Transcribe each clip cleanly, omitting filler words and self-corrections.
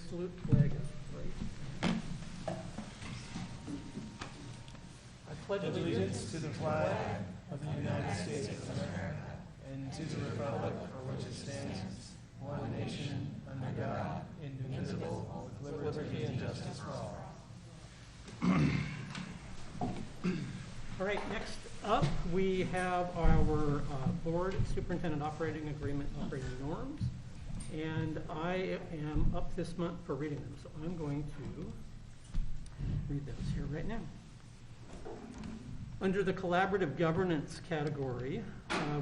salute the flag as right. I pledge allegiance to the flag of the United States of America and to the republic for which it stands, one nation, under God, indivisible, with liberty and justice for all. All right, next up we have our board superintendent operating agreement operating norms. And I am up this month for reading them, so I'm going to read those here right now. Under the collaborative governance category,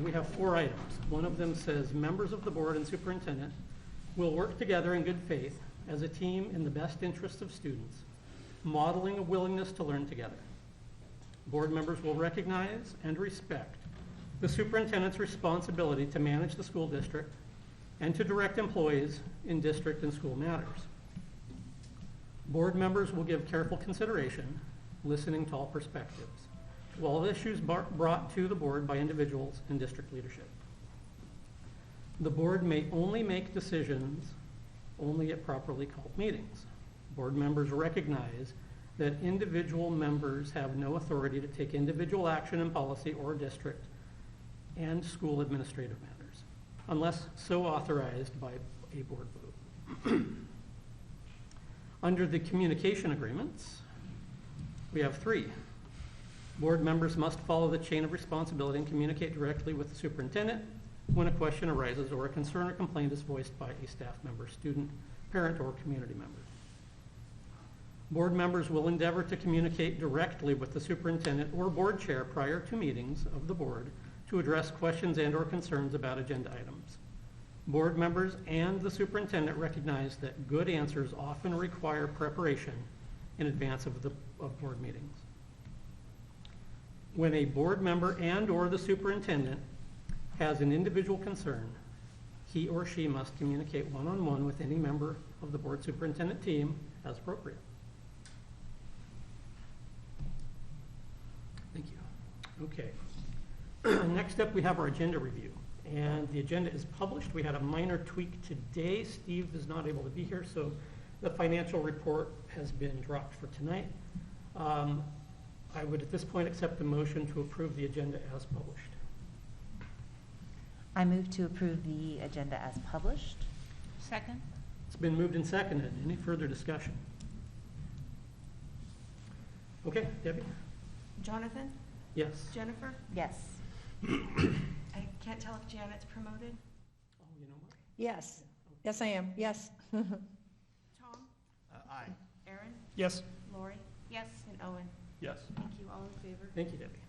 we have 4 items. One of them says members of the board and superintendent will work together in good faith as a team in the best interest of students, modeling a willingness to learn together. Board members will recognize and respect the superintendent's responsibility to manage the school district and to direct employees in district and school matters. Board members will give careful consideration, listening to all perspectives, to all issues brought to the board by individuals and district leadership. The board may only make decisions only at properly called meetings. Board members recognize that individual members have no authority to take individual action in policy or district and school administrative matters, unless so authorized by a board vote. Under the communication agreements, we have 3. Board members must follow the chain of responsibility and communicate directly with the superintendent when a question arises or a concern or complaint is voiced by a staff member, student, parent, or community member. Board members will endeavor to communicate directly with the superintendent or board chair prior to meetings of the board to address questions and or concerns about agenda items. Board members and the superintendent recognize that good answers often require preparation in advance of board meetings. When a board member and or the superintendent has an individual concern, he or she must communicate one-on-one with any member of the board superintendent team as appropriate. Thank you. Okay. Next up, we have our agenda review, and the agenda is published. We had a minor tweak today. Steve is not able to be here, so the financial report has been dropped for tonight. I would at this point accept the motion to approve the agenda as published. I move to approve the agenda as published. Second. It's been moved and seconded. Any further discussion? Okay, Debbie? Jonathan? Yes. Jennifer? Yes. I can't tell if Janet's promoted. Oh, you know what? Yes. Yes, I am. Yes. Tom? Aye. Aaron? Yes. Lori? Yes. And Owen? Yes. Thank you. All in favor? Thank you, Debbie.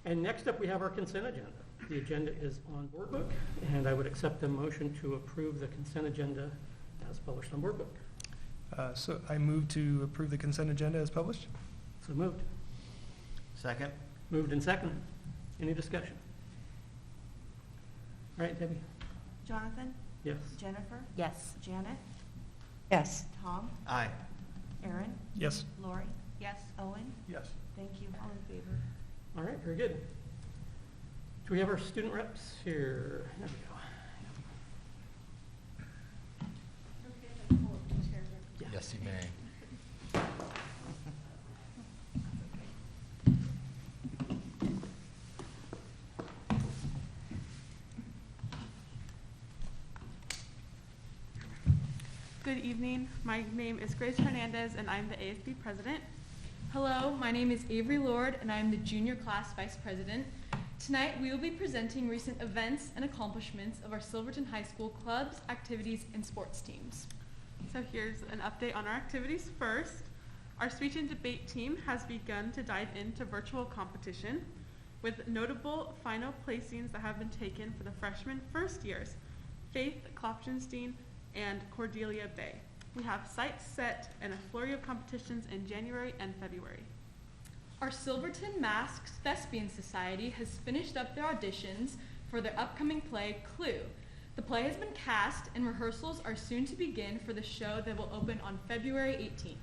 And next up, we have our consent agenda. The agenda is on board book, and I would accept a motion to approve the consent agenda as published on board book. So I move to approve the consent agenda as published. So moved. Second. Moved and seconded. Any discussion? All right, Debbie? Jonathan? Yes. Jennifer? Yes. Janet? Yes. Tom? Aye. Aaron? Yes. Lori? Yes. Owen? Yes. Thank you. All in favor? All right, very good. Do we have our student reps here? There we go. Yeah. Yes, you may. Good evening. My name is Grace Hernandez, and I'm the AFB president. Hello, my name is Avery Lord, and I'm the junior class vice president. Tonight, we will be presenting recent events and accomplishments of our Silverton High School clubs, activities, and sports teams. So here's an update on our activities first. Our speech and debate team has begun to dive into virtual competition with notable final placings that have been taken for the freshman first years, Faith Klopfenstein and Cordelia Bay. We have sites set and a flurry of competitions in January and February. Our Silverton Masked Thespian Society has finished up their auditions for their upcoming play, Clue. The play has been cast and rehearsals are soon to begin for the show that will open on February 18th.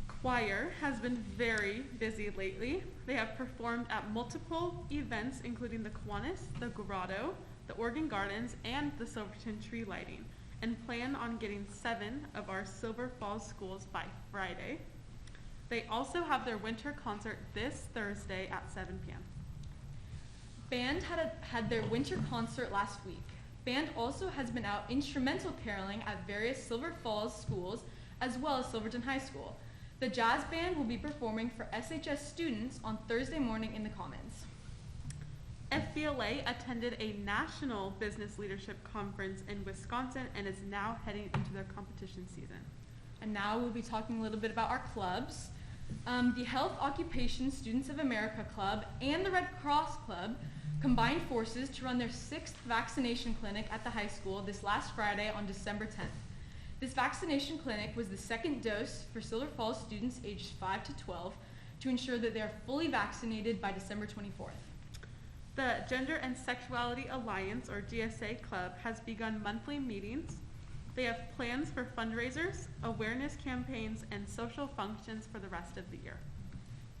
Choir has been very busy lately. They have performed at multiple events, including the Kiwanis, the Grotto, the Oregon Gardens, and the Silverton Tree Lighting. and plan on getting 7 of our Silver Falls schools by Friday. They also have their winter concert this Thursday at 7 p.m. Band had their winter concert last week. Band also has been out instrumental caroling at various Silver Falls schools as well as Silverton High School. The jazz band will be performing for SHS students on Thursday morning in the Commons. FBLA attended a national business leadership conference in Wisconsin and is now heading into their competition season. And now we'll be talking a little bit about our clubs. The Health Occupation Students of America Club and the Red Cross Club combined forces to run their 6th vaccination clinic at the high school this last Friday on December 10th. This vaccination clinic was the second dose for Silver Falls students aged 5 to 12 to ensure that they are fully vaccinated by December 24th. The Gender and Sexuality Alliance, or GSA Club, has begun monthly meetings. They have plans for fundraisers, awareness campaigns, and social functions for the rest of the year.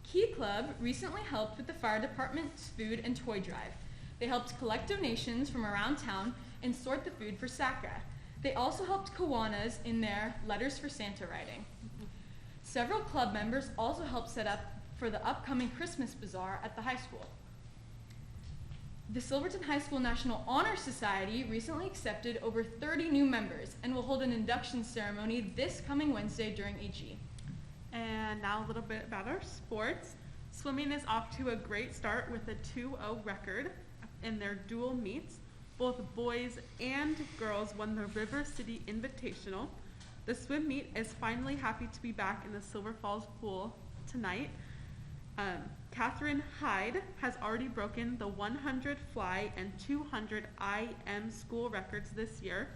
Key Club recently helped with the fire department's food and toy drive. They helped collect donations from around town and sort the food for SACA. They also helped Kiwanis in their Letters for Santa writing. Several club members also helped set up for the upcoming Christmas Bazaar at the high school. The Silverton High School National Honor Society recently accepted over 30 new members and will hold an induction ceremony this coming Wednesday during AG. And now a little bit about our sports. Swimming is off to a great start with a 2-0 record in their dual meets. Both boys and girls won the River City Invitational. The swim meet is finally happy to be back in the Silver Falls pool tonight. Catherine Hyde has already broken the 100 fly and 200 IM school records this year.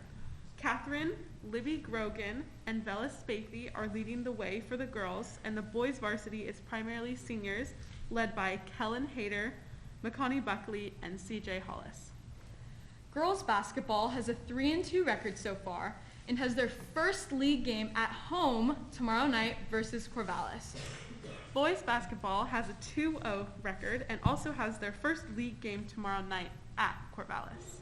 Catherine, Libby Grogan, and Bella Spathy are leading the way for the girls, and the boys varsity is primarily seniors, led by Kellen Hayter, McConaughey Buckley, and CJ Hollis. Girls basketball has a 3-2 record so far and has their first league game at home tomorrow night versus Corvallis. Boys basketball has a 2-0 record and also has their first league game tomorrow night at Corvallis.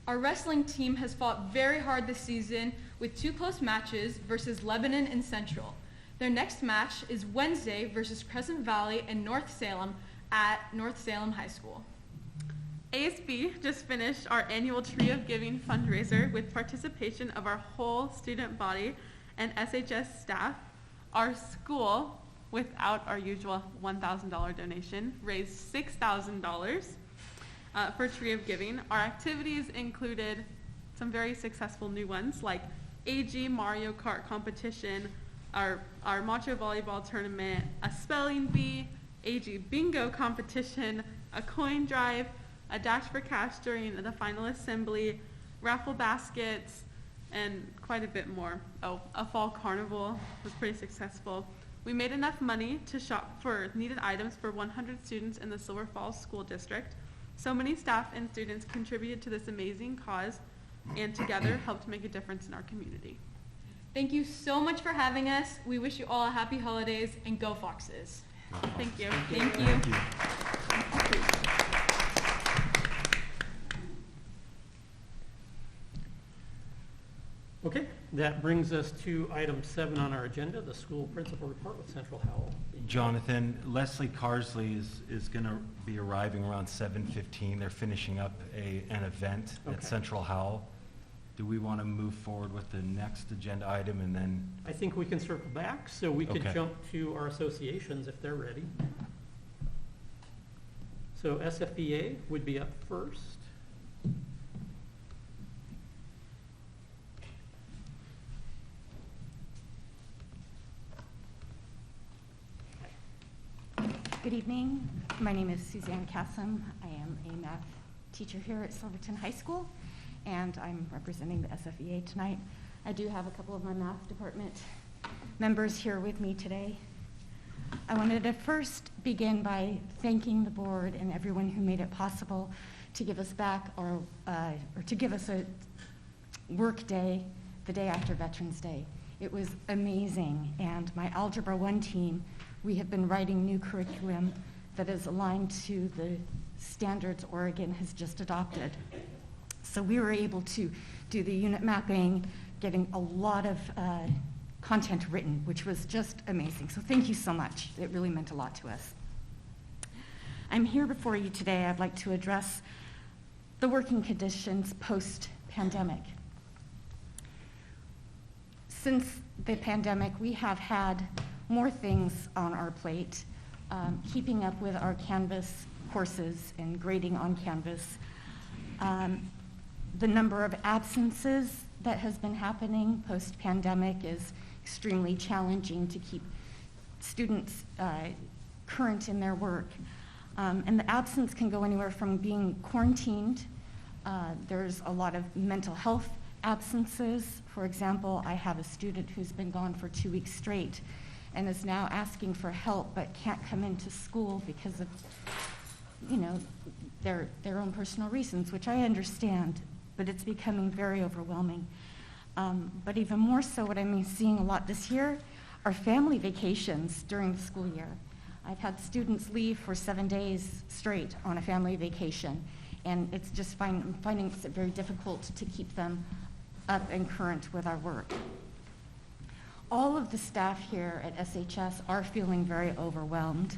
Our wrestling team has fought very hard this season with 2 close matches versus Lebanon and Central. Their next match is Wednesday versus Crescent Valley and North Salem at North Salem High School. ASB just finished our annual Tree of Giving fundraiser with participation of our whole student body and SHS staff. Our school, without our usual $1,000 donation, raised $6,000 for Tree of Giving. Our activities included some very successful new ones like AG Mario Kart competition, our macho volleyball tournament, a spelling bee, AG bingo competition, a coin drive, a dash for cash during the final assembly, raffle baskets, and quite a bit more. Oh, a fall carnival was pretty successful. We made enough money to shop for needed items for 100 students in the Silver Falls School District. So many staff and students contributed to this amazing cause and together helped make a difference in our community. Thank you so much for having us. We wish you all a happy holidays and go Foxes. Thank you. Thank you. Thank you. Okay, that brings us to item 7 on our agenda, the school principal report with Central Howell. Jonathan, Leslie Carsley is going to be arriving around 7:15. They're finishing up an event Okay. at Central Howell. Do we want to move forward with the next agenda item and then? I think we can circle back, so we could Okay. jump to our associations if they're ready. So SFEA would be up first. Good evening. My name is Suzanne Kassem. I am a math teacher here at Silverton High School, and I'm representing the SFEA tonight. I do have a couple of my math department members here with me today. I wanted to first begin by thanking the board and everyone who made it possible to give us back or to give us a work day the day after Veterans Day. It was amazing, and my Algebra 1 team, we have been writing new curriculum that is aligned to the standards Oregon has just adopted. So we were able to do the unit mapping, getting a lot of content written, which was just amazing. So thank you so much. It really meant a lot to us. I'm here before you today. I'd like to address the working conditions post-pandemic. Since the pandemic, we have had more things on our plate, keeping up with our Canvas courses and grading on Canvas. The number of absences that has been happening post-pandemic is extremely challenging to keep students current in their work. And the absence can go anywhere from being quarantined. There's a lot of mental health absences. For example, I have a student who's been gone for 2 weeks straight and is now asking for help but can't come into school because of, you know, their own personal reasons, which I understand, but it's becoming very overwhelming. But even more so, what I'm seeing a lot this year are family vacations during the school year. I've had students leave for 7 days straight on a family vacation, and it's just finding it very difficult to keep them up and current with our work. All of the staff here at SHS are feeling very overwhelmed.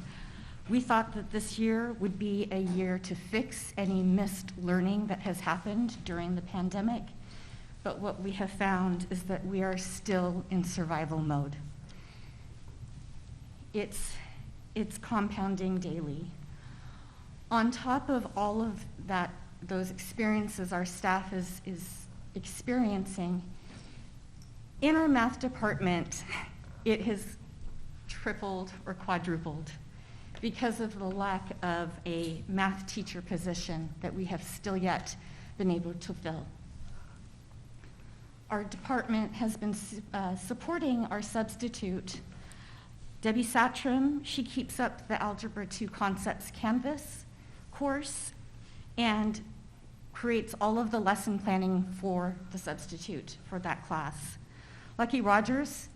We thought that this year would be a year to fix any missed learning that has happened during the pandemic, but what we have found is that we are still in survival mode. It's compounding daily. On top of all of that, those experiences our staff is experiencing, in our math department, it has tripled or quadrupled because of the lack of a math teacher position that we have still yet been able to fill. Our department has been supporting our substitute, Debbie Satram. She keeps up the Algebra 2 Concepts Canvas course and creates all of the lesson planning for the substitute for that class. Lucky Rogers,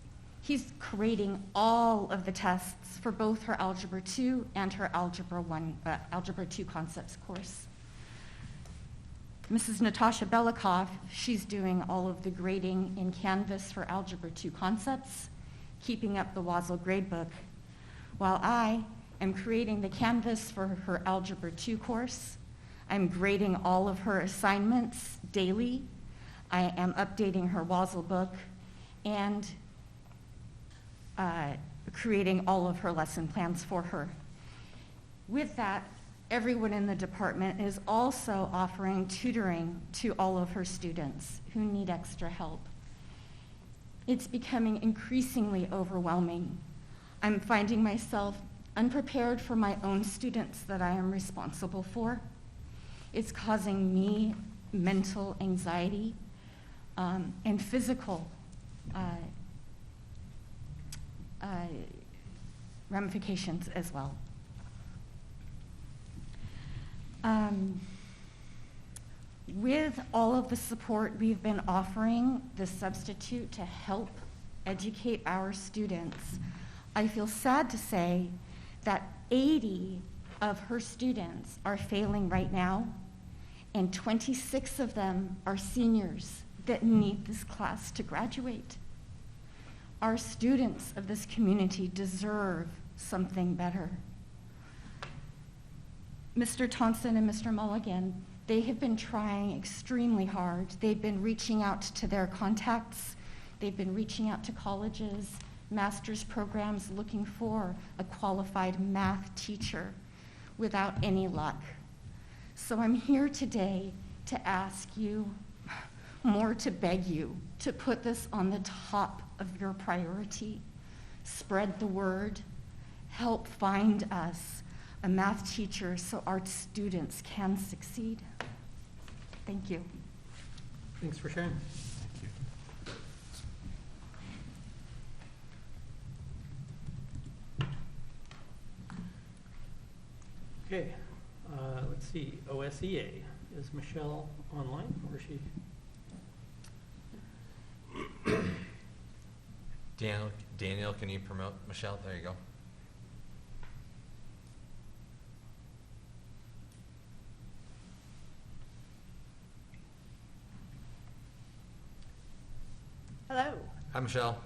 he's creating all of the tests for both her Algebra 2 and her Algebra 2 Concepts course. Mrs. Natasha Belikov, she's doing all of the grading in Canvas for Algebra 2 Concepts, keeping up the Wazzle gradebook, while I am creating the Canvas for her Algebra 2 course. I'm grading all of her assignments daily. I am updating her Wazzle book and creating all of her lesson plans for her. With that, everyone in the department is also offering tutoring to all of her students who need extra help. It's becoming increasingly overwhelming. I'm finding myself unprepared for my own students that I am responsible for. It's causing me mental anxiety and physical ramifications as well. With all of the support we've been offering the substitute to help educate our students, I feel sad to say that 80 of her students are failing right now, and 26 of them are seniors that need this class to graduate. Our students of this community deserve something better. Mr. Thompson and Mr. Mulligan, they have been trying extremely hard. They've been reaching out to their contacts. They've been reaching out to colleges, master's programs, looking for a qualified math teacher without any luck. So I'm here today to ask you, more to beg you, to put this on the top of your priority. Spread the word. Help find us a math teacher so our students can succeed. Thank you. Thanks for sharing. Okay, let's see, OSEA. Is Michelle online, or is she? Daniel, can you promote Michelle? There you go. Hello. Hi, Michelle.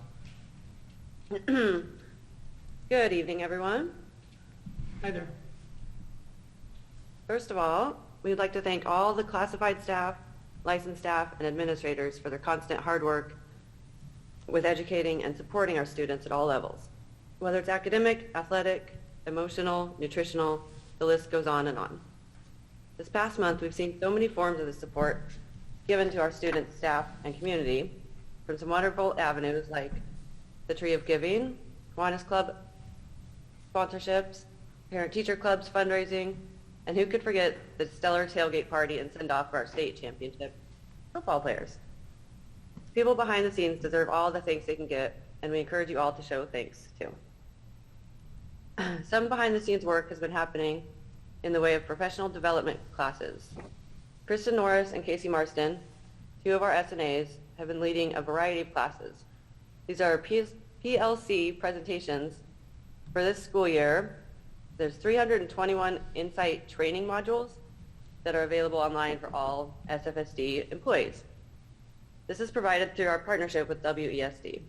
Good evening, everyone. Hi there. First of all, we'd like to thank all the classified staff, licensed staff, and administrators for their constant hard work with educating and supporting our students at all levels. Whether it's academic, athletic, emotional, nutritional, the list goes on and on. This past month, we've seen so many forms of the support given to our students, staff, and community from some wonderful avenues like the Tree of Giving, Kiwanis Club sponsorships, parent-teacher clubs fundraising, and who could forget the stellar tailgate party and send-off for our state championship football players. People behind the scenes deserve all the thanks they can get, and we encourage you all to show thanks too. Some behind-the-scenes work has been happening in the way of professional development classes. Kristen Norris and Casey Marston, two of our SNAs, have been leading a variety of classes. These are PLC presentations for this school year. There's 321 Insight training modules that are available online for all SFSD employees. This is provided through our partnership with WESD.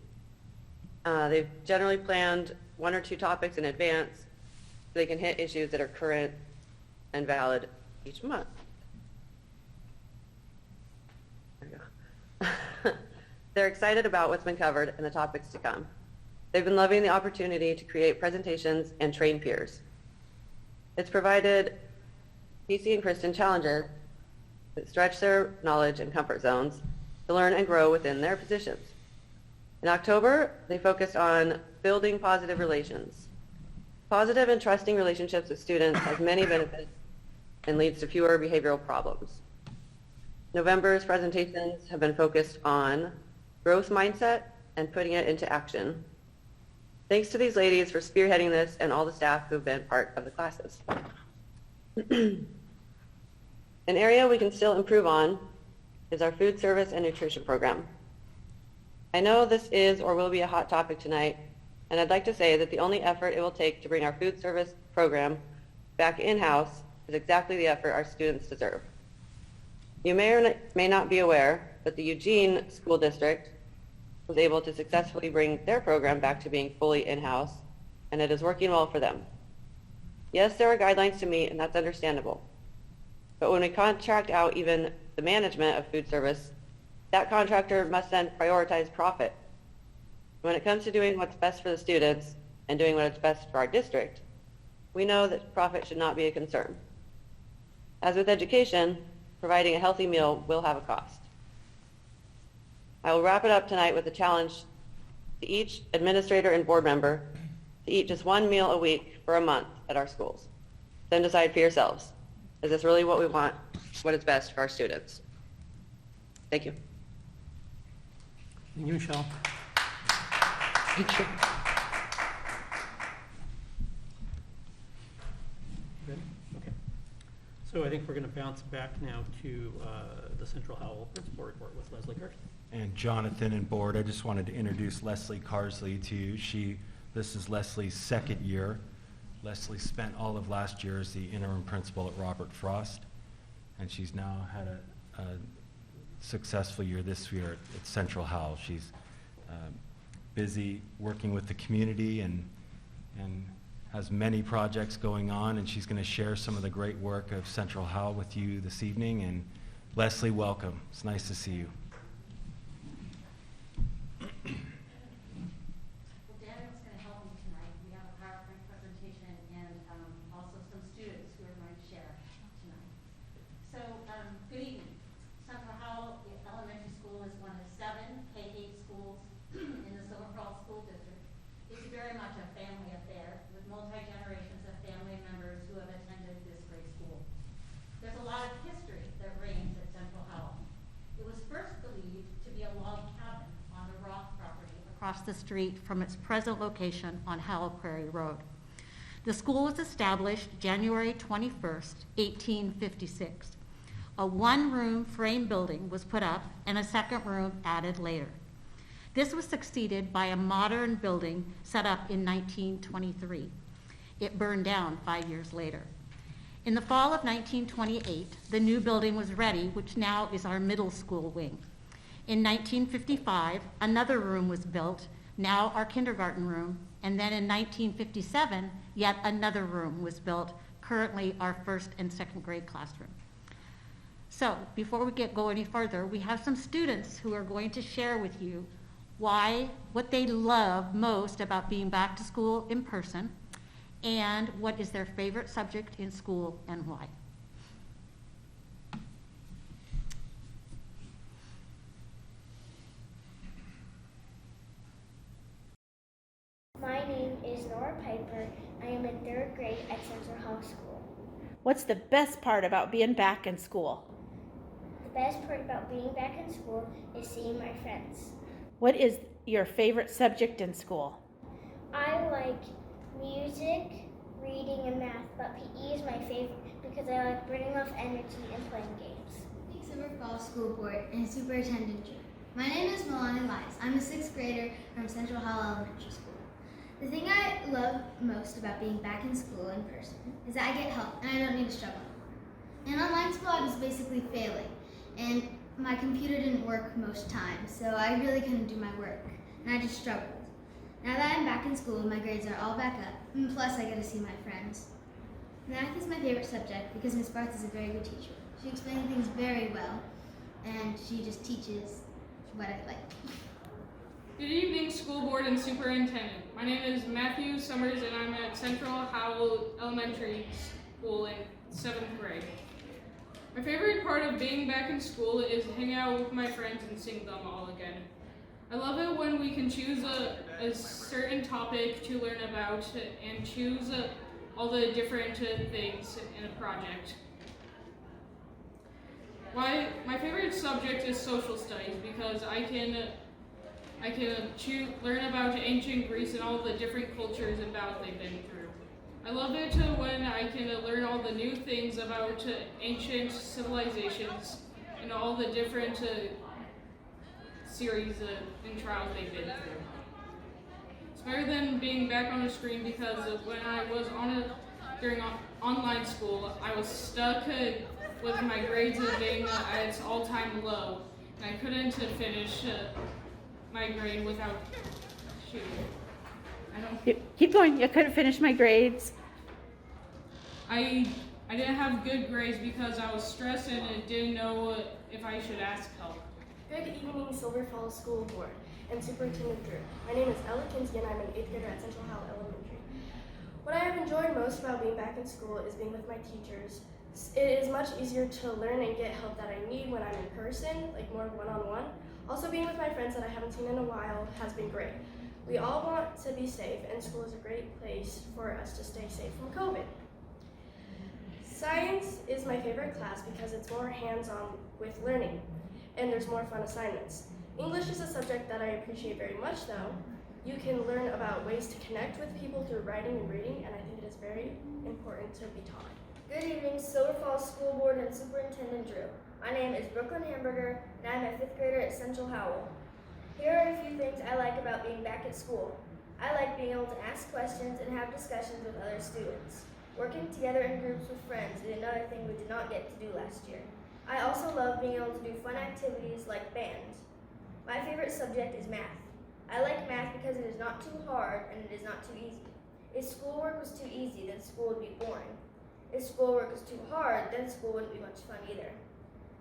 They've generally planned 1 or 2 topics in advance so they can hit issues that are current and valid each month. There we go. They're excited about what's been covered and the topics to come. They've been loving the opportunity to create presentations and train peers. It's provided Casey and Kristen challenges that stretch their knowledge and comfort zones to learn and grow within their positions. In October, they focused on building positive relations. Positive and trusting relationships with students has many benefits and leads to fewer behavioral problems. November's presentations have been focused on growth mindset and putting it into action. Thanks to these ladies for spearheading this and all the staff who have been part of the classes. An area we can still improve on is our food service and nutrition program. I know this is or will be a hot topic tonight, and I'd like to say that the only effort it will take to bring our food service program back in-house is exactly the effort our students deserve. You may or may not be aware, but the Eugene School District was able to successfully bring their program back to being fully in-house, and it is working well for them. Yes, there are guidelines to meet, and that's understandable. But when we contract out even the management of food service, that contractor must then prioritize profit. When it comes to doing what's best for the students and doing what's best for our district, we know that profit should not be a concern. As with education, providing a healthy meal will have a cost. I will wrap it up tonight with a challenge to each administrator and board member to eat just 1 meal a week for a month at our schools. Then decide for yourselves. Is this really what we want, what is best for our students? Thank you. Thank you, Michelle. Thank you. Good? Okay. So I think we're going to bounce back now to the Central Howell Principal Report with Leslie Kirk. And Jonathan and board, I just wanted to introduce Leslie Carsley to you. This is Leslie's 2nd year. Leslie spent all of last year as the interim principal at Robert Frost, and she's now had a successful year this year at Central Howell. She's busy working with the community and has many projects going on, and she's going to share some of the great work of Central Howell with you this evening. And Leslie, welcome. It's nice to see you. Across the street from its present location on Howell Prairie Road. The school was established January 21st, 1856. A 1-room frame building was put up and a 2nd room added later. This was succeeded by a modern building set up in 1923. It burned down 5 years later. In the fall of 1928, the new building was ready, which now is our middle school wing. In 1955, another room was built, now our kindergarten room, and then in 1957, yet another room was built, currently our first and second grade classroom. So before we go any further, we have some students who are going to share with you what they love most about being back to school in person, and what is their favorite subject in school and why. My name is Nora Piper. I am in 3rd grade at Central Howell School. What's the best part about being back in school? The best part about being back in school is seeing my friends. What is your favorite subject in school? I like music, reading, and math, but PE is my favorite because I like burning off energy and playing games. Silver Falls School Board and Superintendent Drew. My name is Milani Lies. I'm a 6th grader from Central Howell Elementary School. The thing I love most about being back in school in person is that I get help and I don't need to struggle anymore. In online school, I was basically failing, and my computer didn't work most times, so I really couldn't do my work, and I just struggled. Now that I'm back in school, my grades are all back up, and plus I get to see my friends. Math is my favorite subject because Ms. Barth is a very good teacher. She explains things very well, and she just teaches what I like. Good evening, school board and superintendent. My name is Matthew Summers, and I'm at Central Howell Elementary School in 7th grade. My favorite part of being back in school is hanging out with my friends and seeing them all again. I love it when we can choose a certain topic to learn about and choose all the different things in a project. My favorite subject is social studies because I can learn about ancient Greece and all the different cultures and battles they've been through. I love it when I can learn all the new things about ancient civilizations and all the different series and trials they've been through. It's better than being back on the screen because when I was during online school, I was stuck with my grades being at its all-time low, and I couldn't finish my grade without shooting. Keep going. You couldn't finish my grades. I didn't have good grades because I was stressed and didn't know if I should ask help. Good evening, Silver Falls School Board and Superintendent Drew. My name is Ella Kinsey and I'm an 8th grader at Central Howell Elementary. What I have enjoyed most about being back in school is being with my teachers. It is much easier to learn and get help that I need when I'm in person, like more one-on-one. Also, being with my friends that I haven't seen in a while has been great. We all want to be safe, and school is a great place for us to stay safe from COVID. Science is my favorite class because it's more hands-on with learning, and there's more fun assignments. English is a subject that I appreciate very much, though. You can learn about ways to connect with people through writing and reading, and I think it is very important to be taught. Good evening, Silver Falls School Board and Superintendent Drew. My name is Brooklyn Hamburger, and I'm a 5th grader at Central Howell. Here are a few things I like about being back at school. I like being able to ask questions and have discussions with other students. Working together in groups with friends is another thing we did not get to do last year. I also love being able to do fun activities like band. My favorite subject is math. I like math because it is not too hard and it is not too easy. If schoolwork was too easy, then school would be boring. If schoolwork is too hard, then school wouldn't be much fun either.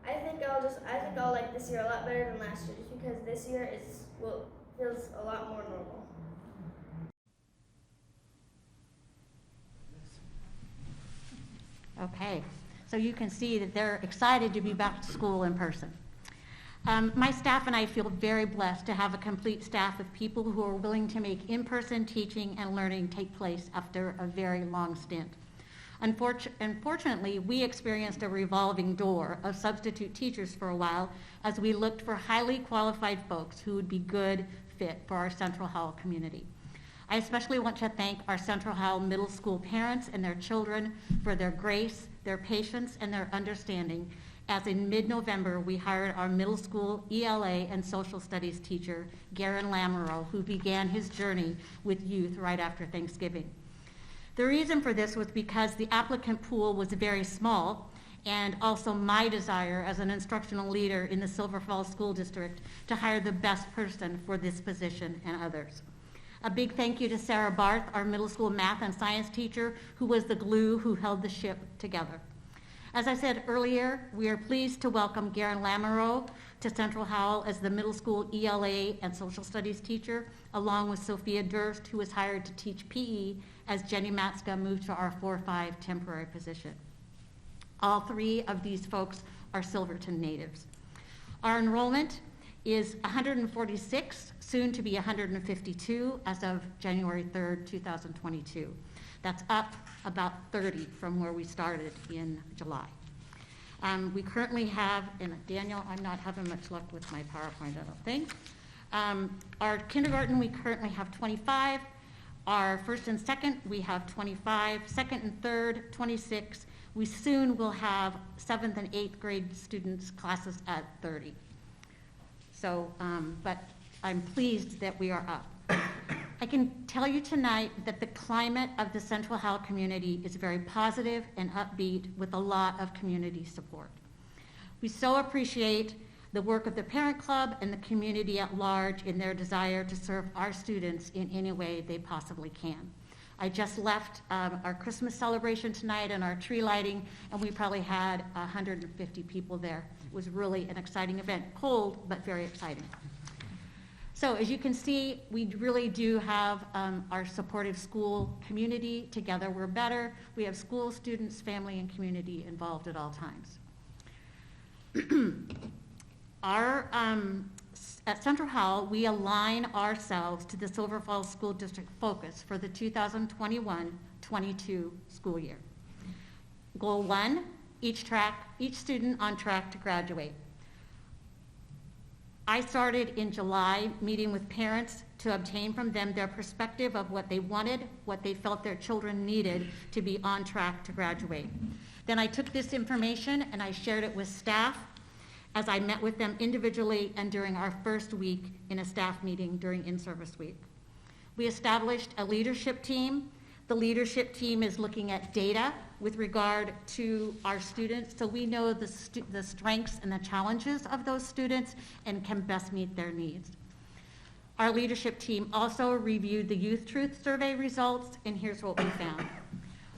I think I'll like this year a lot better than last year, just because this year feels a lot more normal. Okay, so you can see that they're excited to be back to school in person. My staff and I feel very blessed to have a complete staff of people who are willing to make in-person teaching and learning take place after a very long stint. Unfortunately, we experienced a revolving door of substitute teachers for a while as we looked for highly qualified folks who would be good fit for our Central Howell community. I especially want to thank our Central Howell middle school parents and their children for their grace, their patience, and their understanding, as in mid-November we hired our middle school ELA and social studies teacher, Garen Lamoureux, who began his journey with youth right after Thanksgiving. The reason for this was because the applicant pool was very small and also my desire as an instructional leader in the Silver Falls School District to hire the best person for this position and others. A big thank you to Sarah Barth, our middle school math and science teacher, who was the glue who held the ship together. As I said earlier, we are pleased to welcome Garen Lamoureux to Central Howell as the middle school ELA and social studies teacher, along with Sophia Durst, who was hired to teach PE as Jenny Matska moved to our 4-5 temporary position. All three of these folks are Silverton natives. Our enrollment is 146, soon to be 152 as of January 3rd, 2022. That's up about 30 from where we started in July. We currently have, and Daniel, I'm not having much luck with my PowerPoint, I don't think. Our kindergarten, we currently have 25. Our first and second, we have 25. Second and third, 26. We soon will have 7th and 8th grade students classes at 30. So, but I'm pleased that we are up. I can tell you tonight that the climate of the Central Howell community is very positive and upbeat with a lot of community support. We so appreciate the work of the Parent Club and the community at large in their desire to serve our students in any way they possibly can. I just left our Christmas celebration tonight and our tree lighting, and we probably had 150 people there. It was really an exciting event, cold, but very exciting. So as you can see, we really do have our supportive school community. Together we're better. We have school, students, family, and community involved at all times. At Central Howell, we align ourselves to the Silver Falls School District focus for the 2021-22 school year. Goal 1, each student on track to graduate. I started in July meeting with parents to obtain from them their perspective of what they wanted, what they felt their children needed to be on track to graduate. Then I took this information and I shared it with staff as I met with them individually and during our first week in a staff meeting during in-service week. We established a leadership team. The leadership team is looking at data with regard to our students, so we know the strengths and the challenges of those students and can best meet their needs. Our leadership team also reviewed the Youth Truth Survey results, and here's what we found.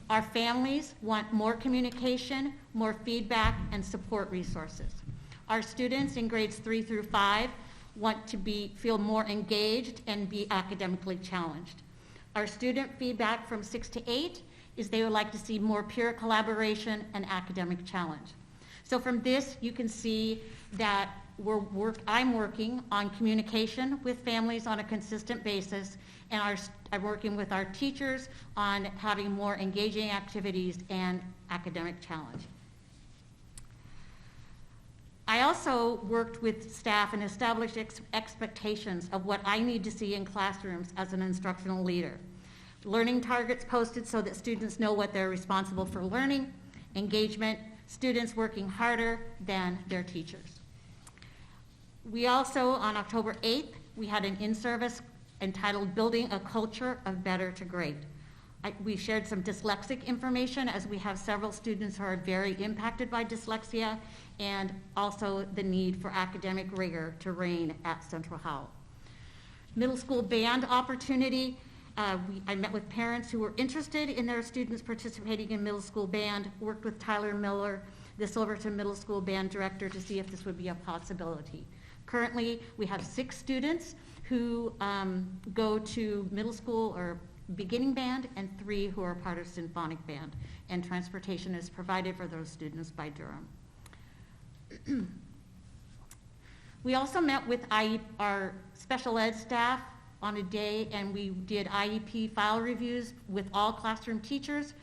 Our families want more communication, more feedback, and support resources. Our students in grades 3 through 5 want to feel more engaged and be academically challenged. Our student feedback from 6 to 8 is they would like to see more peer collaboration and academic challenge. So from this, you can see that I'm working on communication with families on a consistent basis, and I'm working with our teachers on having more engaging activities and academic challenge. I also worked with staff and established expectations of what I need to see in classrooms as an instructional leader. Learning targets posted so that students know what they're responsible for learning, engagement, students working harder than their teachers. We also, on October 8th, we had an in-service entitled Building a Culture of Better to Great. We shared some dyslexic information as we have several students who are very impacted by dyslexia, and also the need for academic rigor to reign at Central Howell. Middle school band opportunity. I met with parents who were interested in their students participating in middle school band, worked with Tyler Miller, the Silverton Middle School band director, to see if this would be a possibility. Currently, we have 6 students who go to middle school or beginning band, and 3 who are part of symphonic band, and transportation is provided for those students by Durham. We also met with our special ed staff on a day, and we did IEP file reviews with all classroom teachers.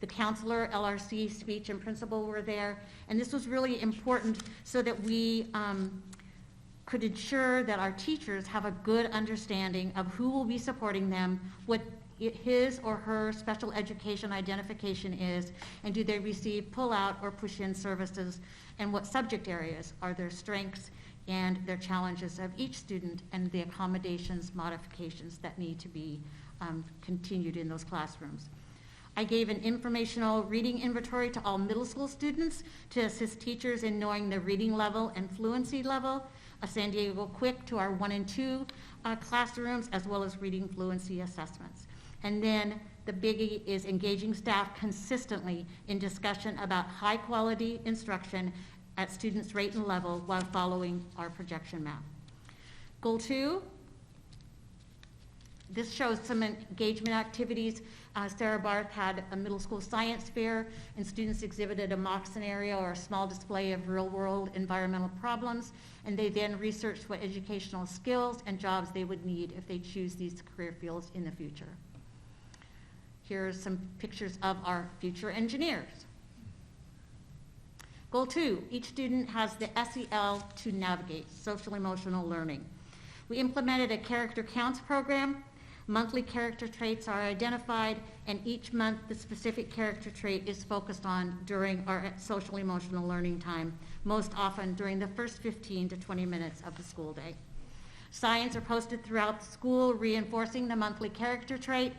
The counselor, LRC, speech, and principal were there, and this was really important so that we could ensure that our teachers have a good understanding of who will be supporting them, what his or her special education identification is, and do they receive pull-out or push-in services, and what subject areas are their strengths and their challenges of each student, and the accommodations, modifications that need to be continued in those classrooms. I gave an informational reading inventory to all middle school students to assist teachers in knowing the reading level and fluency level. A San Diego Quick to our 1 and 2 classrooms, as well as reading fluency assessments. And then the biggie is engaging staff consistently in discussion about high quality instruction at students' rate and level while following our projection map. Goal 2, this shows some engagement activities. Sarah Barth had a middle school science fair, and students exhibited a mock scenario or a small display of real-world environmental problems, and they then researched what educational skills and jobs they would need if they choose these career fields in the future. Here are some pictures of our future engineers. Goal 2, each student has the SEL to navigate, social emotional learning. We implemented a character counts program. Monthly character traits are identified, and each month the specific character trait is focused on during our social emotional learning time, most often during the first 15 to 20 minutes of the school day. Signs are posted throughout the school reinforcing the monthly character trait,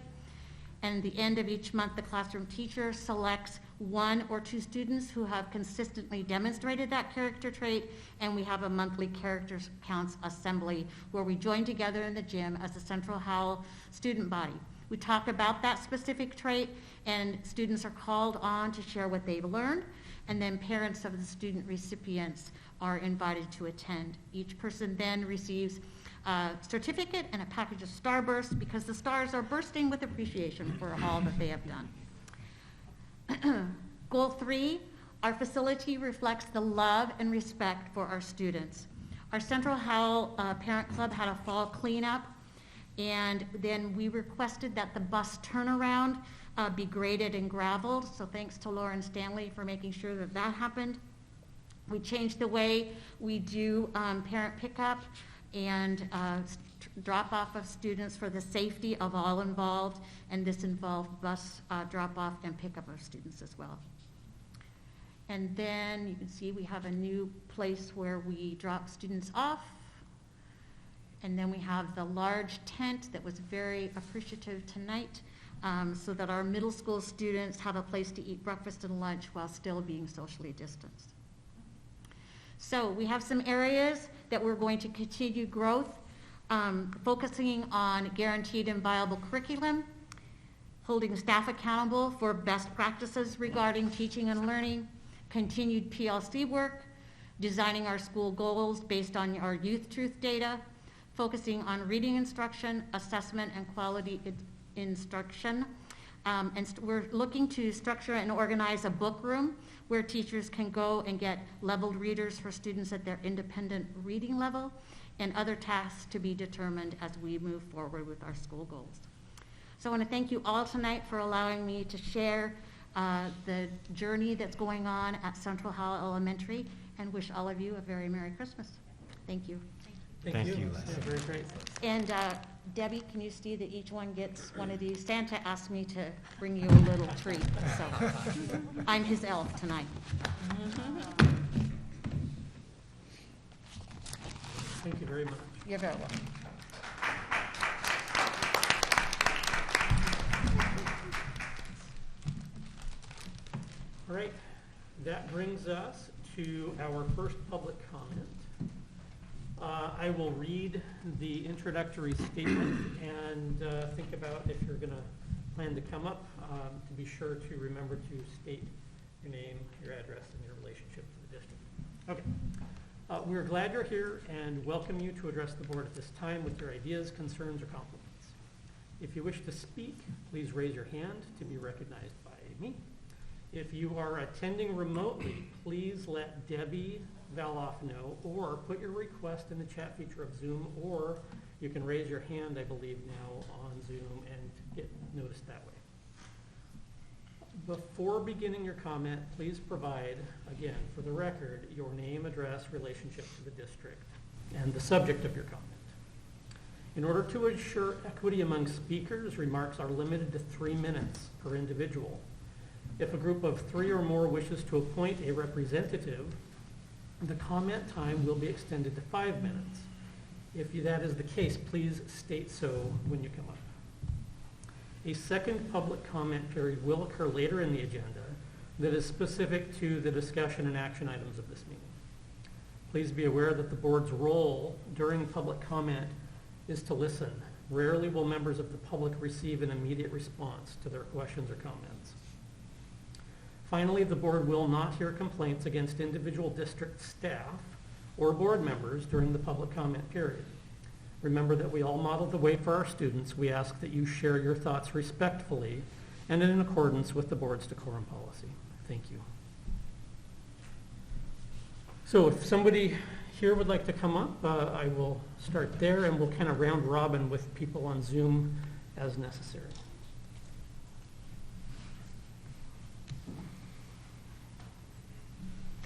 and at the end of each month the classroom teacher selects 1 or 2 students who have consistently demonstrated that character trait, and we have a monthly character counts assembly where we join together in the gym as a Central Howell student body. We talk about that specific trait, and students are called on to share what they've learned, and then parents of the student recipients are invited to attend. Each person then receives a certificate and a package of Starburst because the stars are bursting with appreciation for all that they have done. Goal 3, our facility reflects the love and respect for our students. Our Central Howell Parent Club had a fall cleanup, and then we requested that the bus turnaround be graded and graveled, so thanks to Lauren Stanley for making sure that that happened. We changed the way we do parent pickup and drop off of students for the safety of all involved, and this involved bus drop off and pickup of students as well. And then you can see we have a new place where we drop students off, and then we have the large tent that was very appreciative tonight, so that our middle school students have a place to eat breakfast and lunch while still being socially distanced. So we have some areas that we're going to continue growth, focusing on guaranteed and viable curriculum, holding staff accountable for best practices regarding teaching and learning, continued PLC work, designing our school goals based on our youth truth data, focusing on reading instruction, assessment, and quality instruction. We're looking to structure and organize a book room where teachers can go and get leveled readers for students at their independent reading level, and other tasks to be determined as we move forward with our school goals. So I want to thank you all tonight for allowing me to share the journey that's going on at Central Howell Elementary, and wish all of you a very Merry Christmas. Thank you. Thank you, Yeah, Leslie. very great. And Debbie, can you see that each one gets one of these? Santa asked me to bring you a little treat, so I'm his elf tonight. Thank you very much. You're very welcome. All right, that brings us to our first public comment. I will read the introductory statement and think about if you're going to plan to come up, to be sure to remember to state your name, your address, and your relationship to the district. Okay. We're glad you're here and welcome you to address the board at this time with your ideas, concerns, or compliments. If you wish to speak, please raise your hand to be recognized by me. If you are attending remotely, please let Debbie Valoff know, or put your request in the chat feature of Zoom, or you can raise your hand, I believe, now on Zoom and get noticed that way. Before beginning your comment, please provide, again, for the record, your name, address, relationship to the district, and the subject of your comment. In order to ensure equity among speakers, remarks are limited to 3 minutes per individual. If a group of 3 or more wishes to appoint a representative, the comment time will be extended to 5 minutes. If that is the case, please state so when you come up. A second public comment period will occur later in the agenda that is specific to the discussion and action items of this meeting. Please be aware that the board's role during public comment is to listen. Rarely will members of the public receive an immediate response to their questions or comments. Finally, the board will not hear complaints against individual district staff or board members during the public comment period. Remember that we all model the way for our students. We ask that you share your thoughts respectfully and in accordance with the board's decorum policy. Thank you. So if somebody here would like to come up, I will start there, and we'll kind of round robin with people on Zoom as necessary.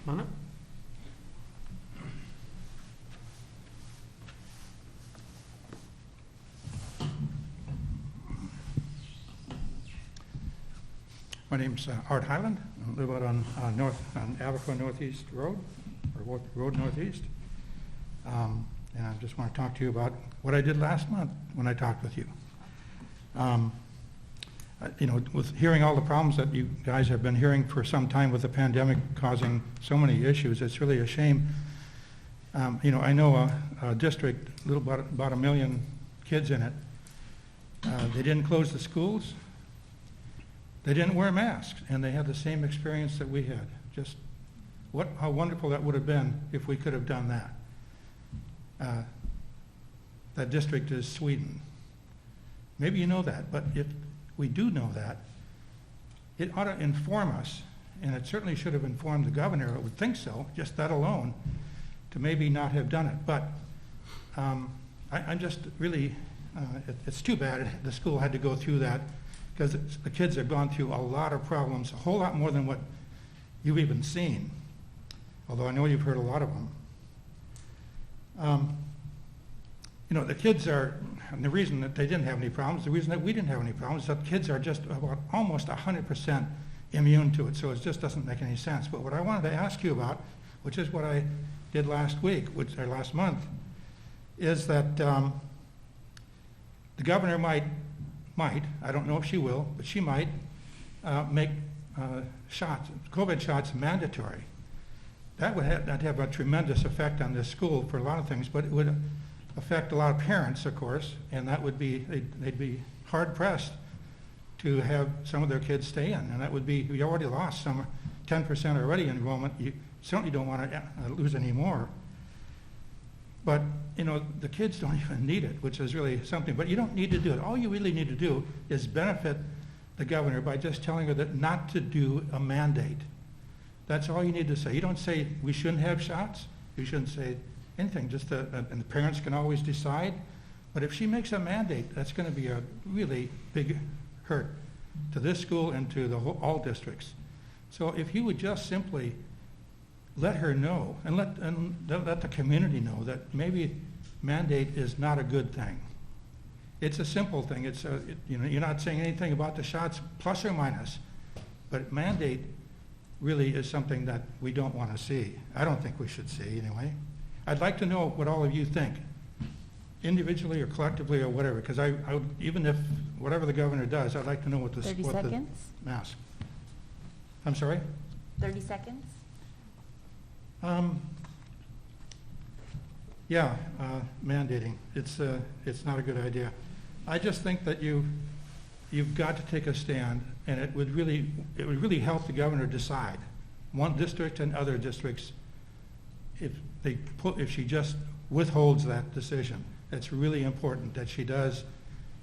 Come on up. My name's Art Highland. I live out on Aberfoyle Northeast Road, or Road Northeast. And I just want to talk to you about what I did last month when I talked with you. You know, with hearing all the problems that you guys have been hearing for some time with the pandemic causing so many issues, it's really a shame. You know, I know a district, about 1 million kids in it. They didn't close the schools. They didn't wear masks, and they had the same experience that we had. Just how wonderful that would have been if we could have done that. That district is Sweden. Maybe you know that, but if we do know that, it ought to inform us, and it certainly should have informed the governor, I would think so, just that alone, to maybe not have done it. But I'm just really, it's too bad the school had to go through that, because the kids have gone through a lot of problems, a whole lot more than what you've even seen, although I know you've heard a lot of them. You know, the kids are, and the reason that they didn't have any problems, the reason that we didn't have any problems, is that kids are just about almost 100% immune to it, so it just doesn't make any sense. But what I wanted to ask you about, which is what I did last week, or last month, is that the governor might, I don't know if she will, but she might make COVID shots mandatory. That would have a tremendous effect on this school for a lot of things, but it would affect a lot of parents, of course, and that would be, they'd be hard pressed to have some of their kids stay in, and that would be, we already lost some 10% already enrollment. You certainly don't want to lose any more. But, you know, the kids don't even need it, which is really something. But you don't need to do it. All you really need to do is benefit the governor by just telling her that not to do a mandate. That's all you need to say. You don't say we shouldn't have shots. You shouldn't say anything. Just and the parents can always decide. But if she makes a mandate, that's going to be a really big hurt to this school and to all districts. So if you would just simply let her know, and let the community know that maybe mandate is not a good thing. It's a simple thing. It's you know, you're not saying anything about the shots, plus or minus, but mandate really is something that we don't want to see. I don't think we should see anyway. I'd like to know what all of you think, individually or collectively or whatever, because I would, even if whatever the governor does, I'd like to know what the 30 seconds? mask. I'm sorry? 30 seconds? Yeah, mandating. It's not a good idea. I just think that you've got to take a stand, and it would really help the governor decide, one district and other districts, if she just withholds that decision. It's really important that she does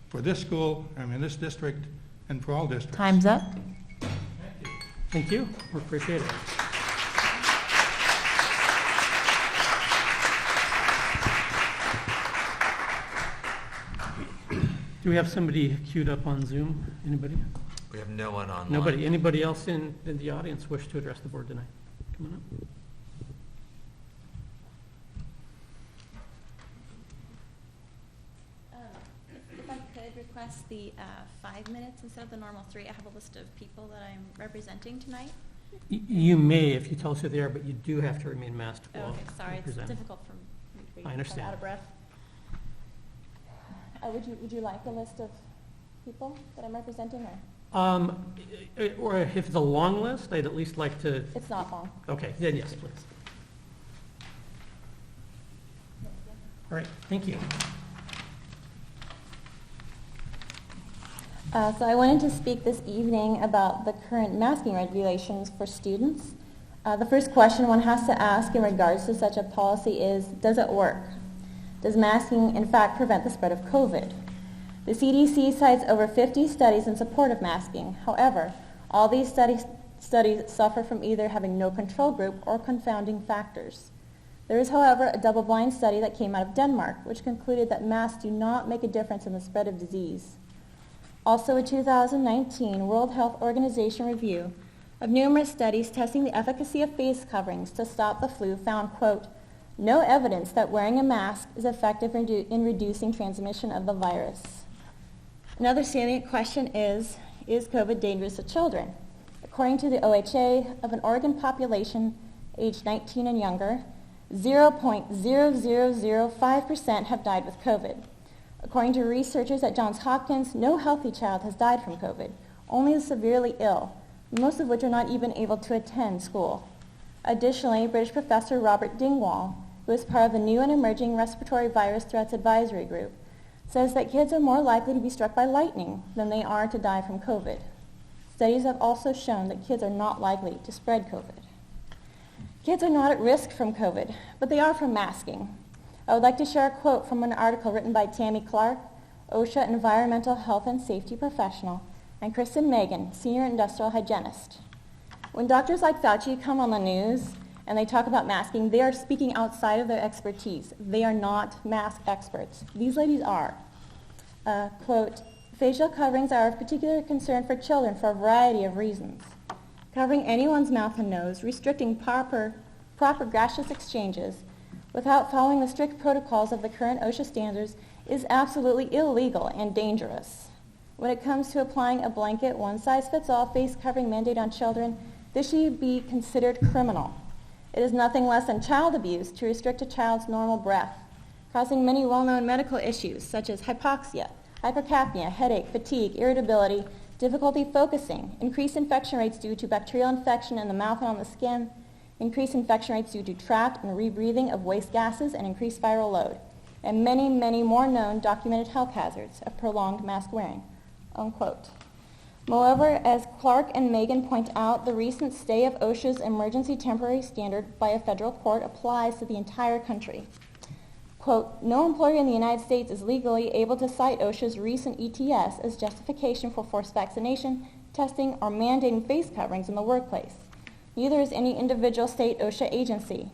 for this school, this district, and for all districts. Time's up. Thank you. We appreciate it. Do we have somebody queued up on Zoom? Anybody? We have no one online. Nobody. Anybody else in the audience wish to address the board tonight? Come on up. If I could request the 5 minutes instead of the normal 3. I have a list of people that I'm representing tonight. You may, if you tell us who they are, but you do have to remain masked while Okay, sorry, it's presenting. difficult for me to be I understand. out of breath. Would you like a list of people that I'm representing, or? Or if it's a long list, I'd at least like to, It's not long. okay, then yes, please. All right, thank you. So I wanted to speak this evening about the current masking regulations for students. The first question one has to ask in regards to such a policy is, does it work? Does masking in fact prevent the spread of COVID? The CDC cites over 50 studies in support of masking. However, all these studies suffer from either having no control group or confounding factors. There is, however, a double-blind study that came out of Denmark, which concluded that masks do not make a difference in the spread of disease. Also, a 2019 World Health Organization review of numerous studies testing the efficacy of face coverings to stop the flu found, quote, no evidence that wearing a mask is effective in reducing transmission of the virus. Another salient question is COVID dangerous to children? According to the OHA, of an Oregon population aged 19 and younger, 0.0005% have died with COVID. According to researchers at Johns Hopkins, no healthy child has died from COVID, only the severely ill, most of which are not even able to attend school. Additionally, British professor Robert Dingwall, who is part of the new and emerging respiratory virus threats advisory group, says that kids are more likely to be struck by lightning than they are to die from COVID. Studies have also shown that kids are not likely to spread COVID. Kids are not at risk from COVID, but they are from masking. I would like to share a quote from an article written by Tammy Clark, OSHA Environmental Health and Safety Professional, and Kristen Megan, Senior Industrial Hygienist. When doctors like Fauci come on the news and they talk about masking, they are speaking outside of their expertise. They are not mask experts. These ladies are. Quote, facial coverings are of particular concern for children for a variety of reasons. Covering anyone's mouth and nose, restricting proper gaseous exchanges without following the strict protocols of the current OSHA standards is absolutely illegal and dangerous. When it comes to applying a blanket one-size-fits-all face covering mandate on children, this should be considered criminal. It is nothing less than child abuse to restrict a child's normal breath, causing many well-known medical issues such as hypoxia, hypercapnia, headache, fatigue, irritability, difficulty focusing, increased infection rates due to bacterial infection in the mouth and on the skin, increased infection rates due to trapped and rebreathing of waste gases, and increased viral load, and many, many more known documented health hazards of prolonged mask wearing, unquote. Moreover, as Clark and Megan point out, the recent stay of OSHA's emergency temporary standard by a federal court applies to the entire country. Quote, no employer in the United States is legally able to cite OSHA's recent ETS as justification for forced vaccination, testing, or mandating face coverings in the workplace. Neither is any individual state OSHA agency.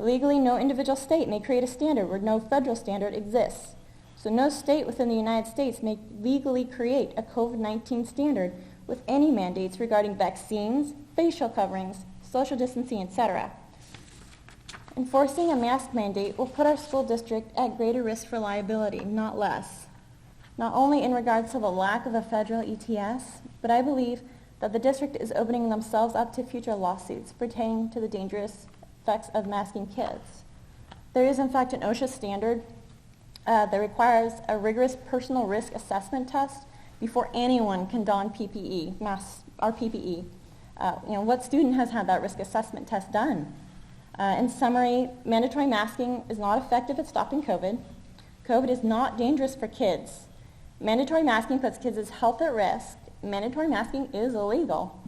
Legally, no individual state may create a standard where no federal standard exists. So no state within the United States may legally create a COVID-19 standard with any mandates regarding vaccines, facial coverings, social distancing, etc. Enforcing a mask mandate will put our school district at greater risk for liability, not less. Not only in regards to the lack of a federal ETS, but I believe that the district is opening themselves up to future lawsuits pertaining to the dangerous effects of masking kids. There is, in fact, an OSHA standard that requires a rigorous personal risk assessment test before anyone can don PPE, masks or PPE. What student has had that risk assessment test done? In summary, mandatory masking is not effective at stopping COVID. COVID is not dangerous for kids. Mandatory masking puts kids' health at risk. Mandatory masking is illegal.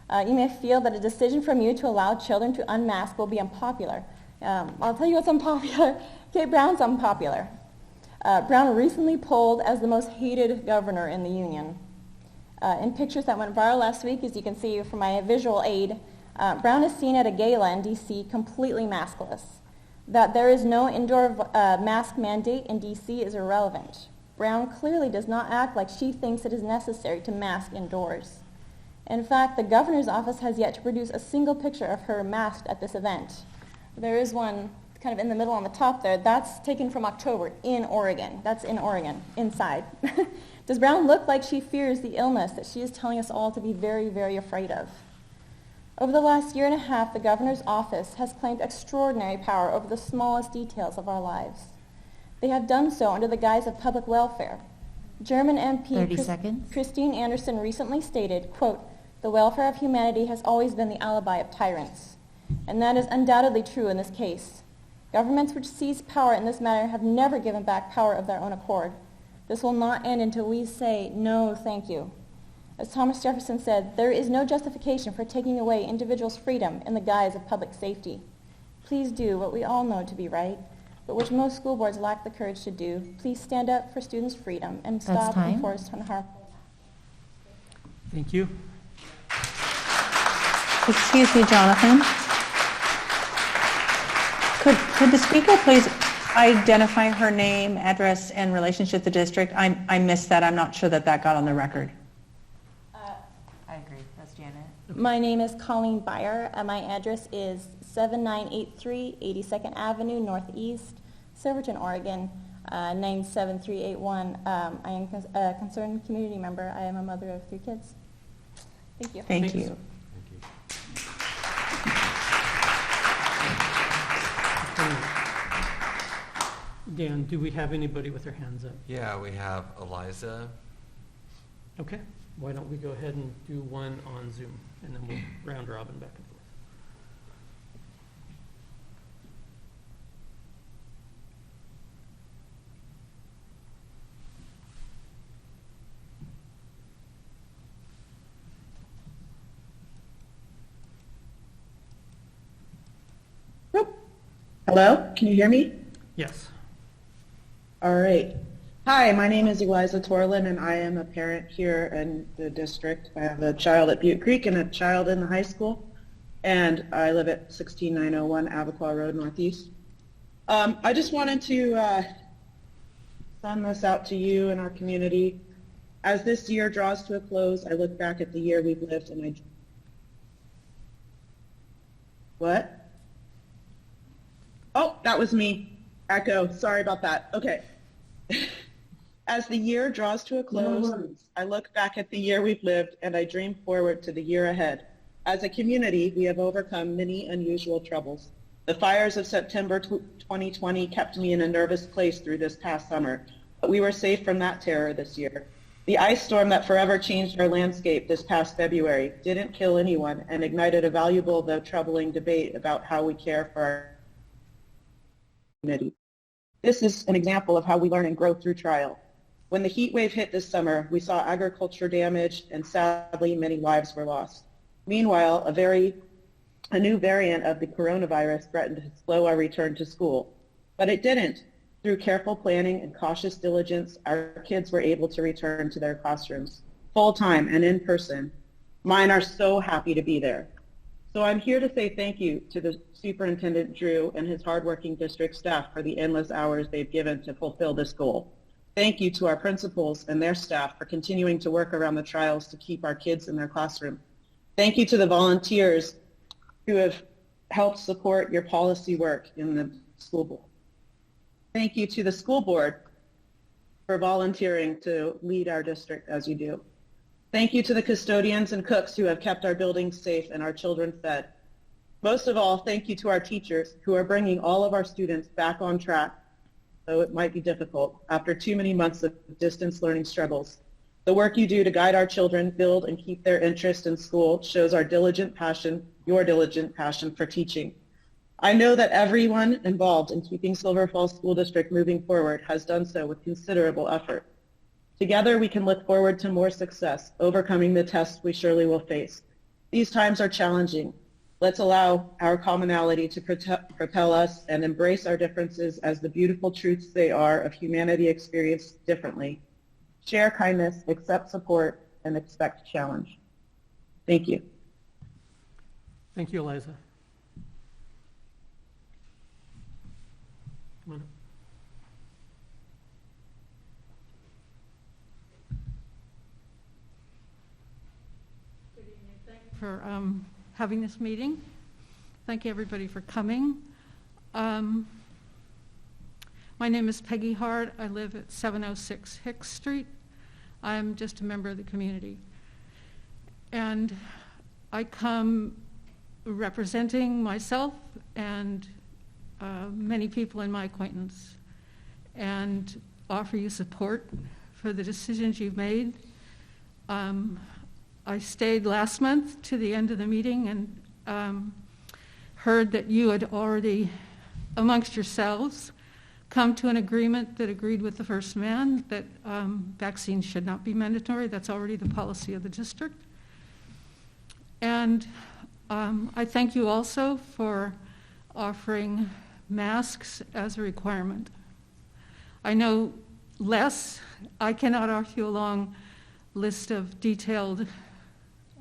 You may feel that a decision from you to allow children to unmask will be unpopular. I'll tell you what's unpopular. Kate Brown's unpopular. Brown recently polled as the most hated governor in the union. In pictures that went viral last week, as you can see from my visual aid, Brown is seen at a gala in D.C. completely maskless. That there is no indoor mask mandate in D.C. is irrelevant. Brown clearly does not act like she thinks it is necessary to mask indoors. In fact, the governor's office has yet to produce a single picture of her masked at this event. There is one kind of in the middle on the top there. That's taken from October in Oregon. That's in Oregon, inside. Does Brown look like she fears the illness that she is telling us all to be very, very afraid of? Over the last year and a half, the governor's office has claimed extraordinary power over the smallest details of our lives. They have done so under the guise of public welfare. German MP 30 seconds. Christine Anderson recently stated, quote, "The welfare of humanity has always been the alibi of tyrants." And that is undoubtedly true in this case. Governments which seize power in this matter have never given back power of their own accord. This will not end until we say, no, thank you. As Thomas Jefferson said, there is no justification for taking away individuals' freedom in the guise of public safety. Please do what we all know to be right, but which most school boards lack the courage to do. Please stand up for students' freedom and stop enforced and harmful. Thank you. Excuse me, Jonathan. Could the speaker please identify her name, address, and relationship to the district? I missed that. I'm not sure that got on the record. I agree. That's Janet. My name is Colleen Byer, and my address is 7983 82nd Avenue Northeast, Silverton, Oregon, 97381. I am a concerned community member. I am a mother of 3 kids. Thank you. Thank you. Dan, do we have anybody with their hands up? Yeah, we have Eliza. Okay, why don't we go ahead and do one on Zoom, and then we'll round robin back and forth. Hello, can you hear me? Yes. All right. Hi, my name is Eliza Torlin, and I am a parent here in the district. I have a child at Butte Creek and a child in the high school, and I live at 16901 Abaquah Road Northeast. I just wanted to send this out to you and our community. As this year draws to a close, I look back at the year we've lived, and What? Oh, that was me. Echo. Sorry about that. Okay. As the year draws to a close, I look back at the year we've lived and I dream forward to the year ahead. As a community, we have overcome many unusual troubles. The fires of September 2020 kept me in a nervous place through this past summer, but we were safe from that terror this year. The ice storm that forever changed our landscape this past February didn't kill anyone and ignited a valuable though troubling debate about how we care for our community. This is an example of how we learn and grow through trial. When the heat wave hit this summer, we saw agriculture damage and sadly many lives were lost. Meanwhile, a new variant of the coronavirus threatened to slow our return to school. But it didn't. Through careful planning and cautious diligence, our kids were able to return to their classrooms, full-time and in person. Mine are so happy to be there. So I'm here to say thank you to the Superintendent Drew and his hardworking district staff for the endless hours they've given to fulfill this goal. Thank you to our principals and their staff for continuing to work around the trials to keep our kids in their classroom. Thank you to the volunteers who have helped support your policy work in the school board. Thank you to the school board for volunteering to lead our district as you do. Thank you to the custodians and cooks who have kept our buildings safe and our children fed. Most of all, thank you to our teachers who are bringing all of our students back on track, though it might be difficult, after too many months of distance learning struggles. The work you do to guide our children, build and keep their interest in school shows our diligent passion, your diligent passion for teaching. I know that everyone involved in keeping Silver Falls School District moving forward has done so with considerable effort. Together, we can look forward to more success, overcoming the tests we surely will face. These times are challenging. Let's allow our commonality to propel us and embrace our differences as the beautiful truths they are of humanity experienced differently. Share kindness, accept support, and expect challenge. Thank you. Thank you, Eliza. Come on up. For having this meeting. Thank you everybody for coming. My name is Peggy Hard. I live at 706 Hicks Street. I'm just a member of the community. And I come representing myself and many people in my acquaintance and offer you support for the decisions you've made. I stayed last month to the end of the meeting and heard that you had already, amongst yourselves, come to an agreement that agreed with the first man that vaccines should not be mandatory. That's already the policy of the district. And I thank you also for offering masks as a requirement. I know I cannot argue a long list of detailed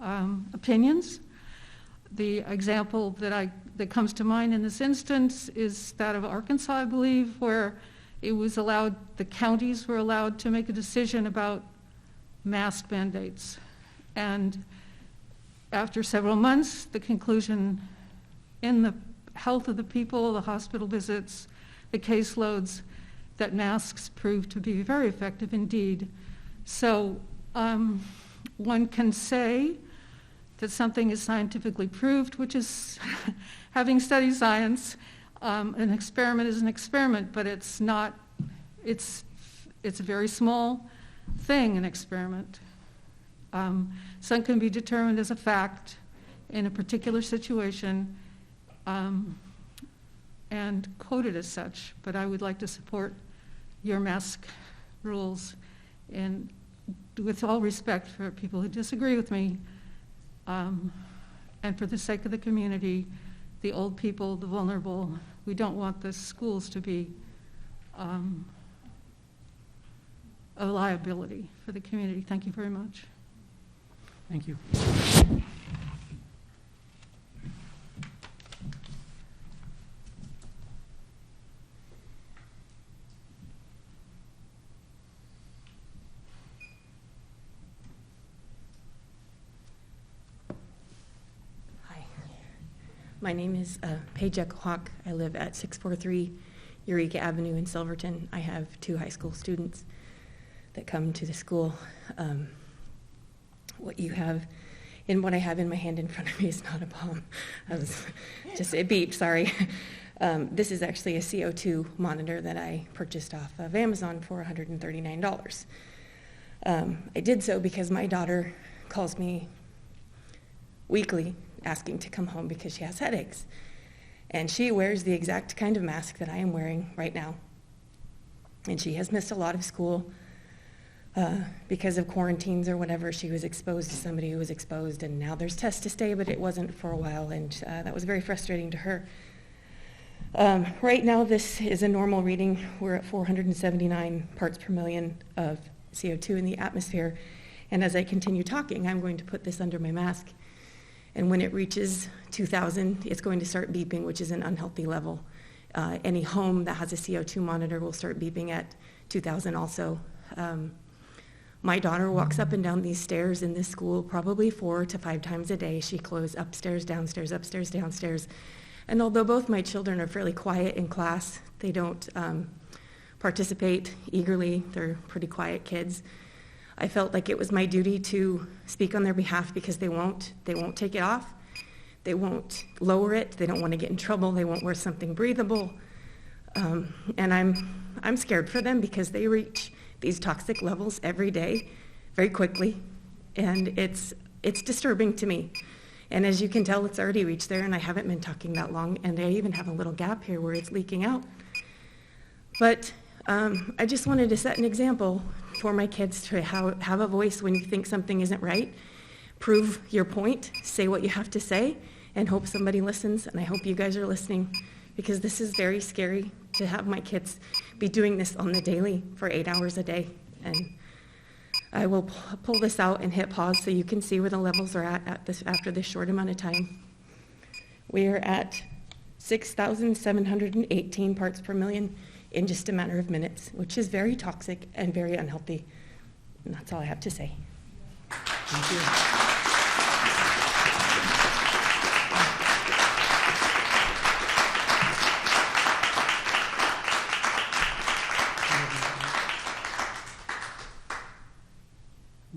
opinions. The example that comes to mind in this instance is that of Arkansas, I believe, where it was allowed, the counties were allowed to make a decision about mask mandates. And after several months, the conclusion in the health of the people, the hospital visits, the caseloads, that masks proved to be very effective indeed. So one can say that something is scientifically proved, which is, having studied science, an experiment is an experiment, but it's not, it's a very small thing, an experiment. Some can be determined as a fact in a particular situation and quoted as such, but I would like to support your mask rules, and with all respect for people who disagree with me, and for the sake of the community, the old people, the vulnerable, we don't want the schools to be a liability for the community. Thank you very much. Thank you. My name is Paige Hawk. I live at 643 Eureka Avenue in Silverton. I have 2 high school students that come to the school. What you have and what I have in my hand in front of me is not a bomb. It beeped, sorry. This is actually a CO2 monitor that I purchased off of Amazon for $139. I did so because my daughter calls me weekly asking to come home because she has headaches. And she wears the exact kind of mask that I am wearing right now. And she has missed a lot of school because of quarantines or whatever. She was exposed to somebody who was exposed, and now there's tests to stay, but it wasn't for a while, and that was very frustrating to her. Right now, this is a normal reading. We're at 479 parts per million of CO2 in the atmosphere. And as I continue talking, I'm going to put this under my mask. And when it reaches 2,000, it's going to start beeping, which is an unhealthy level. Any home that has a CO2 monitor will start beeping at 2,000 also. My daughter walks up and down these stairs in this school probably 4 to 5 times a day. She goes upstairs, downstairs, upstairs, downstairs. And although both my children are fairly quiet in class, they don't participate eagerly. They're pretty quiet kids. I felt like it was my duty to speak on their behalf because they won't take it off. They won't lower it. They don't want to get in trouble. They won't wear something breathable. And I'm scared for them because they reach these toxic levels every day very quickly. And it's disturbing to me. And as you can tell, it's already reached there, and I haven't been talking that long. And I even have a little gap here where it's leaking out. But I just wanted to set an example for my kids to have a voice when you think something isn't right. Prove your point, say what you have to say, and hope somebody listens. And I hope you guys are listening, because this is very scary to have my kids be doing this on the daily for 8 hours a day. And I will pull this out and hit pause so you can see where the levels are at after this short amount of time. We are at 6,718 parts per million in just a matter of minutes, which is very toxic and very unhealthy. And that's all I have to say. Thank you.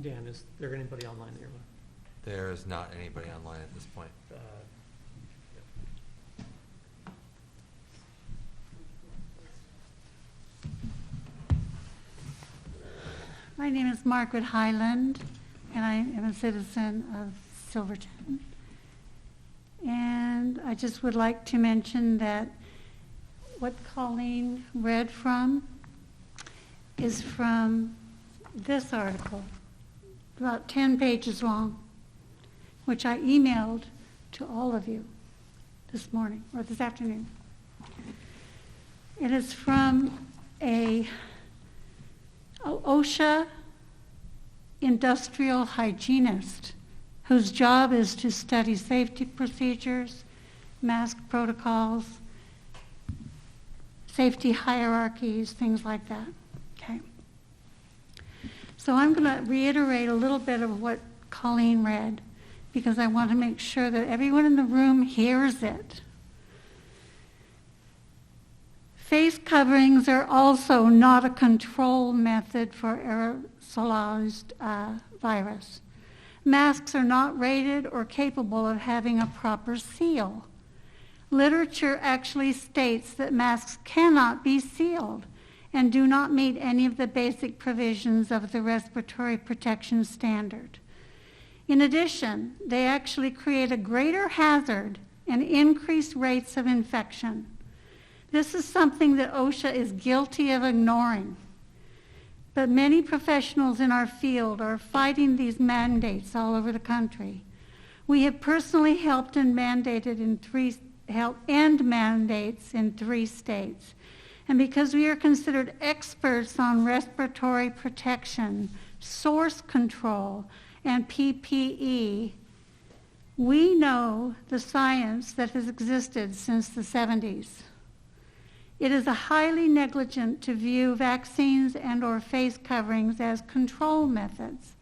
Dan, is there anybody online here? There is not anybody online at this point. My name is Margaret Highland, and I am a citizen of Silverton. And I just would like to mention that what Colleen read from is from this article, about 10 pages long, which I emailed to all of you this morning, or this afternoon. It is from a OSHA industrial hygienist whose job is to study safety procedures, mask protocols, safety hierarchies, things like that. Okay. So I'm going to reiterate a little bit of what Colleen read because I want to make sure that everyone in the room hears it. Face coverings are also not a control method for aerosolized virus. Masks are not rated or capable of having a proper seal. Literature actually states that masks cannot be sealed and do not meet any of the basic provisions of the respiratory protection standard. In addition, they actually create a greater hazard and increased rates of infection. This is something that OSHA is guilty of ignoring. But many professionals in our field are fighting these mandates all over the country. We have personally helped and mandated end mandates in 3 states. And because we are considered experts on respiratory protection, source control, and PPE, we know the science that has existed since the 70s. It is highly negligent to view vaccines and or face coverings as control methods,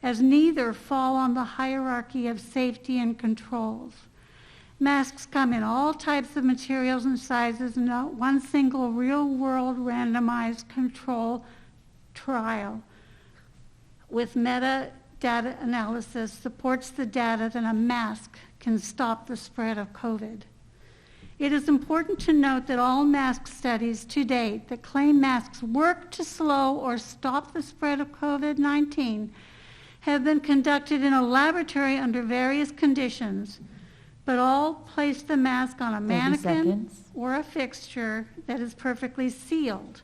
as neither fall on the hierarchy of safety and controls. Masks come in all types of materials and sizes, and not one single real-world randomized control trial with metadata analysis supports the data that a mask can stop the spread of COVID. It is important to note that all mask studies to date that claim masks work to slow or stop the spread of COVID-19 have been conducted in a laboratory under various conditions, but all place the mask on a mannequin or a fixture that is perfectly sealed.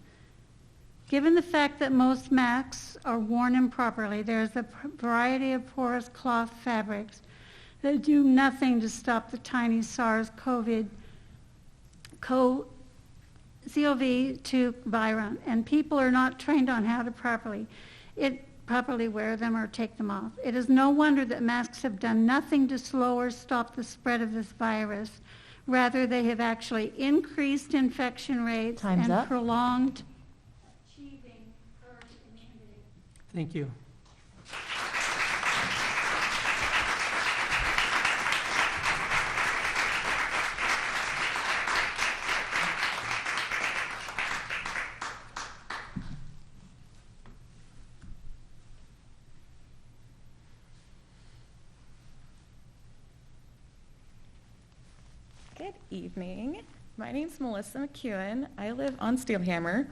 Given the fact that most masks are worn improperly, there is a variety of porous cloth fabrics that do nothing to stop the tiny SARS-CoV-2 virus, and people are not trained on how to properly wear them or take them off. It is no wonder that masks have done nothing to slow or stop the spread of this virus. Rather, they have actually increased infection rates and prolonged achieving herd immunity. Thank you. Good evening. My name's Melissa McEwen. I live on Steelhammer.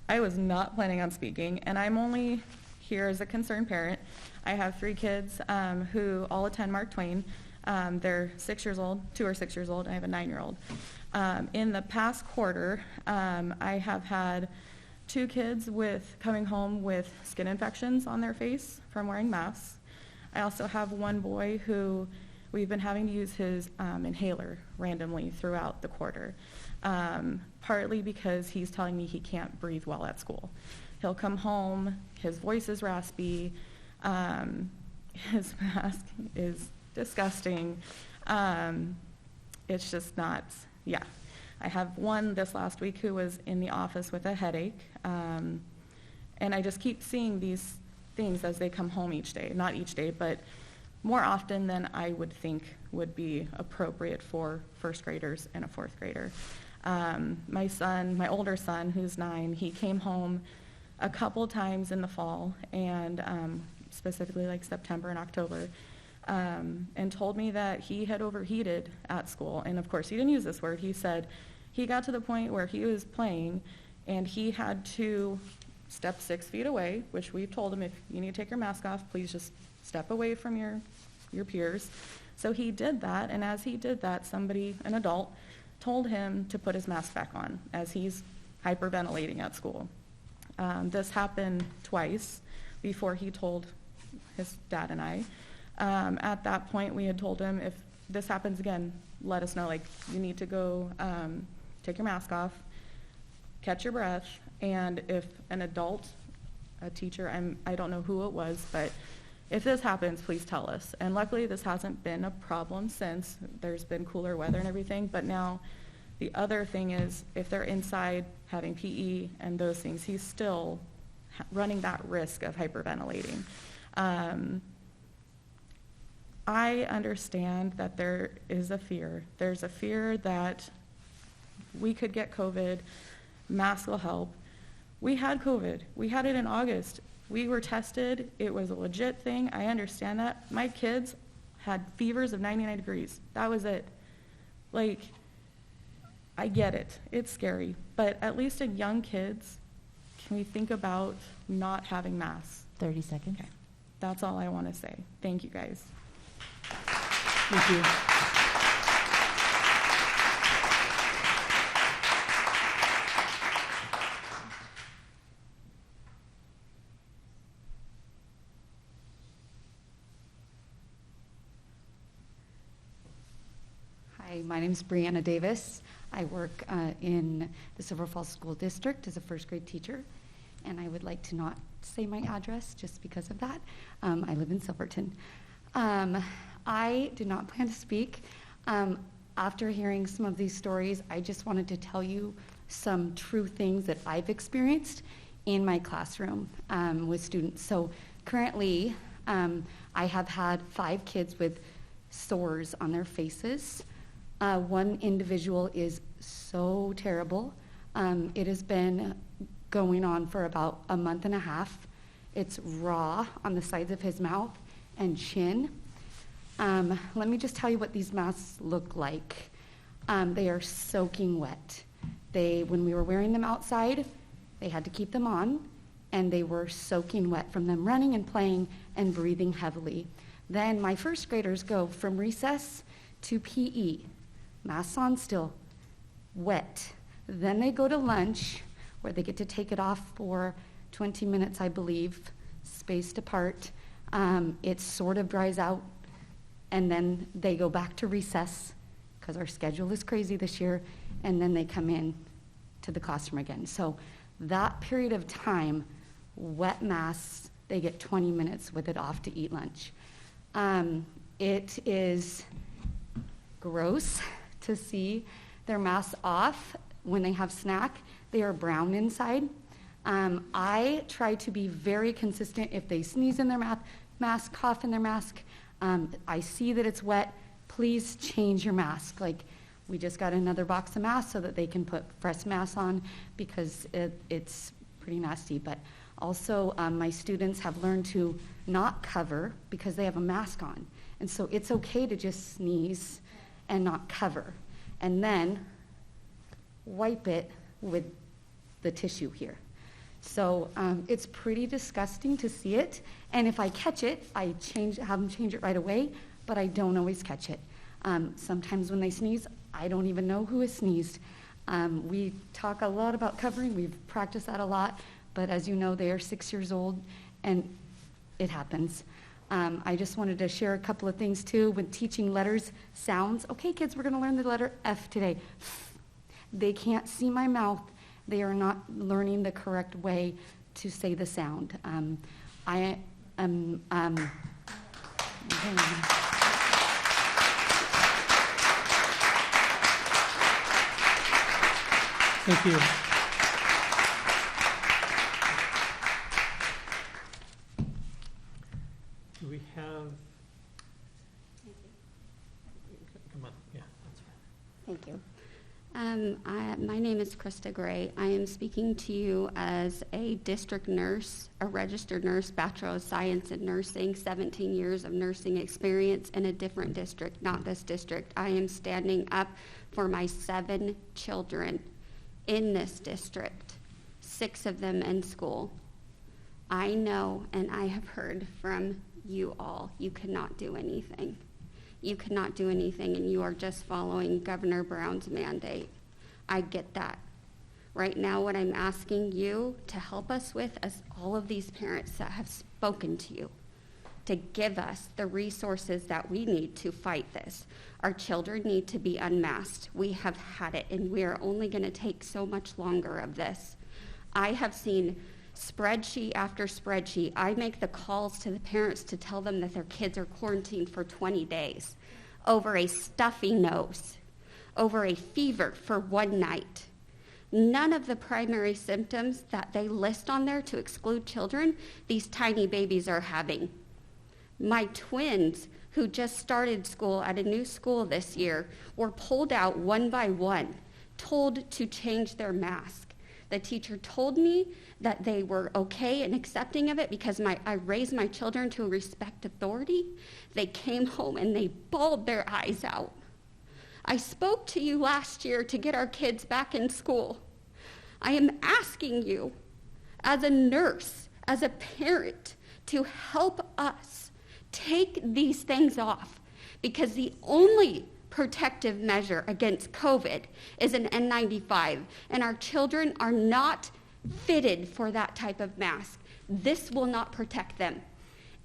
I was not planning on speaking, and I'm only here as a concerned parent. I have 3 kids who all attend Mark Twain. They're 6 years old, 2 are 6 years old, and I have a 9-year-old. In the past quarter, I have had 2 kids coming home with skin infections on their face from wearing masks. I also have 1 boy who we've been having to use his inhaler randomly throughout the quarter, partly because he's telling me he can't breathe well at school. He'll come home, his voice is raspy, his mask is disgusting. It's just not, yeah. I have 1 this last week who was in the office with a headache, and I just keep seeing these things as they come home each day. Not each day, but more often than I would think would be appropriate for 1st graders and a 4th grader. My older son, who's 9, he came home a couple times in the fall, and specifically like September and October, and told me that he had overheated at school. And of course, he didn't use this word. He said he got to the point where he was playing, and he had to step 6 feet away, which we've told him if you need to take your mask off, please just step away from your peers. So he did that, and as he did that, an adult, told him to put his mask back on as he's hyperventilating at school. This happened twice before he told his dad and I. At that point, we had told him, if this happens again, let us know. Like, you need to go take your mask off, catch your breath, and if an adult, a teacher, I don't know who it was, but if this happens, please tell us. And luckily, this hasn't been a problem since. There's been cooler weather and everything, but now the other thing is, if they're inside having PE and those things, he's still running that risk of hyperventilating. I understand that there is a fear. There's a fear that we could get COVID, masks will help. We had COVID. We had it in August. We were tested. It was a legit thing. I understand that. My kids had fevers of 99 degrees. That was it. Like, I get it. It's scary. But at least in young kids, can we think about not having masks? 30 seconds. Okay. That's all I want to say. Thank you, guys. Thank you. Hi, my name is Brianna Davis. I work in the Silver Falls School District as a first grade teacher, and I would like to not say my address just because of that. I live in Silverton. I did not plan to speak. After hearing some of these stories, I just wanted to tell you some true things that I've experienced in my classroom with students. So currently, I have had 5 kids with sores on their faces. One individual is so terrible. It has been going on for about a month and a half. It's raw on the sides of his mouth and chin. Let me just tell you what these masks look like. They are soaking wet. When we were wearing them outside, they had to keep them on, and they were soaking wet from them running and playing and breathing heavily. Then my first graders go from recess to PE, masks on still, wet. Then they go to lunch, where they get to take it off for 20 minutes, I believe, spaced apart. It sort of dries out, and then they go back to recess, because our schedule is crazy this year, and then they come in to the classroom again. So that period of time, wet masks, they get 20 minutes with it off to eat lunch. It is gross to see their masks off when they have snack. They are brown inside. I try to be very consistent. If they sneeze in their mask, cough in their mask, I see that it's wet, please change your mask. Like, we just got another box of masks so that they can put fresh masks on, because it's pretty nasty. But also, my students have learned to not cover because they have a mask on. And so it's okay to just sneeze and not cover. And then wipe it with the tissue here. So it's pretty disgusting to see it. And if I catch it, I have them change it right away, but I don't always catch it. Sometimes when they sneeze, I don't even know who has sneezed. We talk a lot about covering. We've practiced that a lot. But as you know, they are 6 years old, and it happens. I just wanted to share a couple of things, too, with teaching letters, sounds. Okay, kids, we're going to learn the letter F today. They can't see my mouth. They are not learning the correct way to say the sound. I am... Thank you. Do we have... Come on. Yeah, that's fine. Thank you. My name is Krista Gray. I am speaking to you as a district nurse, a registered nurse, Bachelor of Science in Nursing, 17 years of nursing experience in a different district, not this district. I am standing up for my 7 children in this district, 6 of them in school. I know and I have heard from you all, you cannot do anything. You cannot do anything, and you are just following Governor Brown's mandate. I get that. Right now, what I'm asking you to help us with is all of these parents that have spoken to you, to give us the resources that we need to fight this. Our children need to be unmasked. We have had it, and we are only going to take so much longer of this. I have seen spreadsheet after spreadsheet. I make the calls to the parents to tell them that their kids are quarantined for 20 days over a stuffy nose, over a fever for one night. None of the primary symptoms that they list on there to exclude children, these tiny babies are having. My twins, who just started school at a new school this year, were pulled out one by one, told to change their mask. The teacher told me that they were okay and accepting of it because I raised my children to respect authority. They came home and they bawled their eyes out. I spoke to you last year to get our kids back in school. I am asking you, as a nurse, as a parent, to help us take these things off, because the only protective measure against COVID is an N95, and our children are not fitted for that type of mask. This will not protect them.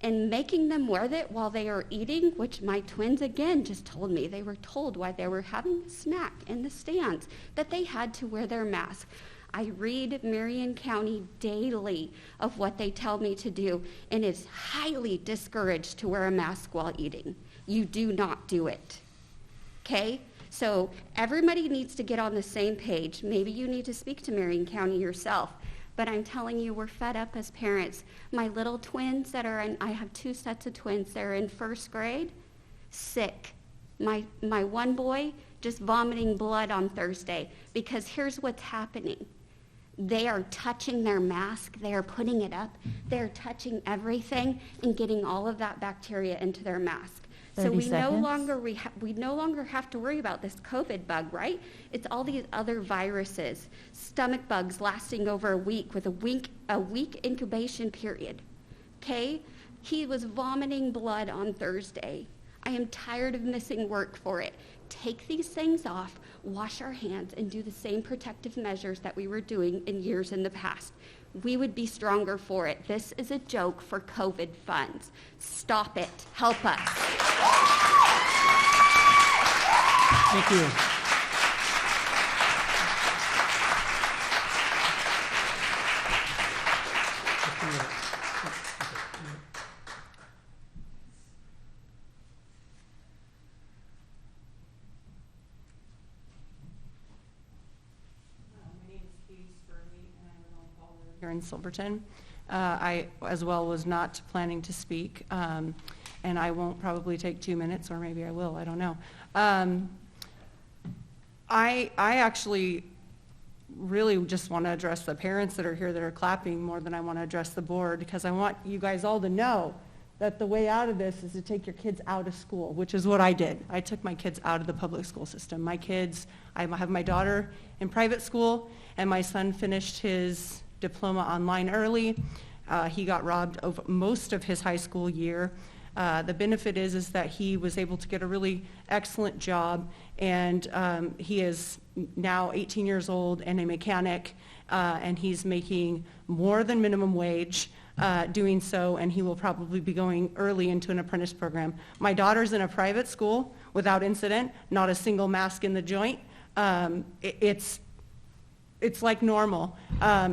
And making them wear it while they are eating, which my twins again just told me, they were told while they were having a snack in the stands that they had to wear their mask. I read Marion County daily of what they tell me to do, and it's highly discouraged to wear a mask while eating. You do not do it. Okay? So everybody needs to get on the same page. Maybe you need to speak to Marion County yourself. But I'm telling you, we're fed up as parents. My little twins that are in, I have two sets of twins that are in first grade, sick. My one boy just vomiting blood on Thursday, because here's what's happening. They are touching their mask, they are putting it up, they're touching everything and getting all of that bacteria into their mask. So 30 we no seconds. longer have to worry about this COVID bug, right? It's all these other viruses, stomach bugs lasting over a week with a week incubation period. Okay? He was vomiting blood on Thursday. I am tired of missing work for it. Take these things off, wash our hands, and do the same protective measures that we were doing in years in the past. We would be stronger for it. This is a joke for COVID funds. Stop it. Help us. Thank you. Here in Silverton. I, as well, was not planning to speak, and I won't probably take 2 minutes, or maybe I will, I don't know. I actually really just want to address the parents that are here that are clapping more than I want to address the board, because I want you guys all to know that the way out of this is to take your kids out of school, which is what I did. I took my kids out of the public school system. My kids, I have my daughter in private school, and my son finished his diploma online early. He got robbed of most of his high school year. The benefit is that he was able to get a really excellent job, and he is now 18 years old and a mechanic, and he's making more than minimum wage doing so, and he will probably be going early into an apprentice program. My daughter's in a private school without incident, not a single mask in the joint. It's like normal.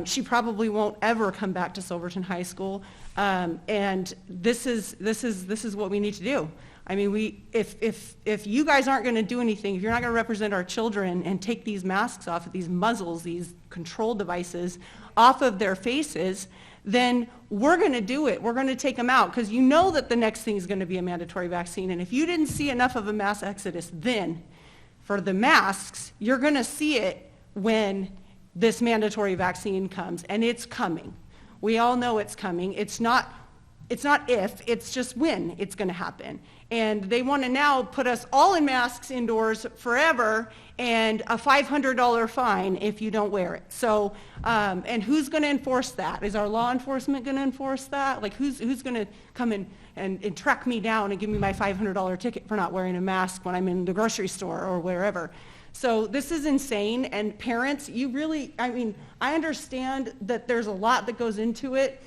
She probably won't ever come back to Silverton High School, and this is what we need to do. I mean, if you guys aren't going to do anything, if you're not going to represent our children and take these masks off, these muzzles, these control devices off of their faces, then we're going to do it. We're going to take them out, because you know that the next thing is going to be a mandatory vaccine. And if you didn't see enough of a mass exodus then for the masks, you're going to see it when this mandatory vaccine comes, and it's coming. We all know it's coming. It's not if, it's just when it's going to happen. And they want to now put us all in masks indoors forever and a $500 fine if you don't wear it. So, and who's going to enforce that? Is our law enforcement going to enforce that? Like, who's going to come in and track me down and give me my $500 ticket for not wearing a mask when I'm in the grocery store or wherever? So this is insane, and parents, you really, I mean, I understand that there's a lot that goes into it.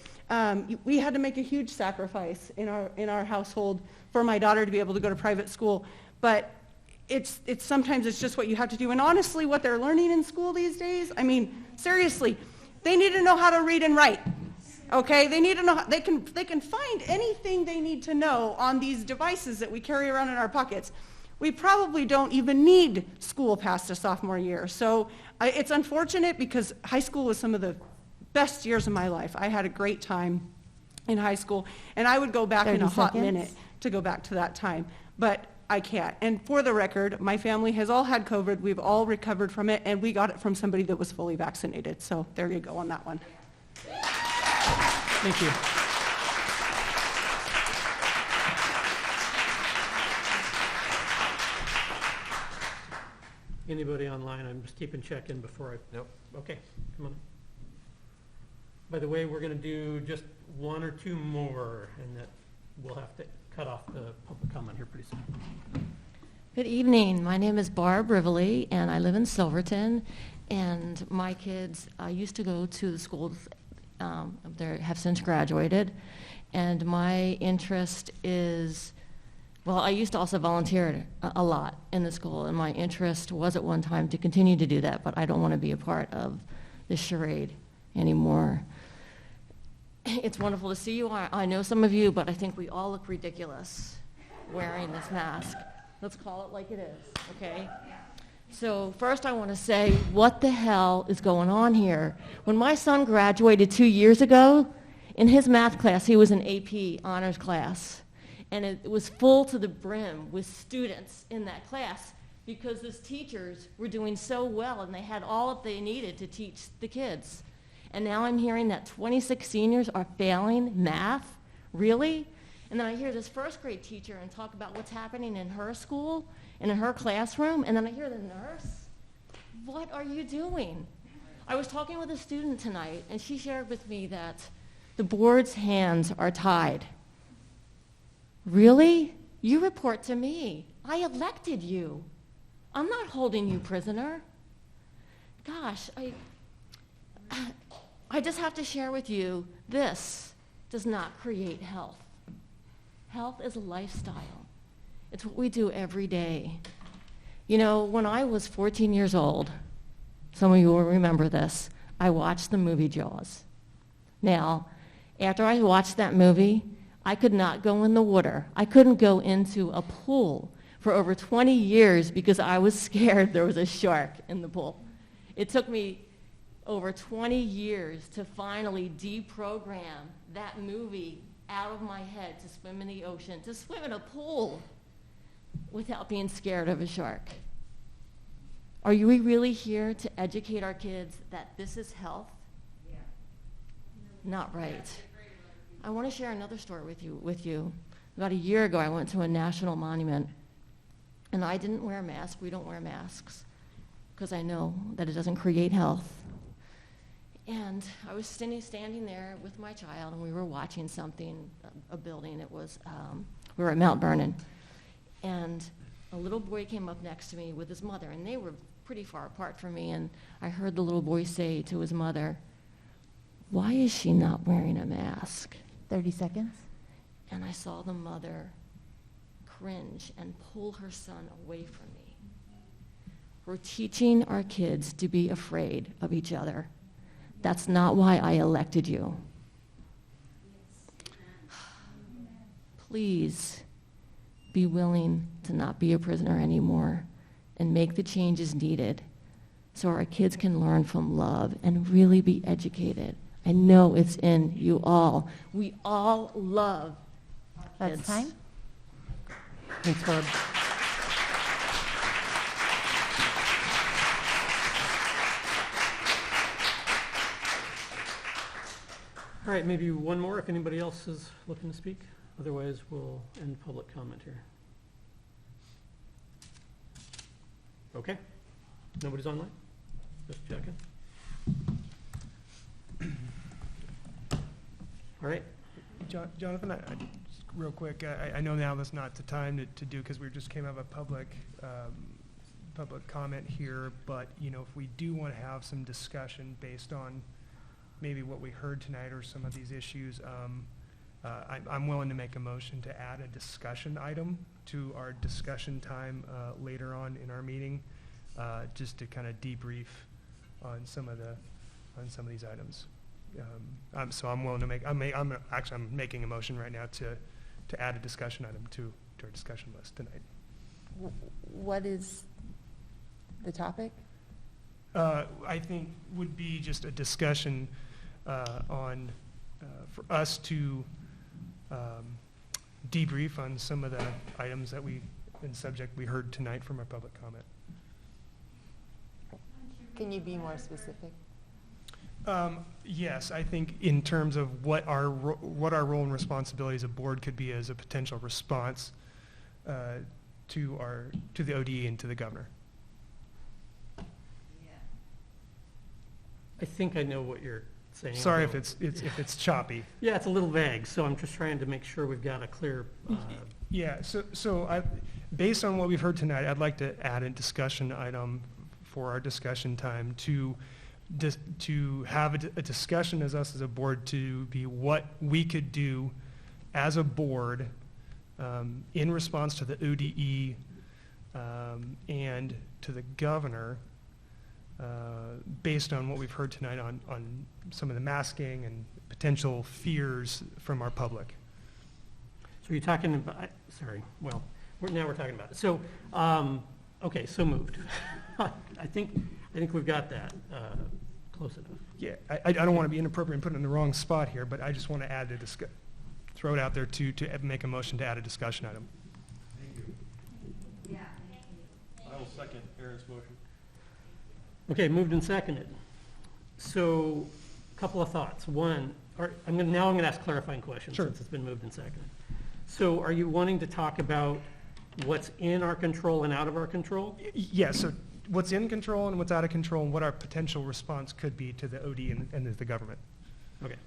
We had to make a huge sacrifice in our household for my daughter to be able to go to private school, but it's sometimes it's just what you have to do. And honestly, what they're learning in school these days, I mean, seriously, they need to know how to read and write. Okay, they need to know they can find anything they need to know on these devices that we carry around in our pockets. We probably don't even need school past a sophomore year. So it's unfortunate because high school was some of the best years of my life. I had a great time in high school, and I would go back in a hot minute to go back to that time, but I can't. And for the record, my family has all had COVID. We've all recovered from it, and we got it from somebody that was fully vaccinated. So there you go on that one. Thank you. Anybody online? I'm just keeping check-in before I... Nope. Okay, come on. By the way, we're going to do just one or two more, and that we'll have to cut off the public comment here pretty soon. Good evening. My name is Barb Rivoli, and I live in Silverton. And my kids used to go to the schools they have since graduated. And my interest is, well, I used to also volunteer a lot in the school, and my interest was at one time to continue to do that, but I don't want to be a part of this charade anymore. It's wonderful to see you. I know some of you, but I think we all look ridiculous wearing this mask. Let's call it like it is, okay? So first I want to say, what the hell is going on here? When my son graduated 2 years ago, in his math class, he was an AP honors class, and it was full to the brim with students in that class because those teachers were doing so well and they had all that they needed to teach the kids. And now I'm hearing that 26 seniors are failing math? Really? And then I hear this first grade teacher and talk about what's happening in her school and in her classroom, and then I hear the nurse. What are you doing? I was talking with a student tonight, and she shared with me that the board's hands are tied. Really? You report to me. I elected you. I'm not holding you prisoner. Gosh, I just have to share with you, this does not create health. Health is a lifestyle. It's what we do every day. You know, when I was 14 years old, some of you will remember this, I watched the movie Jaws. Now, after I watched that movie, I could not go in the water. I couldn't go into a pool for over 20 years because I was scared there was a shark in the pool. It took me over 20 years to finally deprogram that movie out of my head to swim in the ocean, to swim in a pool without being scared of a shark. Are we really here to educate our kids that this is health? Yeah. Not right. I want to share another story with you. About a year ago, I went to a national monument, and I didn't wear a mask. We don't wear masks because I know that it doesn't create health. And I was standing there with my child, and we were watching something, a building. It was, we were at Mount Vernon. And a little boy came up next to me with his mother, and they were pretty far apart from me. And I heard the little boy say to his mother, "Why is she not wearing a mask?" 30 seconds. And I saw the mother cringe and pull her son away from me. We're teaching our kids to be afraid of each other. That's not why I elected you. Please be willing to not be a prisoner anymore and make the changes needed so our kids can learn from love and really be educated. I know it's in you all. We all love our kids. That's time. Thanks, Bob. All right, maybe one more if anybody else is looking to speak. Otherwise, we'll end public comment here. Okay. Nobody's online? Just checking. All right. Jonathan, just real quick, I know now that's not the time to do, because we just came out of a public comment here, but, you know, if we do want to have some discussion based on maybe what we heard tonight or some of these issues, I'm willing to make a motion to add a discussion item to our discussion time later on in our meeting, just to kind of debrief on some of these items. So I'm willing to make. I'm making a motion right now to add a discussion item to our discussion list tonight. What is the topic? I think would be just a discussion on for us to debrief on some of the items that and subject we heard tonight from our public comment. Can you be more specific? Yes, I think in terms of what our role and responsibility as a board could be as a potential response to the ODE and to the governor. I think I know what you're saying. Sorry if it's choppy. Yeah, it's a little vague, so I'm just trying to make sure we've got a clear. Yeah. So based on what we've heard tonight, I'd like to add a discussion item for our discussion time to have a discussion as us as a board to be what we could do as a board in response to the ODE and to the governor based on what we've heard tonight on some of the masking and potential fears from our public. So you're talking about, sorry, well, now we're talking about it. So, okay, so moved. I think we've got that close enough. Yeah, I don't want to be inappropriate and put it in the wrong spot here, but I just want to add throw it out there to make a motion to add a discussion item. Thank you. Yeah. I will second Aaron's motion. Okay, moved and seconded. So, a couple of thoughts. One, I'm going to ask clarifying questions since it's been moved and seconded. So, are you wanting to talk about what's in our control and out of our control? Yes. So, what's in control and what's out of control, and what our potential response could be to the OD and the government. Okay.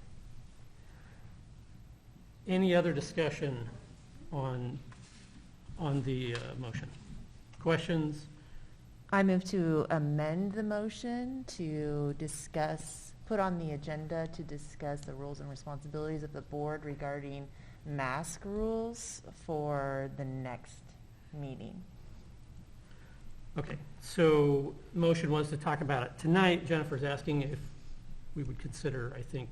Any other discussion on the motion? Questions? I move to amend the motion to put on the agenda to discuss the roles and responsibilities of the board regarding mask rules for the next meeting. Okay, so motion was to talk about it tonight. Jennifer's asking if we would consider, I think,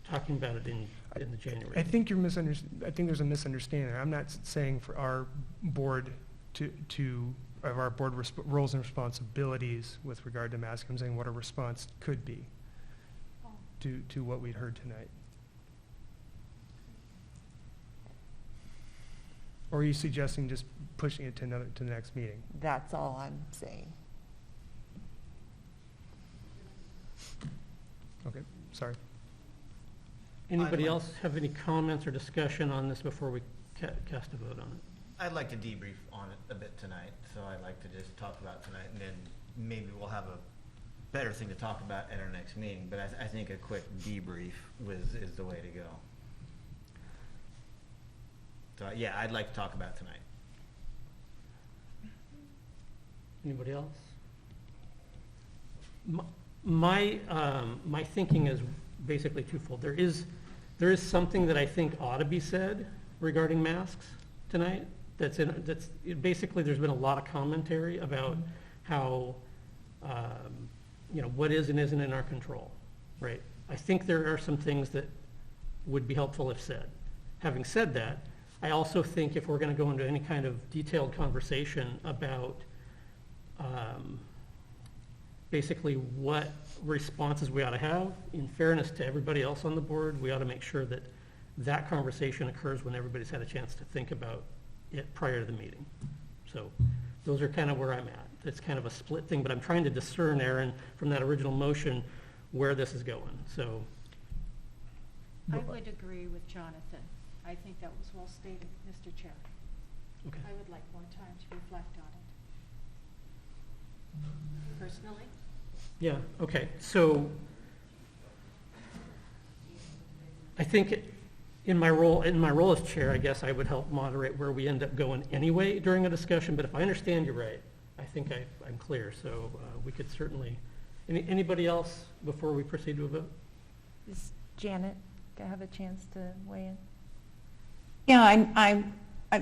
talking about it in the January. I think I think there's a misunderstanding. I'm not saying for our board of our board roles and responsibilities with regard to masks. I'm saying what a response could be to what we'd heard tonight. Or are you suggesting just pushing it to the next meeting? That's all I'm saying. Okay, sorry. Anybody else have any comments or discussion on this before we cast a vote on it? I'd like to debrief on it a bit tonight, so I'd like to just talk about it tonight, and then maybe we'll have a better thing to talk about at our next meeting, but I think a quick debrief is the way to go. So, yeah, I'd like to talk about it tonight. Anybody else? My thinking is basically twofold. There is something that I think ought to be said regarding masks tonight. Basically there's been a lot of commentary about how what is and isn't in our control, right? I think there are some things that would be helpful if said. Having said that, I also think if we're going to go into any kind of detailed conversation about basically what responses we ought to have, in fairness to everybody else on the board, we ought to make sure that that conversation occurs when everybody's had a chance to think about it prior to the meeting. So those are kind of where I'm at. It's kind of a split thing, but I'm trying to discern, Aaron, from that original motion where this is going. So I would agree with Jonathan. I think that was well stated, Mr. Chair. Okay. I would like more time to reflect on personally. Yeah, okay, so I think in my role as chair, I guess I would help moderate where we end up going anyway during a discussion, but if I understand you right, I think I'm clear, so we could certainly, anybody else before we proceed to a vote? Is Janet gonna have a chance to weigh in? Yeah, I'm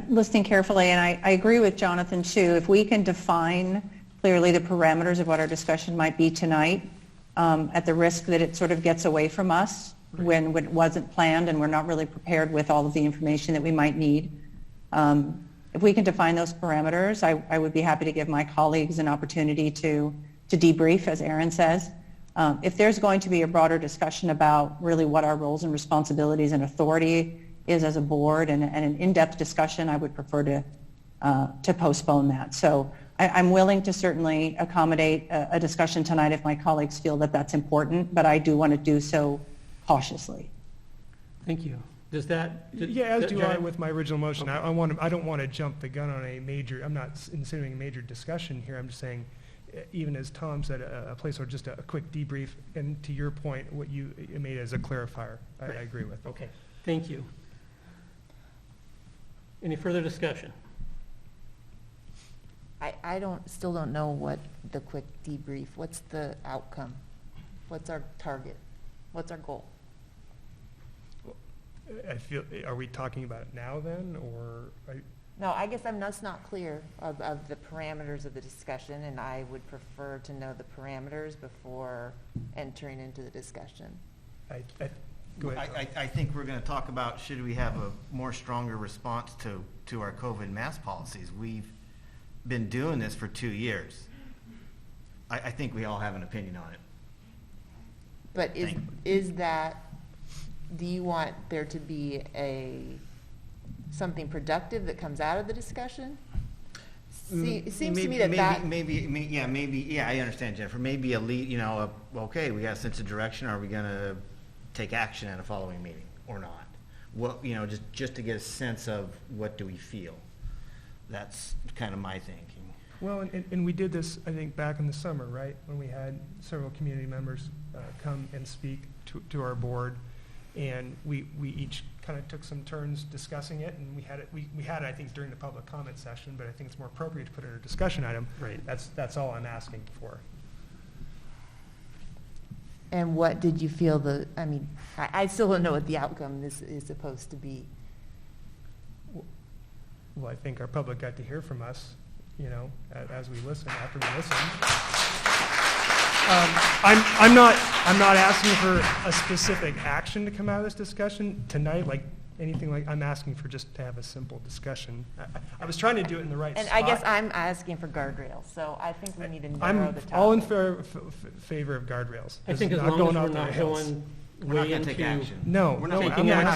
listening carefully, and I agree with Jonathan too. If we can define clearly the parameters of what our discussion might be tonight, at the risk that it sort of gets away from us when it wasn't planned and we're not really prepared with all of the information that we might need. If we can define those parameters, I would be happy to give my colleagues an opportunity to debrief, as Erin says. If there's going to be a broader discussion about really what our roles and responsibilities and authority is as a board and an in-depth discussion, I would prefer to postpone that. So I'm willing to certainly accommodate a discussion tonight if my colleagues feel that that's important, but I do want to do so cautiously. Thank you. Does that? Yeah, as do I with my original motion. Okay. I don't want to jump the gun on a major, I'm not insinuating a major discussion here. I'm just saying, even as Tom said, a place or just a quick debrief, and to your point, what you made as a clarifier, I agree with. Okay, thank you. Any further discussion? I still don't know what the quick debrief, what's the outcome? What's our target? What's our goal? I feel, are we talking about it now then, or? No, I guess I'm just not clear of the parameters of the discussion, and I would prefer to know the parameters before entering into the discussion. Go ahead. I think we're going to talk about should we have a more stronger response to our COVID mask policies. We've been doing this for 2 years. I think we all have an opinion on it. But is that, do you want there to be something productive that comes out of the discussion? It seems to me that maybe, I understand, Jennifer. Maybe a lead, okay, we got a sense of direction. Are we going to take action at a following meeting or not? Well, just to get a sense of what do we feel. That's kind of my thinking. Well, and we did this, I think, back in the summer, right? When we had several community members come and speak to our board, and we each kind of took some turns discussing it, and we had it, I think, during the public comment session, but I think it's more appropriate to put it in a discussion item. Right. That's all I'm asking for. And what did you feel I still don't know what the outcome is supposed to be. Well, I think our public got to hear from us, as we listen, after we listen. I'm not asking for a specific action to come out of this discussion tonight, like anything like, I'm asking for just to have a simple discussion. I was trying to do it in the right spot. And I guess I'm asking for guardrails, so I think we need to narrow the topic. I'm all in favor of guardrails. I think as long as we're not going way into taking action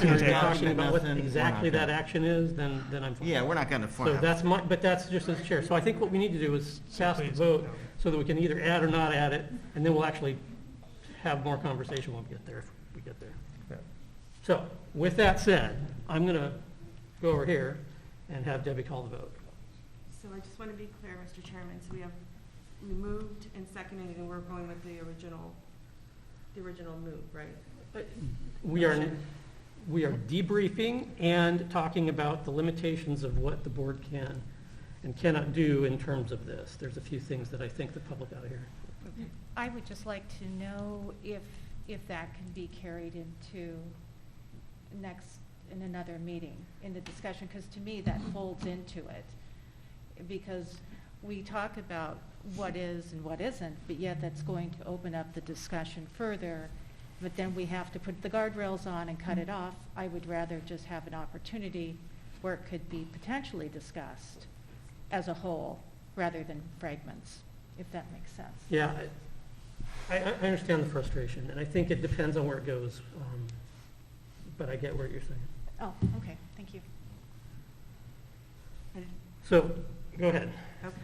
or talking about what exactly that action is, then I'm fine. Yeah, we're not going to form. So but that's just as chair. So I think what we need to do is pass the vote so that we can either add or not add it, and then we'll actually have more conversation when we get there, if we get there. Yeah. So with that said, I'm going to go over here and have Debbie call the vote. So I just want to be clear, Mr. Chairman. So we moved and seconded, and we're going with the original move, right? We are debriefing and talking about the limitations of what the board can and cannot do in terms of this. There's a few things that I think the public out here. Okay. I would just like to know if that can be carried into in another meeting in the discussion, because to me that folds into it. Because we talk about what is and what isn't, but yet that's going to open up the discussion further. But then we have to put the guardrails on and cut it off. I would rather just have an opportunity where it could be potentially discussed as a whole rather than fragments, if that makes sense. Yeah, I understand the frustration, and I think it depends on where it goes, but I get what you're saying. Oh, okay, thank you. So, go ahead. Okay.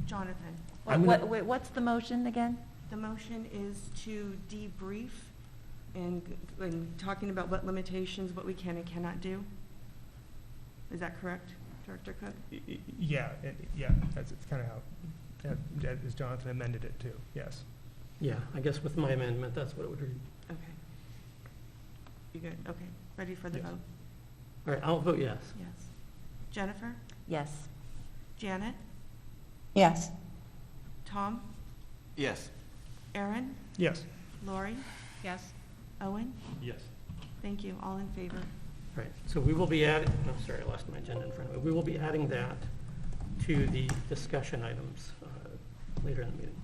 Jonathan. What's the motion again? The motion is to debrief and talking about what limitations, what we can and cannot do. Is that correct, Director Cook? Yeah, that's kind of how as Jonathan amended it to, yes. Yeah, I guess with my amendment, that's what it would read. Okay. You good? Okay. Ready for the Yes. vote? All right, I'll vote yes. Yes. Jennifer? Yes. Janet? Yes. Tom? Yes. Aaron? Yes. Lori? Yes. Owen? Yes. Thank you. All in favor? Right, so we will be adding, oh, sorry, I lost my agenda in front of me. We will be adding that to the discussion items later in the meeting.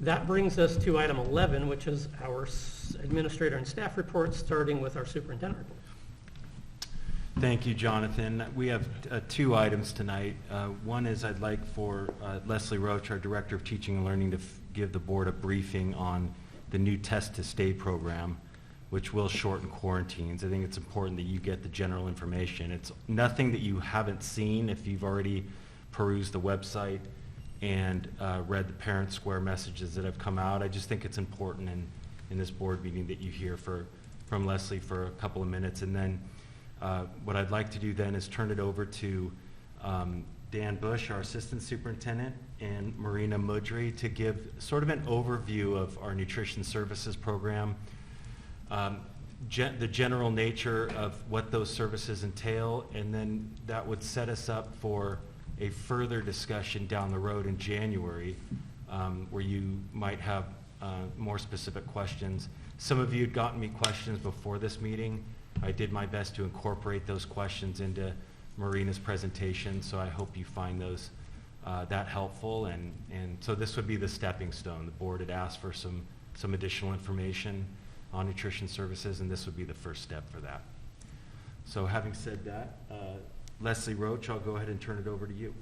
That brings us to item 11, which is our administrator and staff reports, starting with our superintendent report. Thank you, Jonathan. We have two items tonight. One is I'd like for Leslie Roach, our Director of Teaching and Learning, to give the board a briefing on the new Test to Stay program, which will shorten quarantines. I think it's important that you get the general information. It's nothing that you haven't seen if you've already perused the website and read the Parent Square messages that have come out. I just think it's important in this board meeting that you hear from Leslie for a couple of minutes. And then what I'd like to do then is turn it over to Dan Bush, our Assistant Superintendent, and Marina Mudry to give sort of an overview of our nutrition services program, the general nature of what those services entail, and then that would set us up for a further discussion down the road in January where you might have more specific questions. Some of you had gotten me questions before this meeting. I did my best to incorporate those questions into Marina's presentation, so I hope you find those that helpful. And so this would be the stepping stone. The board had asked for some additional information on nutrition services, and this would be the first step for that. So having said that, Leslie Roach, I'll go ahead and turn it over to you.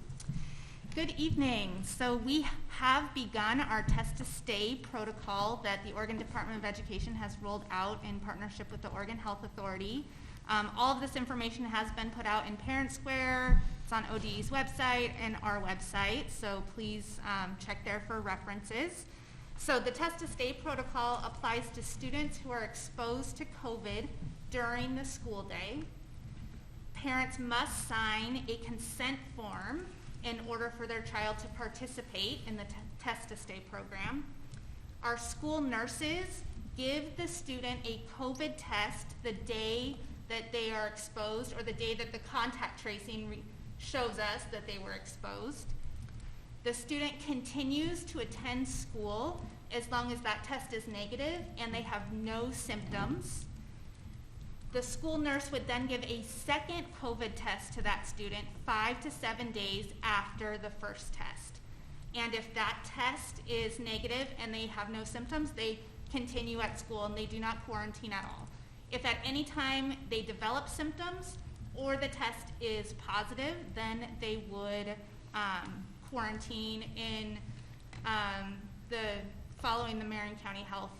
Good evening. So we have begun our Test to Stay protocol that the Oregon Department of Education has rolled out in partnership with the Oregon Health Authority. All of this information has been put out in Parent Square. It's on ODE's website and our website, so please check there for references. So the Test to Stay protocol applies to students who are exposed to COVID during the school day. Parents must sign a consent form in order for their child to participate in the Test to Stay program. Our school nurses give the student a COVID test the day that they are exposed or the day that the contact tracing shows us that they were exposed. The student continues to attend school as long as that test is negative and they have no symptoms. The school nurse would then give a second COVID test to that student 5 to 7 days after the first test. And if that test is negative and they have no symptoms, they continue at school and they do not quarantine at all. If at any time they develop symptoms or the test is positive, then they would quarantine in following the Marion County Health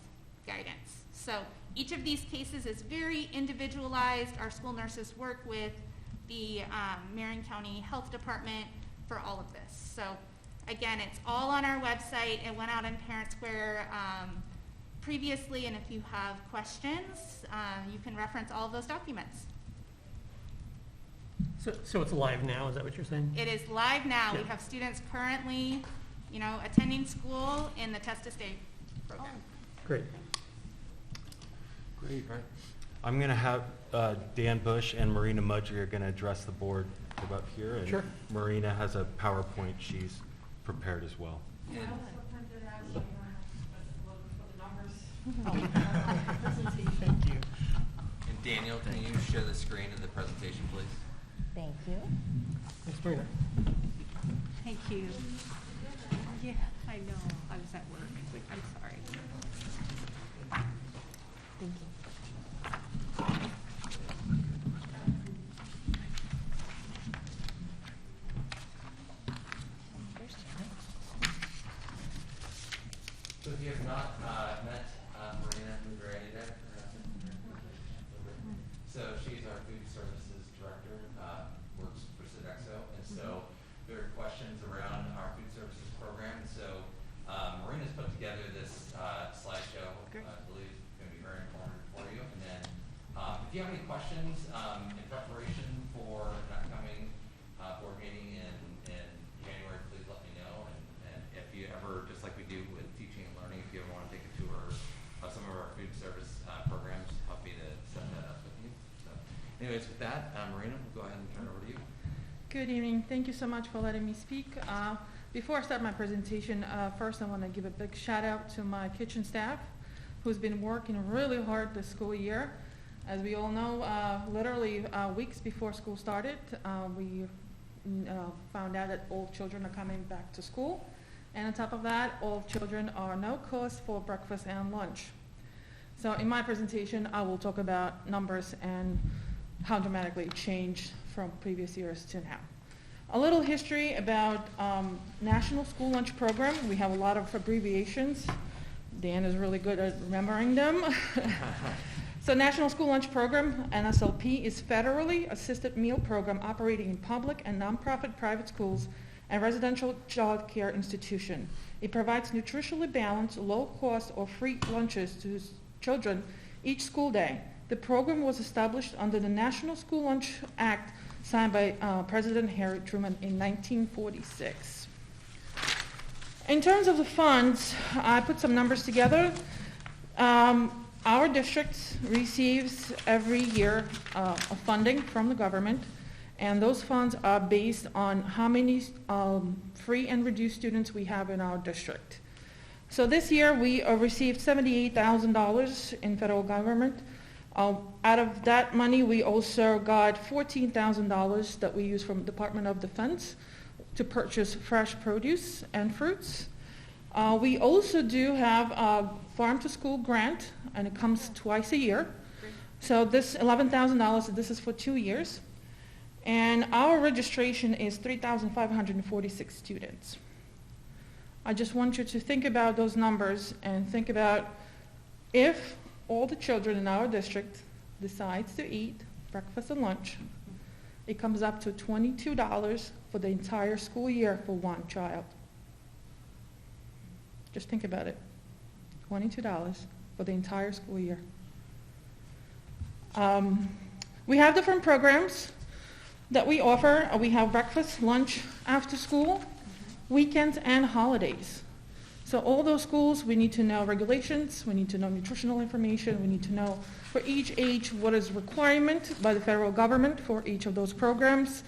guidance. So each of these cases is very individualized. Our school nurses work with the Marion County Health Department for all of this. So again, it's all on our website. It went out in Parent Square previously, and if you have questions, you can reference all of those documents. So it's live now, is that what you're saying? It is live now. Yeah. We have students currently, attending school in the Test to Stay program. Great. Great. Right. I'm going to have Dan Bush and Marina Mudry are going to address the board about here. And sure. Marina has a PowerPoint she's prepared as well. Yeah. Thank you. And Daniel, can you share the screen of the presentation, please? Thank you. Thanks, Marina. Thank you. Yeah, I know. I was at work. I'm sorry. Thank you. So if you have not met Marina Mudry yet, so she's our food services director, works for Sodexo, and so there are questions around our food services program. So Marina's put together this slideshow. I believe it's going to be very informative for you. And then if you have any questions in preparation for an upcoming board meeting in Good evening. Thank you so much for letting me speak. Before I start my presentation, first I want to give a big shout out to my kitchen staff who's been working really hard this school year. As we all know, literally weeks before school started, we found out that all children are coming back to school. And on top of that, all children are no cost for breakfast and lunch. So in my presentation, I will talk about numbers and how dramatically it changed from previous years to now. A little history about National School Lunch Program. We have a lot of abbreviations. Dan is really good at remembering them. So National School Lunch Program, NSLP, is federally assisted meal program operating in public and nonprofit private schools and residential child care institution. It provides nutritionally balanced, low-cost, or free lunches to children each school day. The program was established under the National School Lunch Act signed by President Harry Truman in 1946. In terms of the funds, I put some numbers together. Our district receives every year funding from the government, and those funds are based on how many free and reduced students we have in our district. So this year we received $78,000 in federal government. Out of that money, we also got $14,000 that we use from Department of Defense to purchase fresh produce and fruits. We also do have a farm to school grant, and it comes twice a year. So this $11,000, this is for 2 years. And our registration is 3,546 students. I just want you to think about those numbers and think about if all the children in our district decides to eat breakfast and lunch, it comes up to $22 for the entire school year for one child. Just think about it. $22 for the entire school year. We have different programs that we offer. We have breakfast, lunch, after school, weekends, and holidays. So all those schools, we need to know regulations, we need to know nutritional information, we need to know for each age what is requirement by the federal government for each of those programs,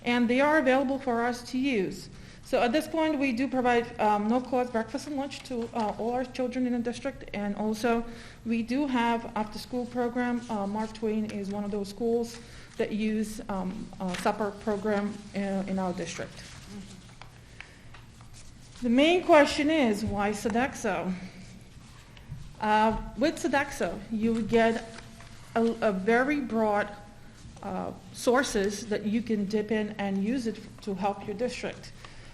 and they are available for us to use. So at this point, we do provide no-cost breakfast and lunch to all our children in the district, and also we do have after-school program. Mark Twain is one of those schools that use a supper program in our district. The main question is, why Sodexo? With Sodexo, you would get a very broad sources that you can dip in and use it to help your district.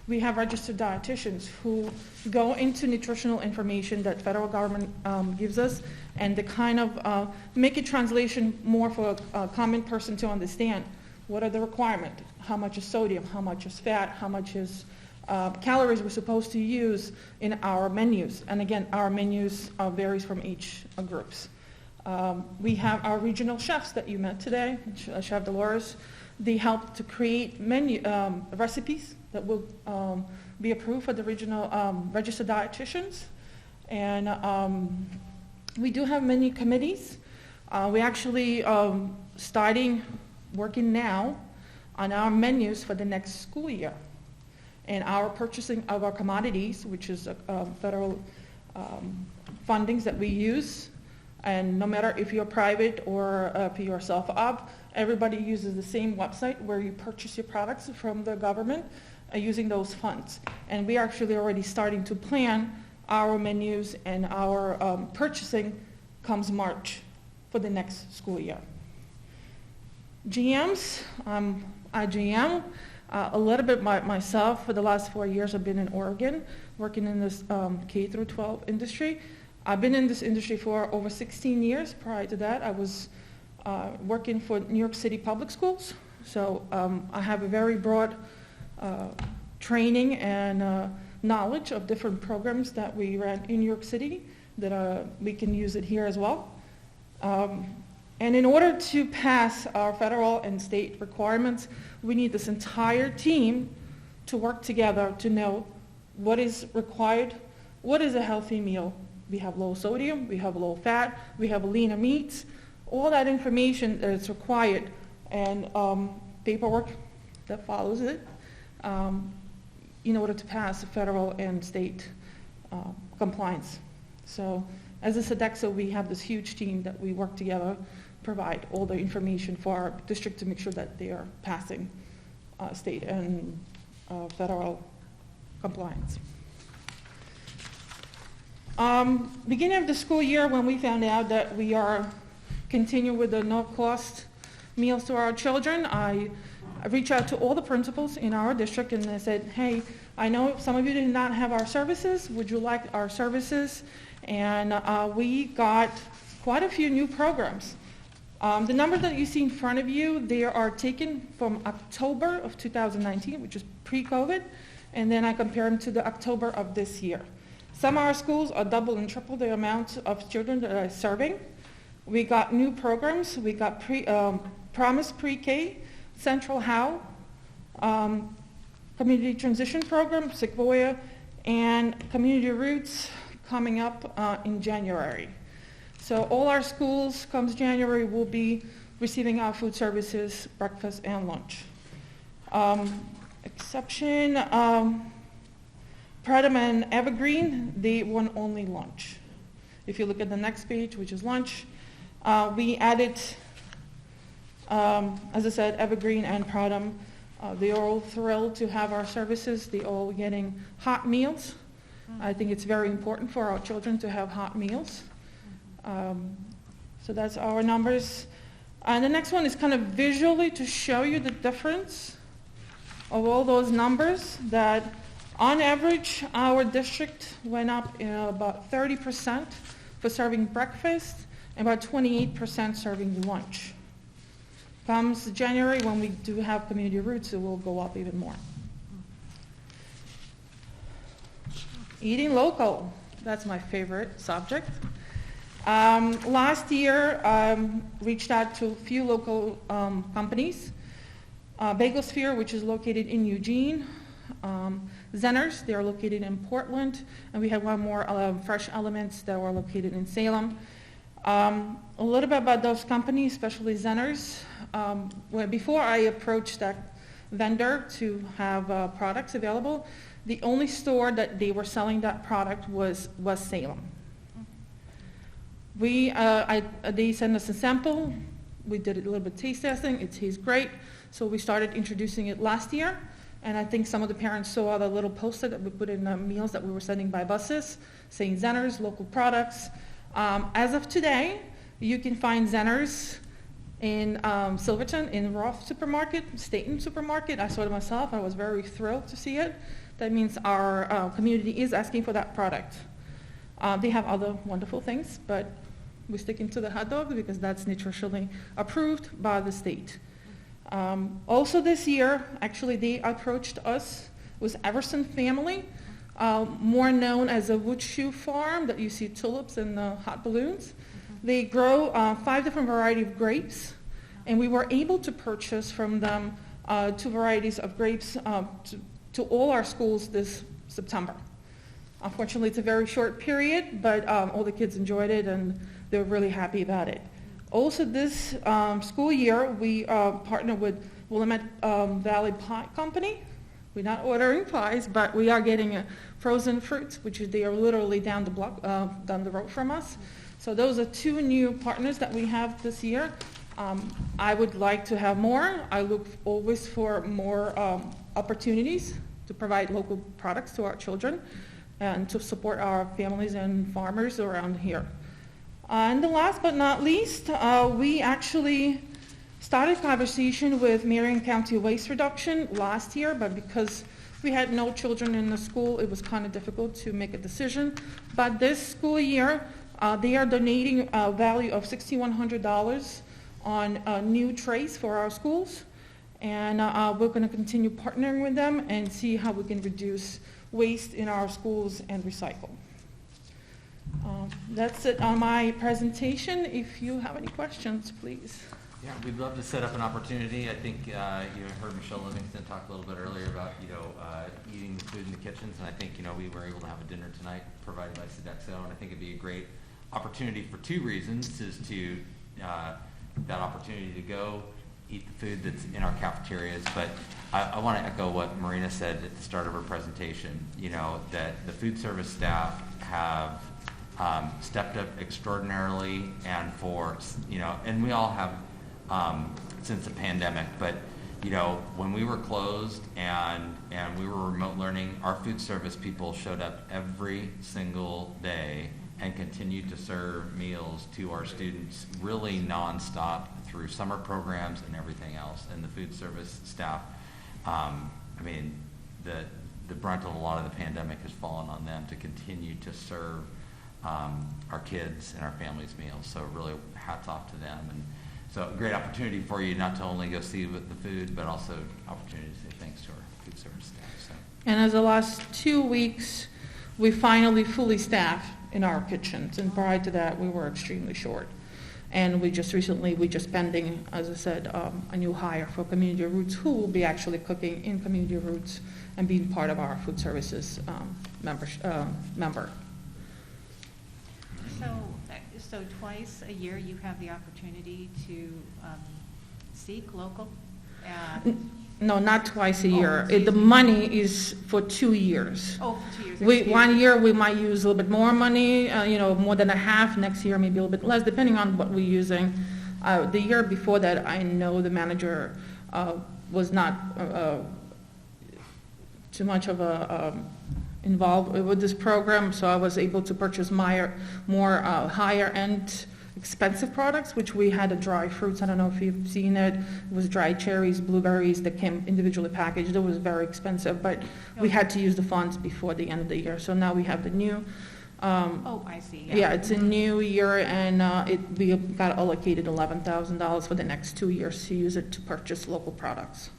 We have registered dietitians who go into nutritional information that federal government gives us, and they kind of make a translation more for a common person to understand. What are the requirements? How much is sodium? How much is fat? How much is calories we're supposed to use in our menus? And again, our menus varies from each groups. We have our regional chefs that you met today, Chef Dolores. They help to create menu recipes that will be approved for the regional registered dietitians. And we do have many committees. We actually starting working now on our menus for the next school year. And our purchasing of our commodities, which is federal fundings that we use. And no matter if you're private or if you're self-op, everybody uses the same website where you purchase your products from the government using those funds. And we are actually already starting to plan our menus and our purchasing comes March for the next school year. GMs, I GM. A little bit myself. For the last 4 years, I've been in Oregon, working in this K through 12 industry. I've been in this industry for over 16 years. Prior to that, I was working for New York City Public Schools. So I have a very broad training and knowledge of different programs that we ran in New York City that we can use it here as well. And in order to pass our federal and state requirements, we need this entire team to work together to know what is required, what is a healthy meal. We have low sodium, we have low fat, we have leaner meats, all that information that is required, and paperwork that follows it in order to pass federal and state compliance. So as a Sodexo, we have this huge team that we work together, provide all the information for our district to make sure that they are passing state and federal compliance. Beginning of the school year, when we found out that we are continuing with the no-cost meals to our children, I reached out to all the principals in our district and I said, hey, I know some of you did not have our services. Would you like our services? And we got quite a few new programs. The numbers that you see in front of you, they are taken from October of 2019, which is pre-COVID, and then I compare them to the October of this year. Some of our schools are double and triple the amount of children that are serving. We got new programs. We got Promise Pre-K, Central Howell, Community Transition Program, Sequoia, and Community Roots coming up in January. So all our schools comes January will be receiving our food services, breakfast and lunch. Exception, Pradham and Evergreen, they want only lunch. If you look at the next page, which is lunch, we added, as I said, Evergreen and Pradham. They are all thrilled to have our services. They're all getting hot meals. I think it's very important for our children to have hot meals. So that's our numbers. And the next one is kind of visually to show you the difference of all those numbers that on average, our district went up about 30% for serving breakfast and about 28% serving lunch. Comes January, when we do have Community Roots, it will go up even more. Eating local, that's my favorite subject. Last year, reached out to a few local companies. Bagel Sphere, which is located in Eugene. Zenners, they are located in Portland, and we have one more, Fresh Elements, that are located in Salem. A little bit about those companies, especially Zenners. Before I approached that vendor to have products available, the only store that they were selling that product was Salem. They sent us a sample. We did a little bit of taste testing. It tastes great. So we started introducing it last year. And I think some of the parents saw the little poster that we put in the meals that we were sending by buses, saying Zenners, local products. As of today, you can find Zenners in Silverton, in Roth Supermarket, Staten Supermarket. I saw it myself. I was very thrilled to see it. That means our community is asking for that product. They have other wonderful things, but we're sticking to the hot dog because that's nutritionally approved by the state. Also this year, actually, they approached us, was Everson Family, more known as a wood shoe farm that you see tulips and hot balloons. They grow 5 different varieties of grapes, and we were able to purchase from them 2 varieties of grapes to all our schools this September. Unfortunately, it's a very short period, but all the kids enjoyed it, and they're really happy about it. Also this school year, we partnered with Willamette Valley Pie Company. We're not ordering pies, but we are getting frozen fruits, which they are literally down the road from us. So those are 2 new partners that we have this year. I would like to have more. I look always for more opportunities to provide local products to our children and to support our families and farmers around here. And the last but not least, we actually started conversation with Marion County Waste Reduction last year, but because we had no children in the school, it was kind of difficult to make a decision. But this school year, they are donating a value of $6,100 on new trays for our schools. And we're going to continue partnering with them and see how we can reduce waste in our schools and recycle. That's it on my presentation. If you have any questions, please. Yeah, we'd love to set up an opportunity. I think you heard Michelle Livingston talk a little bit earlier about eating the food in the kitchens, and I think we were able to have a dinner tonight provided by Sodexo, and I think it'd be a great opportunity for 2 reasons: is to that opportunity to go eat the food that's in our cafeterias. But I want to echo what Marina said at the start of her presentation, that the food service staff have stepped up extraordinarily, and and we all have since the pandemic, but when we were closed and we were remote learning, our food service people showed up every single day and continued to serve meals to our students really nonstop through summer programs and everything else. And the food service staff, the brunt of a lot of the pandemic has fallen on them to continue to serve our kids and our families meals. So really hats off to them. And so a great opportunity for you not to only go see the food, but also opportunity to say thanks to our food service staff. So. And as the last 2 weeks, we finally fully staffed in our kitchens. And prior to that, we were extremely short. And we just pending, as I said, a new hire for Community Roots, who will be actually cooking in Community Roots and being part of our food services member. So twice a year you have the opportunity to seek local? No, not twice a year. The money is for 2 years. Oh, for 2 years. 1 year we might use a little bit more money, more than a half. Next year maybe a little bit less, depending on what we're using. The year before that, I know the manager was not too much of involved with this program, so I was able to purchase more higher-end expensive products, which we had dry fruits. I don't know if you've seen it. It was dried cherries, blueberries that came individually packaged. It was very expensive, but we had to use the funds before the end of the year. So now we have the new. I see. Yeah, it's a new year, and we got allocated $11,000 for the next 2 years to use it to purchase local products.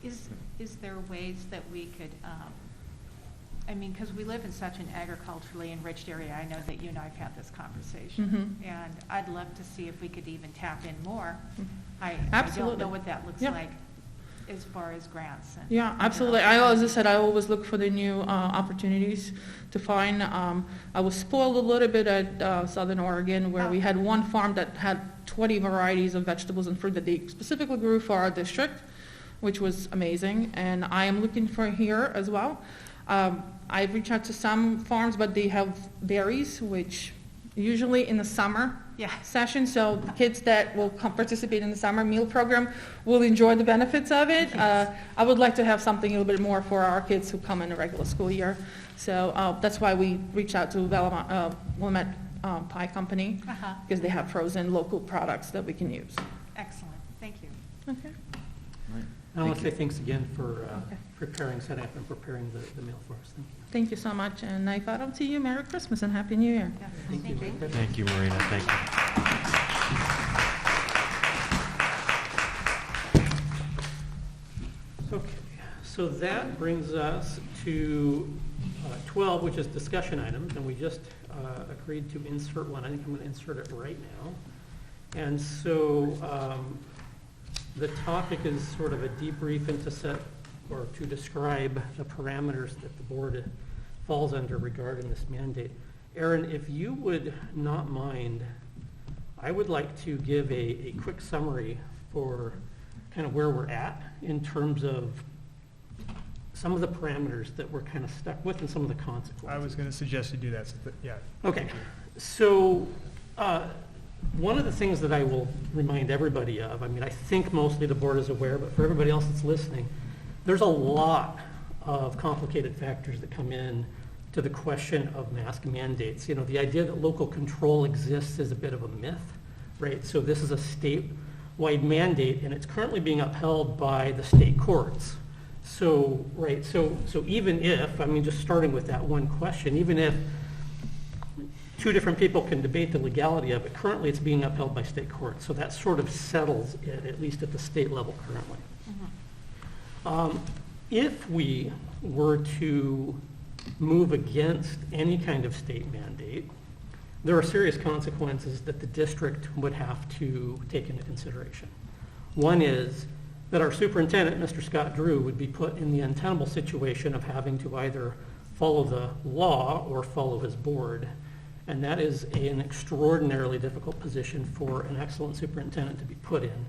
Is there ways that we could, because we live in such an agriculturally enriched area, I know that you and I have had this conversation, and I'd love to see if we could even tap in more. I don't know what that looks like as far as grants. Yeah, absolutely. As I said, I always look for the new opportunities to find. I was spoiled a little bit at Southern Oregon, where we had one farm that had 20 varieties of vegetables and fruit that they specifically grew for our district, which was amazing. And I am looking for here as well. I've reached out to some farms, but they have berries, which usually in the summer session, so the kids that will participate in the summer meal program will enjoy the benefits of it. I would like to have something a little bit more for our kids who come in a regular school year. So that's why we reached out to Willamette Pie Company, because they have frozen local products that we can use. Excellent. Thank you. Okay. I want to say thanks again for setting up and preparing the meal for us. Thank you. Thank you so much, and if I don't see you, Merry Christmas and Happy New Year. Thank you. Thank you, Marina. Thank you. Okay, so that brings us to 12, which is discussion items, and we just agreed to insert one. I think I'm going to insert it right now. And so the topic is sort of a debrief and to describe the parameters that the board falls under regarding this mandate. Aaron, if you would not mind, I would like to give a quick summary for kind of where we're at in terms of some of the parameters that we're kind of stuck with and some of the consequences. I was going to suggest you do that. Yeah. Okay. So one of the things that I will remind everybody of, I think mostly the board is aware, but for everybody else that's listening, there's a lot of complicated factors that come in to the question of mask mandates. The idea that local control exists is a bit of a myth, right? So this is a statewide mandate, and it's currently being upheld by the state courts. So, right, so even if, just starting with that one question, even if two different people can debate the legality of it, currently it's being upheld by state courts. So that sort of settles it, at least at the state level currently. If we were to move against any kind of state mandate, there are serious consequences that the district would have to take into consideration. One is that our superintendent, Mr. Scott Drew, would be put in the untenable situation of having to either follow the law or follow his board. And that is an extraordinarily difficult position for an excellent superintendent to be put in.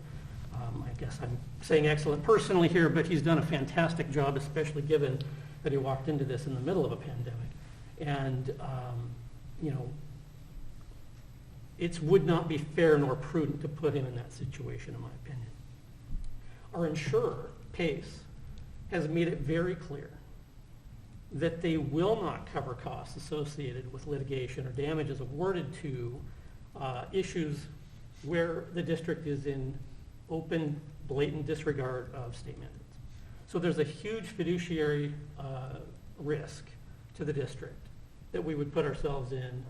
I guess I'm saying excellent personally here, but he's done a fantastic job, especially given that he walked into this in the middle of a pandemic. And, you know, it would not be fair nor prudent to put him in that situation, in my opinion. Our insurer, PACE, has made it very clear that they will not cover costs associated with litigation or damages awarded to issues where the district is in open, blatant disregard of state mandates. So there's a huge fiduciary risk to the district that we would put ourselves in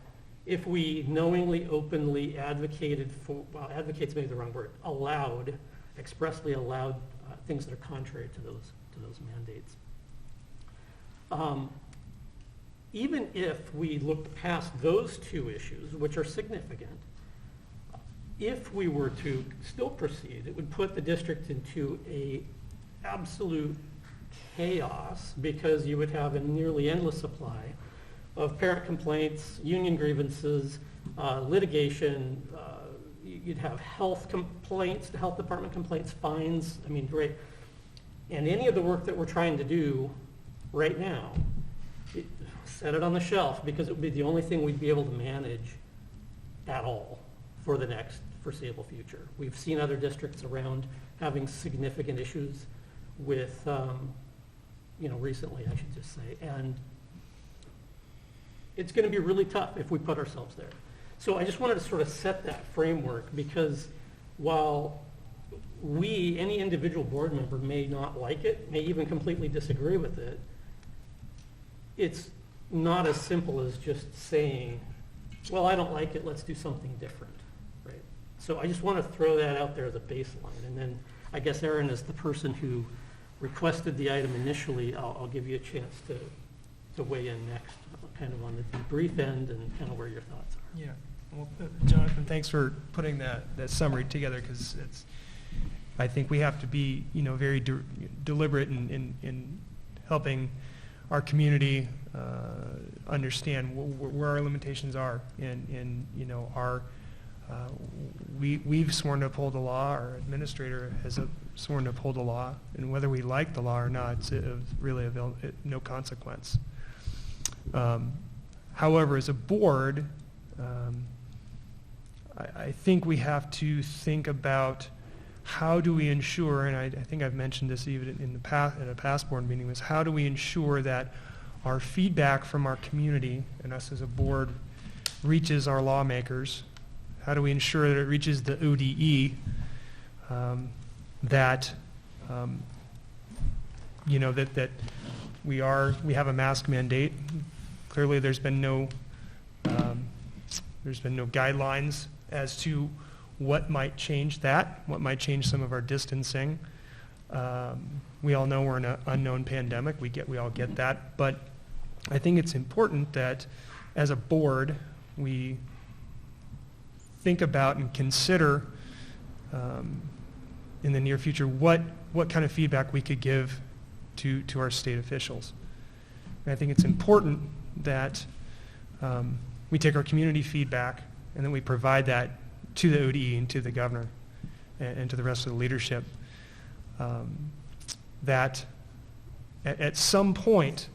if we knowingly, openly advocated for, well, advocate's maybe the wrong word, allowed, expressly allowed things that are contrary to those mandates. Even if we looked past those two issues, which are significant, if we were to still proceed, it would put the district into a absolute chaos, because you would have a nearly endless supply of parent complaints, union grievances, litigation. You'd have health complaints, the health department complaints, fines. I mean, great. And any of the work that we're trying to do right now, set it on the shelf, because it would be the only thing we'd be able to manage at all for the next foreseeable future. We've seen other districts around having significant issues with, you know, recently, I should just say, and it's going to be really tough if we put ourselves there. So I just wanted to sort of set that framework, because while we, any individual board member, may not like it, may even completely disagree with it, it's not as simple as just saying, well, I don't like it, let's do something different, right? So I just want to throw that out there as a baseline. And then I guess Erin, is the person who requested the item initially, I'll give you a chance to weigh in next, kind of on the debrief end and kind of where your thoughts are. Yeah. Well, Jonathan, thanks for putting that summary together, because I think we have to be, you know, very deliberate in helping our community understand where our limitations are, and you know, we've sworn to uphold the law. Our administrator has sworn to uphold the law, and whether we like the law or not, it's really of no consequence. However, as a board, I think we have to think about how do we ensure, and I think I've mentioned this even in a past board meeting, was how do we ensure that our feedback from our community and us as a board reaches our lawmakers? How do we ensure that it reaches the ODE, that you know, that we have a mask mandate. Clearly, there's been no guidelines as to what might change that, what might change some of our distancing. We all know we're in an unknown pandemic. We all get that, but I think it's important that as a board we think about and consider in the near future what kind of feedback we could give to our state officials. And I think it's important that we take our community feedback and then we provide that to the ODE and to the governor and to the rest of the leadership. That at some point,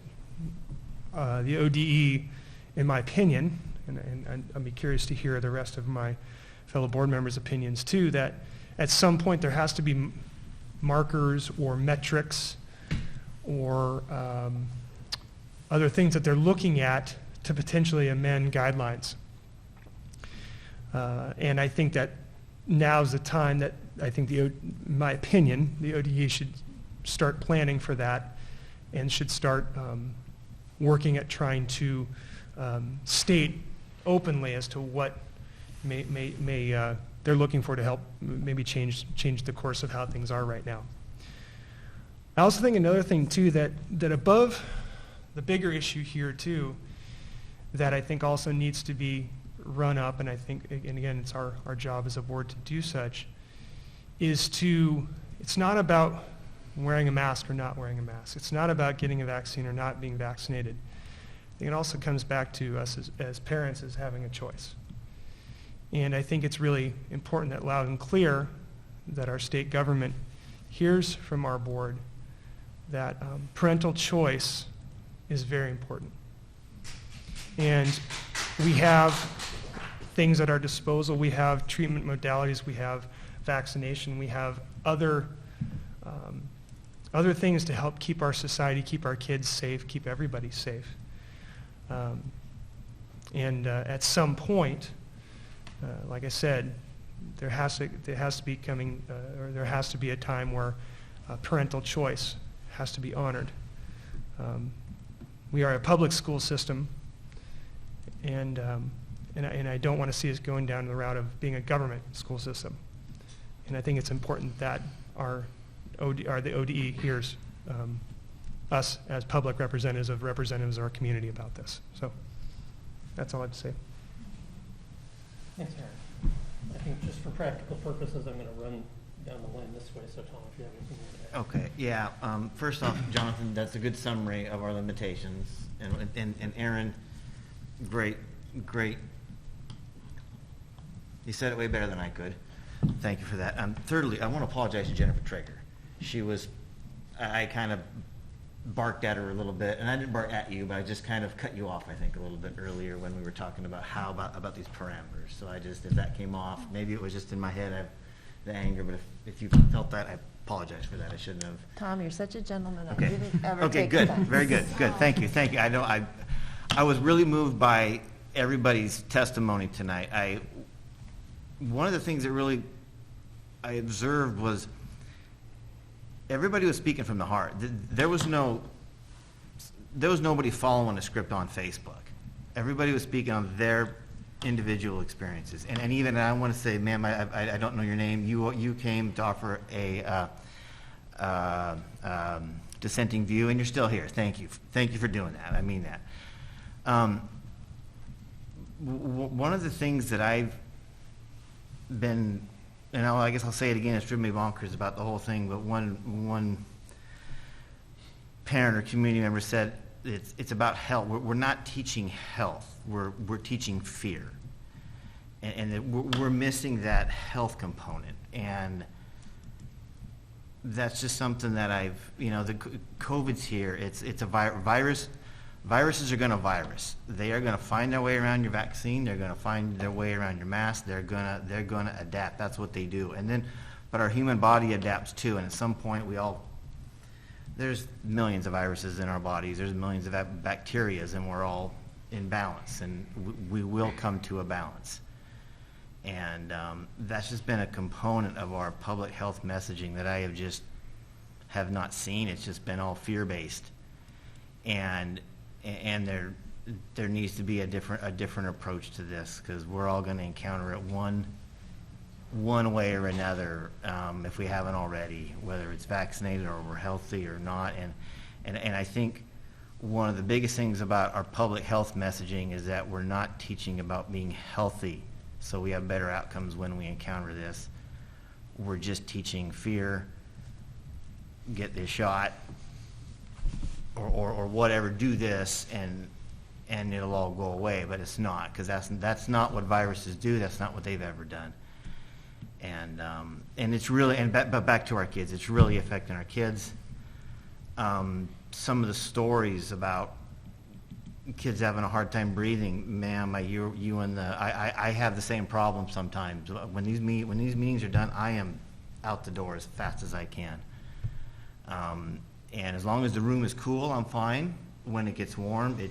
the ODE, in my opinion, and I'd be curious to hear the rest of my fellow board members' opinions too, that at some point there has to be markers or metrics or other things that they're looking at to potentially amend guidelines. And I think that now's the time that I think, in my opinion, the ODE should start planning for that and should start working at trying to state openly as to what they're looking for to help maybe change the course of how things are right now. I also think another thing too, that above the bigger issue here too, that I think also needs to be run up, and I think, and again, it's our job as a board to do such, is it's not about wearing a mask or not wearing a mask. It's not about getting a vaccine or not being vaccinated. I think it also comes back to us as parents as having a choice. And I think it's really important that loud and clear that our state government hears from our board that parental choice is very important. And we have things at our disposal. We have treatment modalities. We have vaccination. We have other things to help keep our society, keep our kids safe, keep everybody safe. At some point, like I said, there has to be a time where parental choice has to be honored. We are a public school system, and I don't want to see us going down the route of being a government school system. And I think it's important that the ODE hears us as public representatives of our community about this. So that's all I have to say. Thanks, Aaron. I think just for practical purposes, I'm going to run down the line this way. So Tom, if you have anything to add. Okay, yeah. First off, Jonathan, that's a good summary of our limitations. And Aaron, great. You said it way better than I could. Thank you for that. Thirdly, I want to apologize to Jennifer Traeger. I kind of barked at her a little bit, and I didn't bark at you, but I just kind of cut you off, I think, a little bit earlier when we were talking about about these parameters. So if that came off, maybe it was just in my head, the anger, but if you felt that, I apologize for that. I shouldn't have. Tom, you're such a gentleman. Okay. I didn't ever Okay, take good. offense. Very good. Thank you. I know I was really moved by everybody's testimony tonight. One of the things that really I observed was everybody was speaking from the heart. There was nobody following a script on Facebook. Everybody was speaking on their individual experiences. And even, I want to say, ma'am, I don't know your name. You came to offer a dissenting view, and you're still here. Thank you. Thank you for doing that. I mean that. One of the things that I've been, and I guess I'll say it again, it's driven me bonkers about the whole thing, but one parent or community member said it's about health. We're not teaching health. We're teaching fear. And we're missing that health component. And that's just something that the COVID's here. It's a virus. Viruses are going to virus. They are going to find their way around your vaccine. They're going to find their way around your mask. They're going to adapt. That's what they do. But our human body adapts too. And at some point, there's millions of viruses in our bodies. There's millions of bacterias, and we're all in balance. And we will come to a balance. And that's just been a component of our public health messaging that I have not seen. It's just been all fear-based. And there needs to be a different approach to this, because we're all going to encounter it one way or another, if we haven't already, whether it's vaccinated or we're healthy or not. And I think one of the biggest things about our public health messaging is that we're not teaching about being healthy so we have better outcomes when we encounter this. We're just teaching fear, get this shot, or whatever, do this, and it'll all go away. But it's not, because that's not what viruses do. That's not what they've ever done. And it's really, but back to our kids, it's really affecting our kids. Some of the stories about kids having a hard time breathing, ma'am, I have the same problem sometimes. When these meetings are done, I am out the door as fast as I can. And as long as the room is cool, I'm fine. When it gets warm, I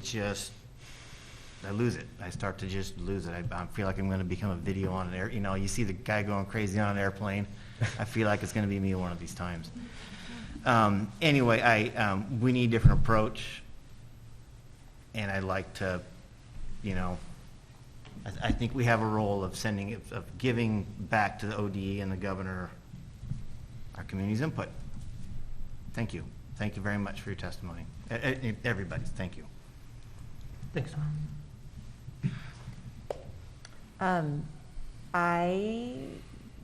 lose it. I start to just lose it. I feel like I'm going to become a video on an air. You see the guy going crazy on an airplane. I feel like it's going to be me one of these times. Anyway, we need a different approach. And I'd like to, I think we have a role of giving back to the ODE and the governor our community's input. Thank you. Thank you very much for your testimony. Everybody's, thank you. Thanks, Tom. I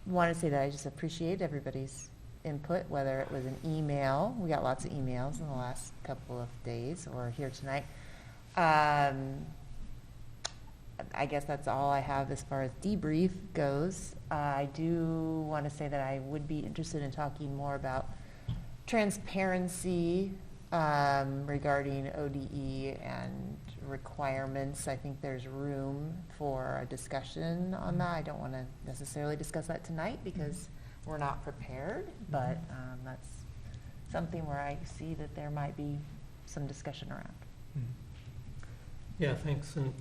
want to say that I just appreciate everybody's input, whether it was an email. We got lots of emails in the last couple of days, or here tonight. I guess that's all I have as far as debrief goes. I do want to say that I would be interested in talking more about transparency regarding ODE and requirements. I think there's room for a discussion on that. I don't want to necessarily discuss that tonight because we're not prepared, but that's something where I see that there might be some discussion around. Yeah, thanks. And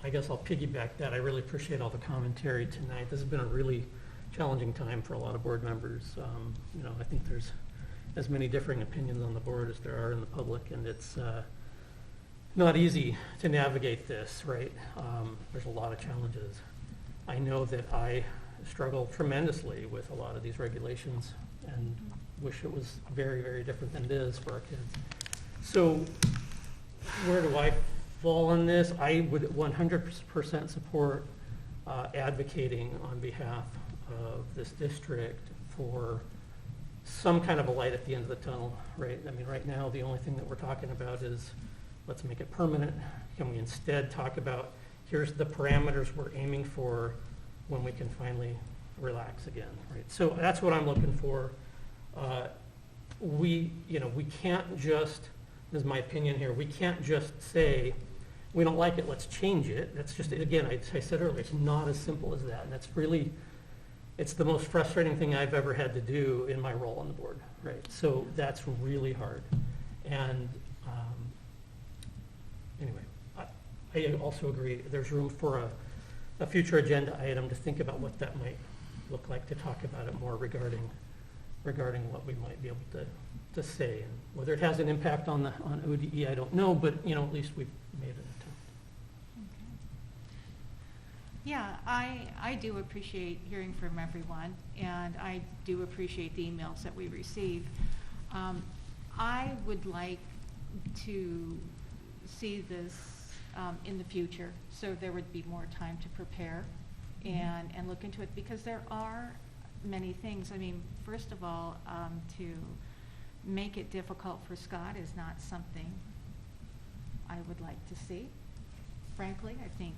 I guess I'll piggyback that. I really appreciate all the commentary tonight. This has been a really challenging time for a lot of board members. I think there's as many differing opinions on the board as there are in the public, and it's not easy to navigate this, right? There's a lot of challenges. I know that I struggle tremendously with a lot of these regulations and wish it was very, very different than it is for our kids. So where do I fall on this? I would 100% support advocating on behalf of this district for some kind of a light at the end of the tunnel, right? I mean, right now, the only thing that we're talking about is let's make it permanent. Can we instead talk about here's the parameters we're aiming for when we can finally relax again, right? So that's what I'm looking for. We can't just, this is my opinion here, we can't just say, we don't like it, let's change it. That's just, again, I said earlier, it's not as simple as that. And that's really, it's the most frustrating thing I've ever had to do in my role on the board, right? So that's really hard. And anyway, I also agree there's room for a future agenda item to think about what that might look like, to talk about it more regarding what we might be able to say. And whether it has an impact on ODE, I don't know, but at least we've made an attempt. Yeah, I do appreciate hearing from everyone, and I do appreciate the emails that we receive. I would like to see this in the future, so there would be more time to prepare and look into it, because there are many things. I mean, first of all, to make it difficult for Scott is not something I would like to see, frankly. I think,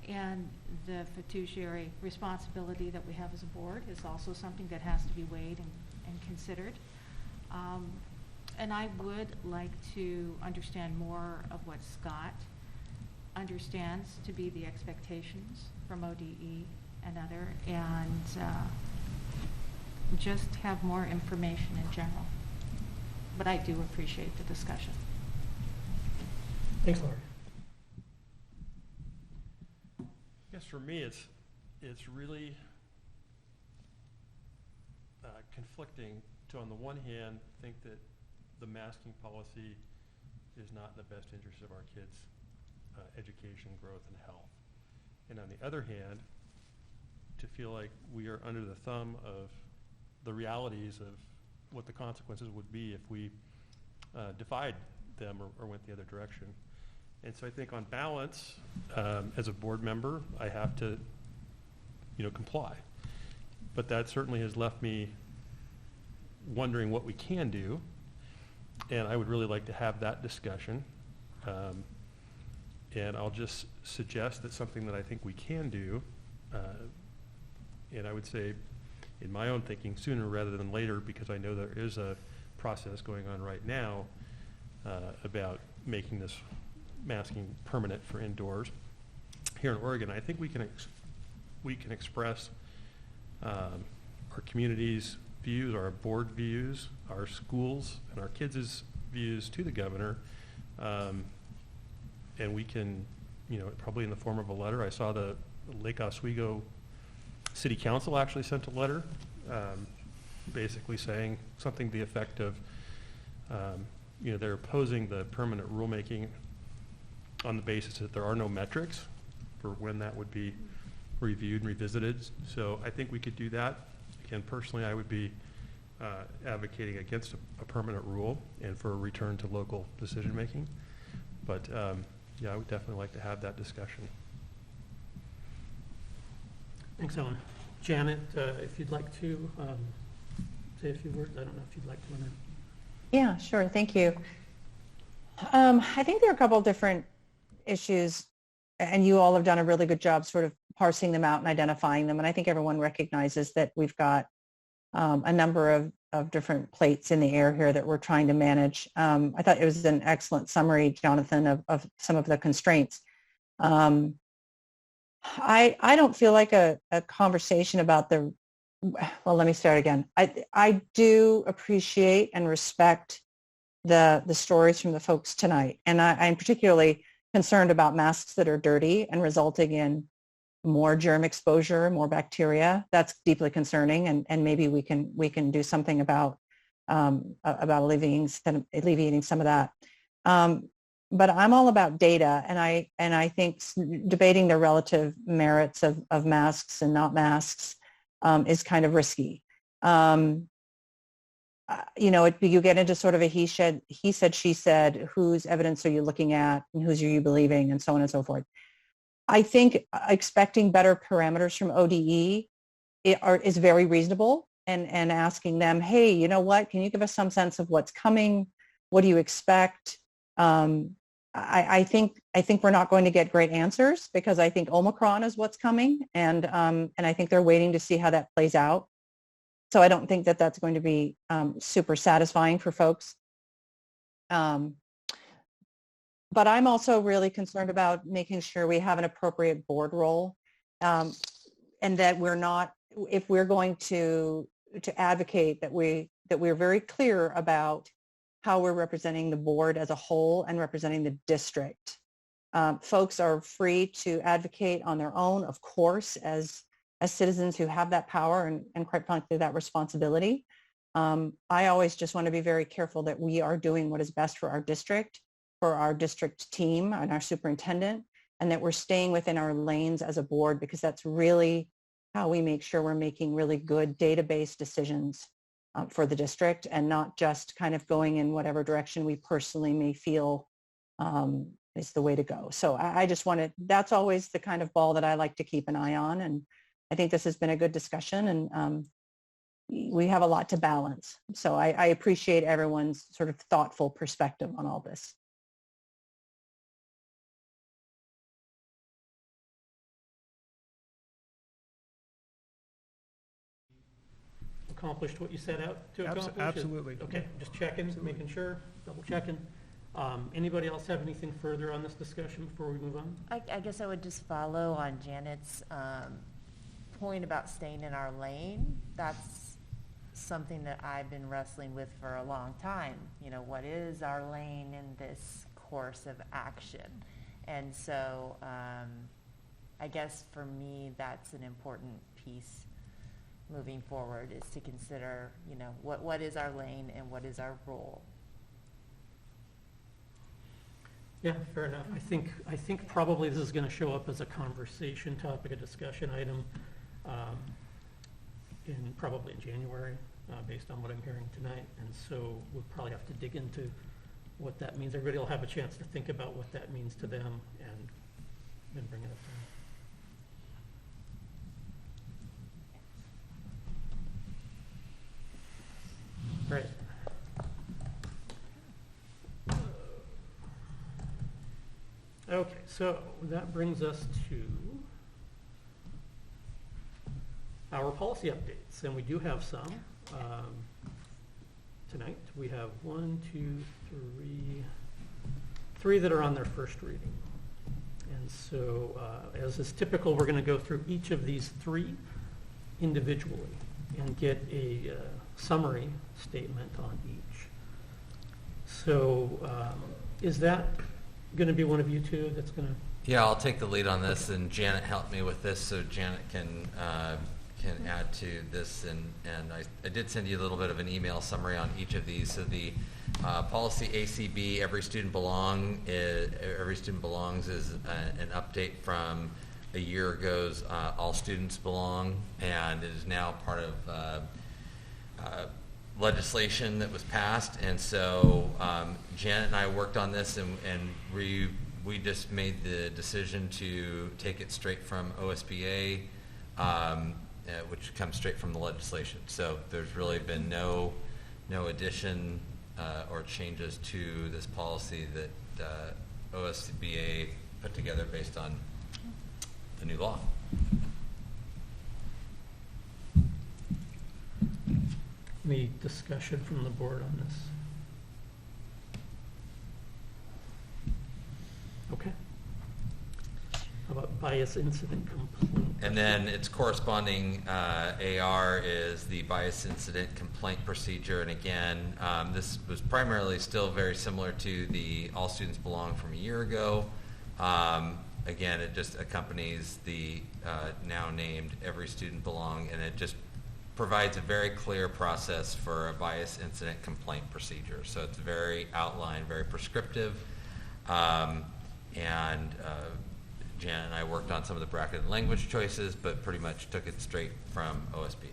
and the fiduciary responsibility that we have as a board is also something that has to be weighed and considered. And I would like to understand more of what Scott understands to be the expectations from ODE and other, and just have more information in general. But I do appreciate the discussion. Thanks, Laurie. Yes, for me, it's really conflicting to, on the one hand, think that the masking policy is not in the best interest of our kids' education, growth, and health. And on the other hand, to feel like we are under the thumb of the realities of what the consequences would be if we defied them or went the other direction. And so I think on balance, as a board member, I have to, comply. But that certainly has left me wondering what we can do. And I would really like to have that discussion. And I'll just suggest that something that I think we can do, and I would say in my own thinking sooner rather than later, because I know there is a process going on right now about making this masking permanent for indoors here in Oregon. I think we can express our community's views, our board views, our schools, and our kids' views to the governor, and we can, probably in the form of a letter. I saw the Lake Oswego City Council actually sent a letter basically saying something to the effect of, they're opposing the permanent rulemaking on the basis that there are no metrics for when that would be reviewed and revisited. So I think we could do that. Again, personally, I would be advocating against a permanent rule and for a return to local decision making. But yeah, I would definitely like to have that discussion. Thanks, Ellen. Janet, if you'd like to say a few words, I don't know if you'd like to. Yeah, sure. Thank you. I think there are a couple different issues, and you all have done a really good job sort of parsing them out and identifying them. And I think everyone recognizes that we've got a number of different plates in the air here that we're trying to manage. I thought it was an excellent summary, Jonathan, of some of the constraints. I don't feel like a conversation about well, let me start again. I do appreciate and respect the stories from the folks tonight. And I'm particularly concerned about masks that are dirty and resulting in more germ exposure, more bacteria. That's deeply concerning, and maybe we can do something about alleviating some of that. But I'm all about data, and I think debating the relative merits of masks and not masks is kind of risky. You get into sort of a he said, she said, whose evidence are you looking at and whose are you believing, and so on and so forth. I think expecting better parameters from ODE is very reasonable, and asking them, hey, you know what, can you give us some sense of what's coming? What do you expect? I think we're not going to get great answers, because I think Omicron is what's coming, and I think they're waiting to see how that plays out. So I don't think that that's going to be super satisfying for folks. But I'm also really concerned about making sure we have an appropriate board role, and that we're not, if we're going to advocate, that we're very clear about how we're representing the board as a whole and representing the district. Folks are free to advocate on their own, of course, as citizens who have that power and quite frankly that responsibility. I always just want to be very careful that we are doing what is best for our district team and our superintendent, and that we're staying within our lanes as a board, because that's really how we make sure we're making really good data-based decisions for the district, and not just kind of going in whatever direction we personally may feel is the way to go. So I just that's always the kind of ball that I like to keep an eye on. And I think this has been a good discussion, and we have a lot to balance. So I appreciate everyone's sort of thoughtful perspective on all this. Accomplished what you set out to accomplish? Absolutely. Okay, just checking, making sure, double checking. Anybody else have anything further on this discussion before we move on? I guess I would just follow on Janet's point about staying in our lane. That's something that I've been wrestling with for a long time. What is our lane in this course of action? And so I guess for me, that's an important piece moving forward, is to consider, what is our lane and what is our role. Yeah, fair enough. I think probably this is going to show up as a conversation topic, a discussion item, probably in January, based on what I'm hearing tonight. And so we'll probably have to dig into what that means. Everybody will have a chance to think about what that means to them, and then bring it up to them. Right. Okay, so that brings us to our policy updates, and we do have some. Tonight we have 1, 2, 3 that are on their first reading. And so as is typical, we're going to go through each of these 3 individually and get a summary statement on each. So is that going to be one of you two that's going to? Yeah, I'll take the lead on this, and Janet helped me with this, so Janet can add to this. And I did send you a little bit of an email summary on each of these. So the policy ACB, Every Student Belongs, is an update from a year ago's All Students Belong, and it is now part of legislation that was passed. And so Janet and I worked on this, and we just made the decision to take it straight from OSBA, which comes straight from the legislation. So there's really been no addition or changes to this policy that OSBA put together based on the new law. Any discussion from the board on this? Okay. How about bias incident complaint? And then its corresponding AR is the bias incident complaint procedure. And again, this was primarily still very similar to the All Students Belong from a year ago. Again, it just accompanies the now named Every Student Belong, and it just provides a very clear process for a bias incident complaint procedure. So it's very outlined, very prescriptive. Jan and I worked on some of the bracketed language choices, but pretty much took it straight from OSBA.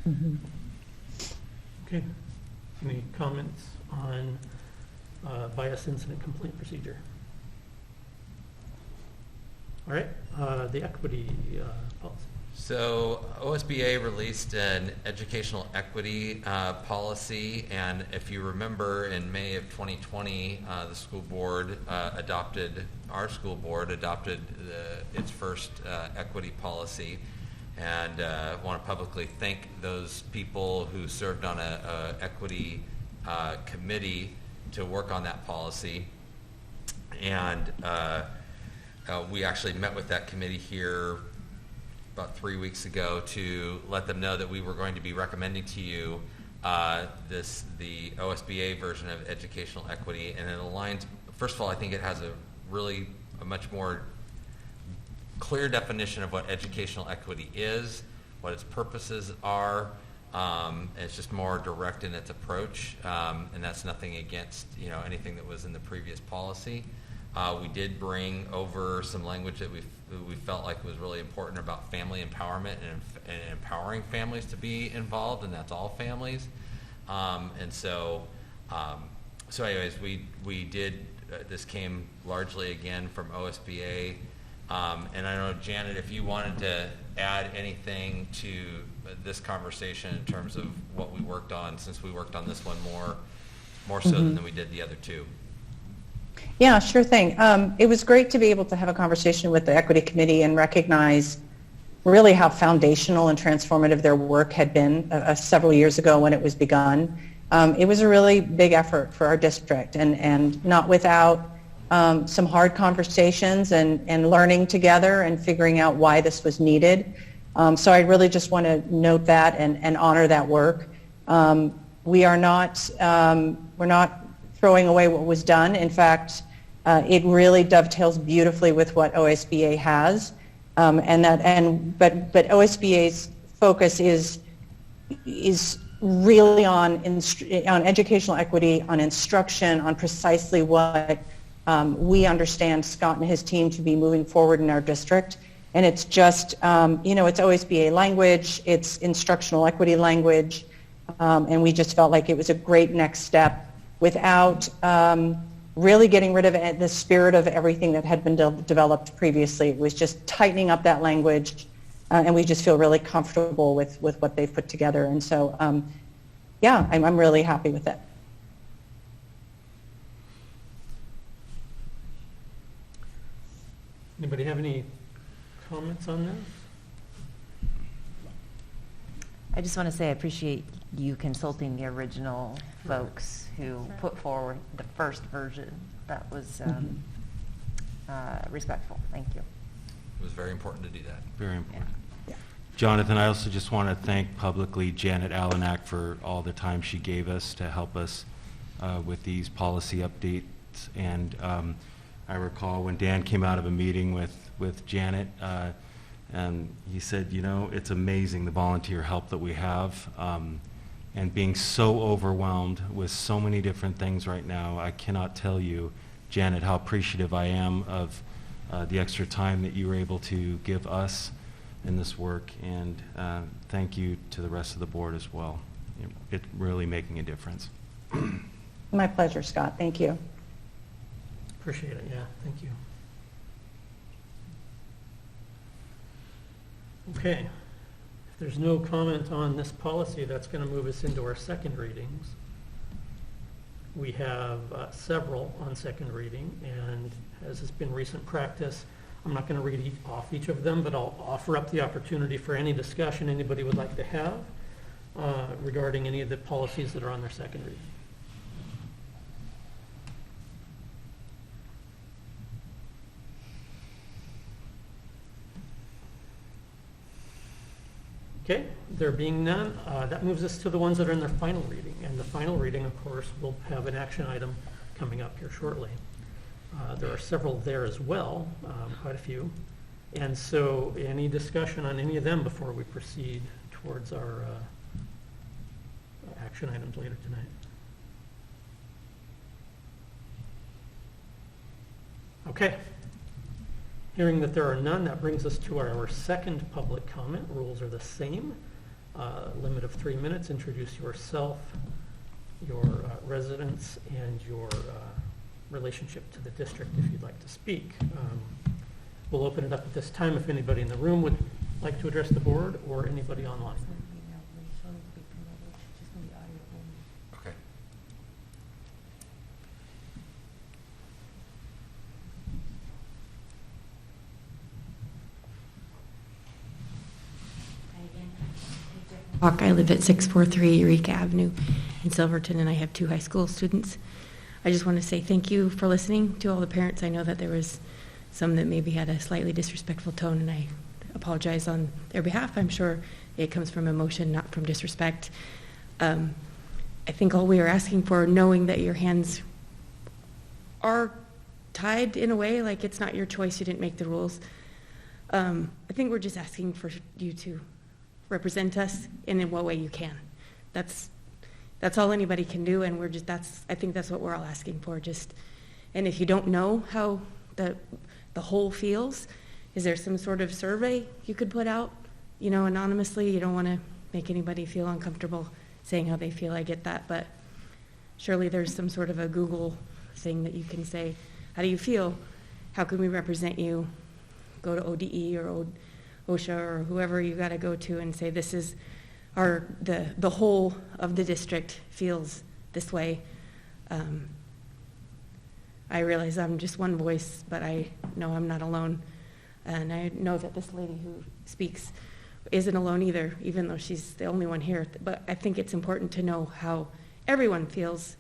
Mm-hmm. Okay. Any comments on bias incident complaint procedure? All right. The equity policy. So OSBA released an educational equity policy, and if you remember, in May of 2020, the school board adopted its first equity policy, and want to publicly thank those people who served on a equity committee to work on that policy. And we actually met with that committee here about 3 weeks ago to let them know that we were going to be recommending to you the OSBA version of educational equity, and it aligns. First of all, I think it has a much more clear definition of what educational equity is, what its purposes are. It's just more direct in its approach, and that's nothing against anything that was in the previous policy. We did bring over some language that we felt like was really important about family empowerment and empowering families to be involved, and that's all families. So anyways, we did. This came largely again from OSBA, and I don't know, Janet, if you wanted to add anything to this conversation in terms of what we worked on, since we worked on this one more so than we did the other two. Yeah, sure thing. It was great to be able to have a conversation with the Equity Committee and recognize really how foundational and transformative their work had been several years ago when it was begun. It was a really big effort for our district, and not without some hard conversations and learning together and figuring out why this was needed. So I really just want to note that and honor that work. We're not throwing away what was done. In fact, it really dovetails beautifully with what OSBA has, but OSBA's focus is really on educational equity, on instruction, on precisely what we understand Scott and his team to be moving forward in our district. And it's just, it's OSBA language, it's instructional equity language, and we just felt like it was a great next step without really getting rid of the spirit of everything that had been developed previously. It was just tightening up that language, and we just feel really comfortable with what they've put together. And so, I'm really happy with it. Anybody have any comments on this? I just want to say I appreciate you consulting the original folks who put forward the first version. That was respectful. Thank you. It was very important to do that. Very important. Yeah. Jonathan, I also just want to thank publicly Janet Allenack for all the time she gave us to help us with these policy updates. And I recall when Dan came out of a meeting with Janet, and he said, it's amazing the volunteer help that we have, and being so overwhelmed with so many different things right now, I cannot tell you, Janet, how appreciative I am of the extra time that you were able to give us in this work, and thank you to the rest of the board as well. It's really making a difference. My pleasure, Scott. Thank you. Appreciate it. Yeah, thank you. Okay. If there's no comment on this policy, that's going to move us into our second readings. We have several on second reading, and as has been recent practice, I'm not going to read off each of them, but I'll offer up the opportunity for any discussion anybody would like to have regarding any of the policies that are on their second reading. Okay, there being none, that moves us to the ones that are in their final reading. And the final reading, of course, will have an action item coming up here shortly. There are several there as well, quite a few. And so any discussion on any of them before we proceed towards our action items later tonight? Okay. Hearing that there are none, that brings us to our second public comment. Rules are the same. Limit of 3 minutes. Introduce yourself, your residence, and your relationship to the district if you'd like to speak. We'll open it up at this time if anybody in the room would like to address the board or anybody online. Okay. I live at 643 Eureka Avenue in Silverton, and I have 2 high school students. I just want to say thank you for listening to all the parents. I know that there was some that maybe had a slightly disrespectful tone, and I apologize on their behalf. I'm sure it comes from emotion, not from disrespect. I think all we are asking for, knowing that your hands are tied in a way, like it's not your choice, you didn't make the rules. I think we're just asking for you to represent us in what way you can. That's all anybody can do, and I think that's what we're all asking for. And if you don't know how the whole feels, is there some sort of survey you could put out, anonymously? You don't want to make anybody feel uncomfortable saying how they feel. I get that, but surely there's some sort of a Google thing that you can say, how do you feel? How can we represent you? Go to ODE or OSHA or whoever you got to go to and say, this is the whole of the district feels this way. I realize I'm just one voice, but I know I'm not alone. And I know that this lady who speaks isn't alone either, even though she's the only one here. But I think it's important to know how everyone feels.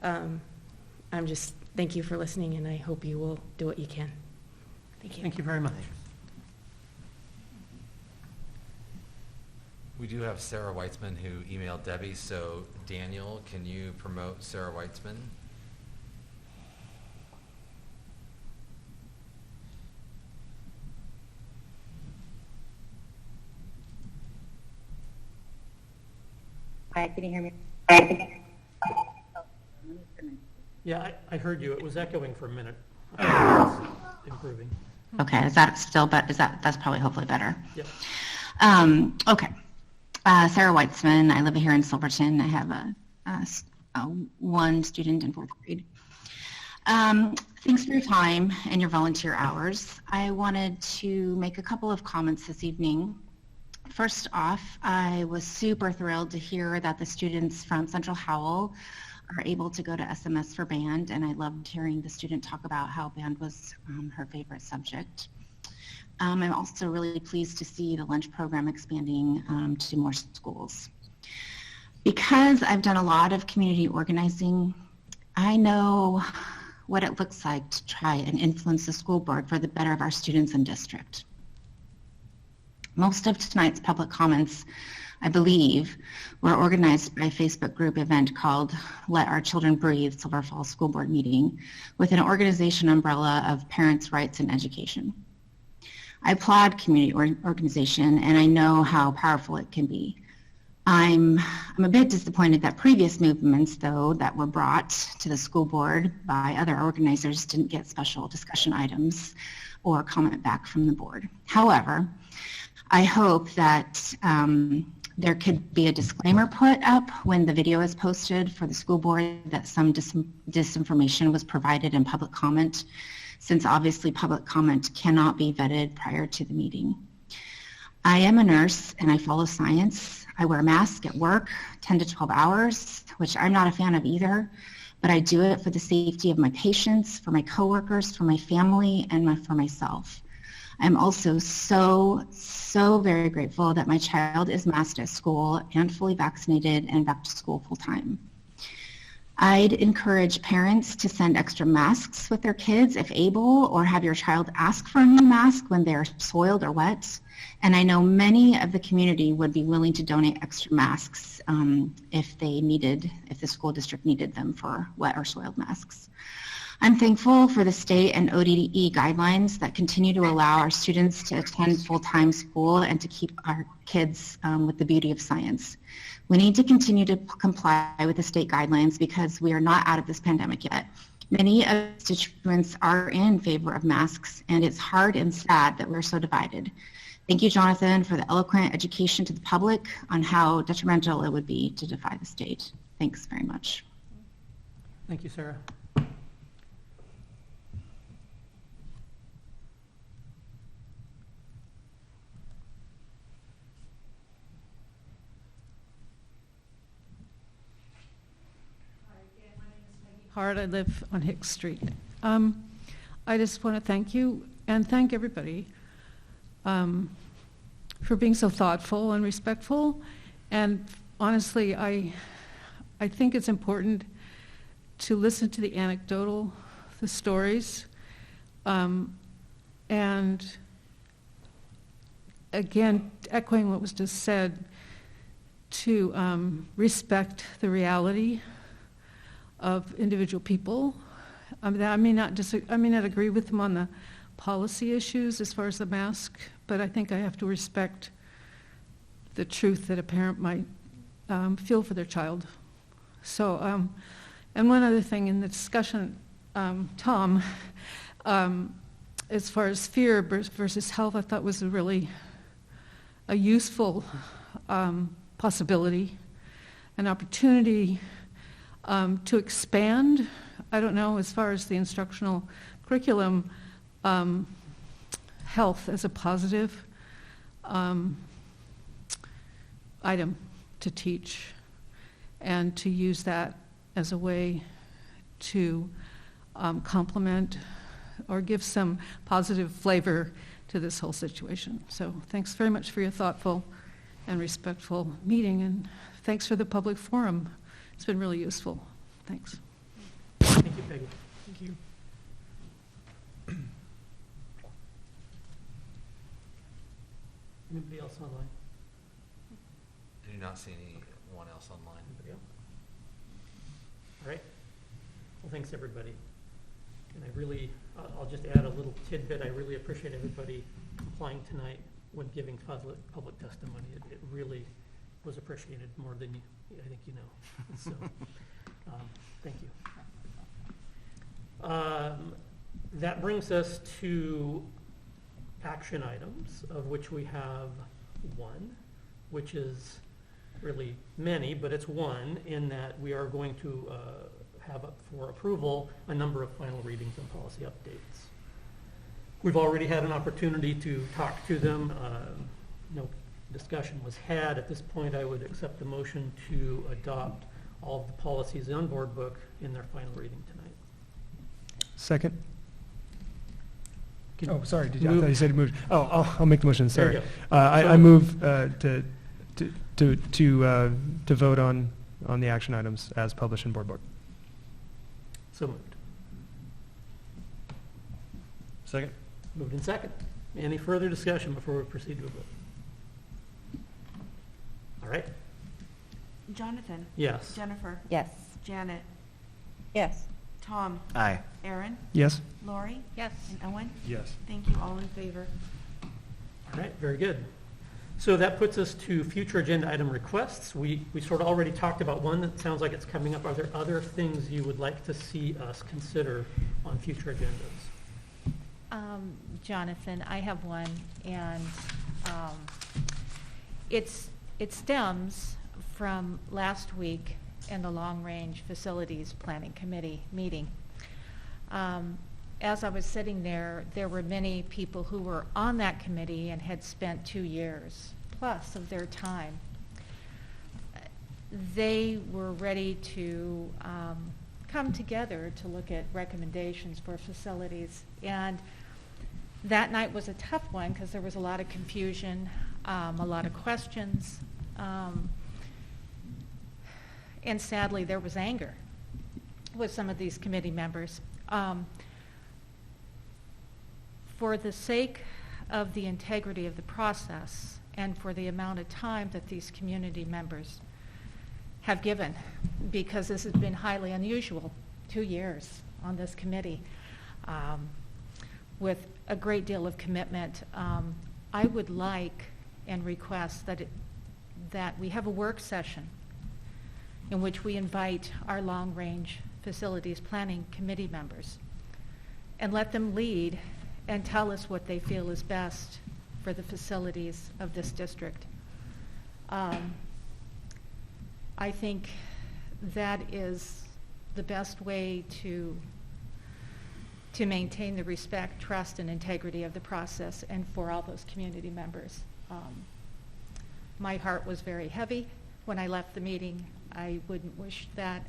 Thank you for listening, and I hope you will do what you can. Thank you. Thank you very much. We do have Sarah Weitzman who emailed Debbie, so Daniel, can you promote Sarah Weitzman? Hi, can you hear me? Yeah, I heard you. It was echoing for a minute. It's improving. Okay, is that still, but that's probably hopefully better. Yep. Okay. Sarah Weitzman. I live here in Silverton. I have one student in 4th grade. Thanks for your time and your volunteer hours. I wanted to make a couple of comments this evening. First off, I was super thrilled to hear that the students from Central Howell are able to go to SMS for band, and I loved hearing the student talk about how band was her favorite subject. I'm also really pleased to see the lunch program expanding to more schools. Because I've done a lot of community organizing, I know what it looks like to try and influence the school board for the better of our students and district. Most of tonight's public comments, I believe, were organized by a Facebook group event called Let Our Children Breathe Silver Falls School Board Meeting with an organization umbrella of parents' rights and education. I applaud community organization, and I know how powerful it can be. I'm a bit disappointed that previous movements, though, that were brought to the school board by other organizers didn't get special discussion items or comment back from the board. However, I hope that there could be a disclaimer put up when the video is posted for the school board that some disinformation was provided in public comment, since obviously public comment cannot be vetted prior to the meeting. I am a nurse and I follow science. I wear a mask at work 10 to 12 hours, which I'm not a fan of either, but I do it for the safety of my patients, for my coworkers, for my family, and for myself. I'm also so very grateful that my child is masked at school and fully vaccinated and back to school full time. I'd encourage parents to send extra masks with their kids if able, or have your child ask for a new mask when they're soiled or wet. And I know many of the community would be willing to donate extra masks if the school district needed them for wet or soiled masks. I'm thankful for the state and ODE guidelines that continue to allow our students to attend full-time school and to keep our kids with the beauty of science. We need to continue to comply with the state guidelines because we are not out of this pandemic yet. Many of the constituents are in favor of masks, and it's hard and sad that we're so divided. Thank you, Jonathan, for the eloquent education to the public on how detrimental it would be to defy the state. Thanks very much. Thank you, Sarah. Hard. I live on Hicks Street. I just want to thank you and thank everybody for being so thoughtful and respectful. And honestly, I think it's important to listen to the anecdotal, the stories, and again, echoing what was just said, to respect the reality of individual people. I may not agree with them on the policy issues as far as the mask, but I think I have to respect the truth that a parent might feel for their child. So, and one other thing in the discussion, Tom, as far as fear versus health, I thought was a useful possibility, an opportunity to expand. I don't know, as far as the instructional curriculum, health as a positive item to teach, and to use that as a way to complement or give some positive flavor to this whole situation. So thanks very much for your thoughtful and respectful meeting, and thanks for the public forum. It's been really useful. Thanks. Thank you, Peggy. Thank you. Anybody else online? I do not see anyone else online. Anybody else? All right. Well, thanks, everybody. And I'll just add a little tidbit. I really appreciate everybody complying tonight when giving public testimony. It really was appreciated more than I think you know. So, thank you. That brings us to action items, of which we have one, which is really many, but it's one in that we are going to have up for approval a number of final readings and policy updates. We've already had an opportunity to talk to them. No discussion was had. At this point, I would accept the motion to adopt all of the policies on board book in their final reading tonight. Second. Oh, sorry. I thought you said you moved. Oh, I'll make the motion. Sorry. There you go. I move to vote on the action items as published in board book. So moved. Second. Moved in second. Any further discussion before we proceed to a vote? All right. Jonathan? Yes. Jennifer? Yes. Janet? Yes. Tom? Aye. Aaron? Yes. Lori? Yes. And Owen? Yes. Thank you, all in favor. All right, very good. So that puts us to future agenda item requests. We sort of already talked about one that sounds like it's coming up. Are there other things you would like to see us consider on future agendas? Jonathan, I have one, and it stems from last week in the Long Range Facilities Planning Committee meeting. As I was sitting there were many people who were on that committee and had spent 2 years plus of their time. They were ready to come together to look at recommendations for facilities. And that night was a tough one because there was a lot of confusion, a lot of questions, and sadly there was anger with some of these committee members. For the sake of the integrity of the process and for the amount of time that these community members have given, because this has been highly unusual, 2 years on this committee, with a great deal of commitment, I would like and request that we have a work session in which we invite our long-range facilities planning committee members and let them lead and tell us what they feel is best for the facilities of this district. I think that is the best way to maintain the respect, trust, and integrity of the process and for all those community members. My heart was very heavy when I left the meeting. I wouldn't wish that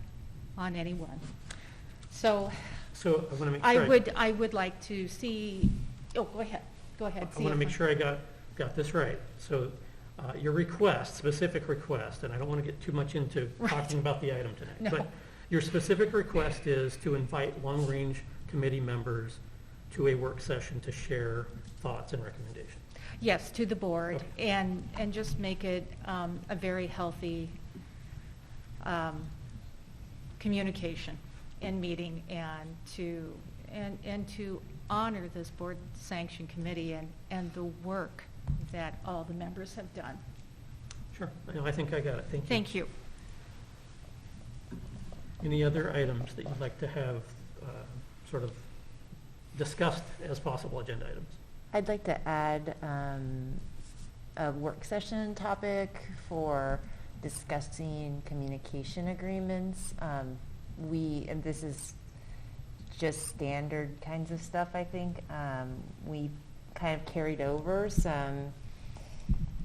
on anyone. So I want to make sure I would like to see, oh, go ahead. Go ahead. I want to make sure I got this right. So your request, specific request, and I don't want to get too much into talking about the item tonight, No. but your specific request is to invite long-range committee members to a work session to share thoughts and recommendations. Yes, to the board, Okay. and just make it a very healthy communication and meeting, and to honor this board sanction committee and the work that all the members have done. Sure. No, I think I got it. Thank you. Thank you. Any other items that you'd like to have sort of discussed as possible agenda items? I'd like to add a work session topic for discussing communication agreements. And this is just standard kinds of stuff, I think. We kind of carried over some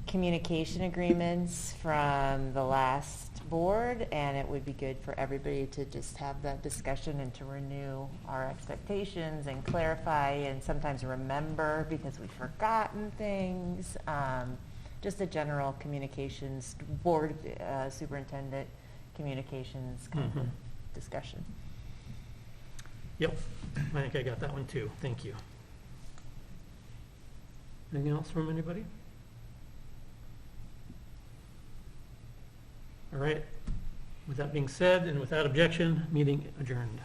communication agreements from the last board, and it would be good for everybody to just have that discussion and to renew our expectations and clarify and sometimes remember because we've forgotten things. Just a general communications, board superintendent communications kind of discussion. Yep, I think I got that one too. Thank you. Anything else from anybody? All right. With that being said, and without objection, meeting adjourned.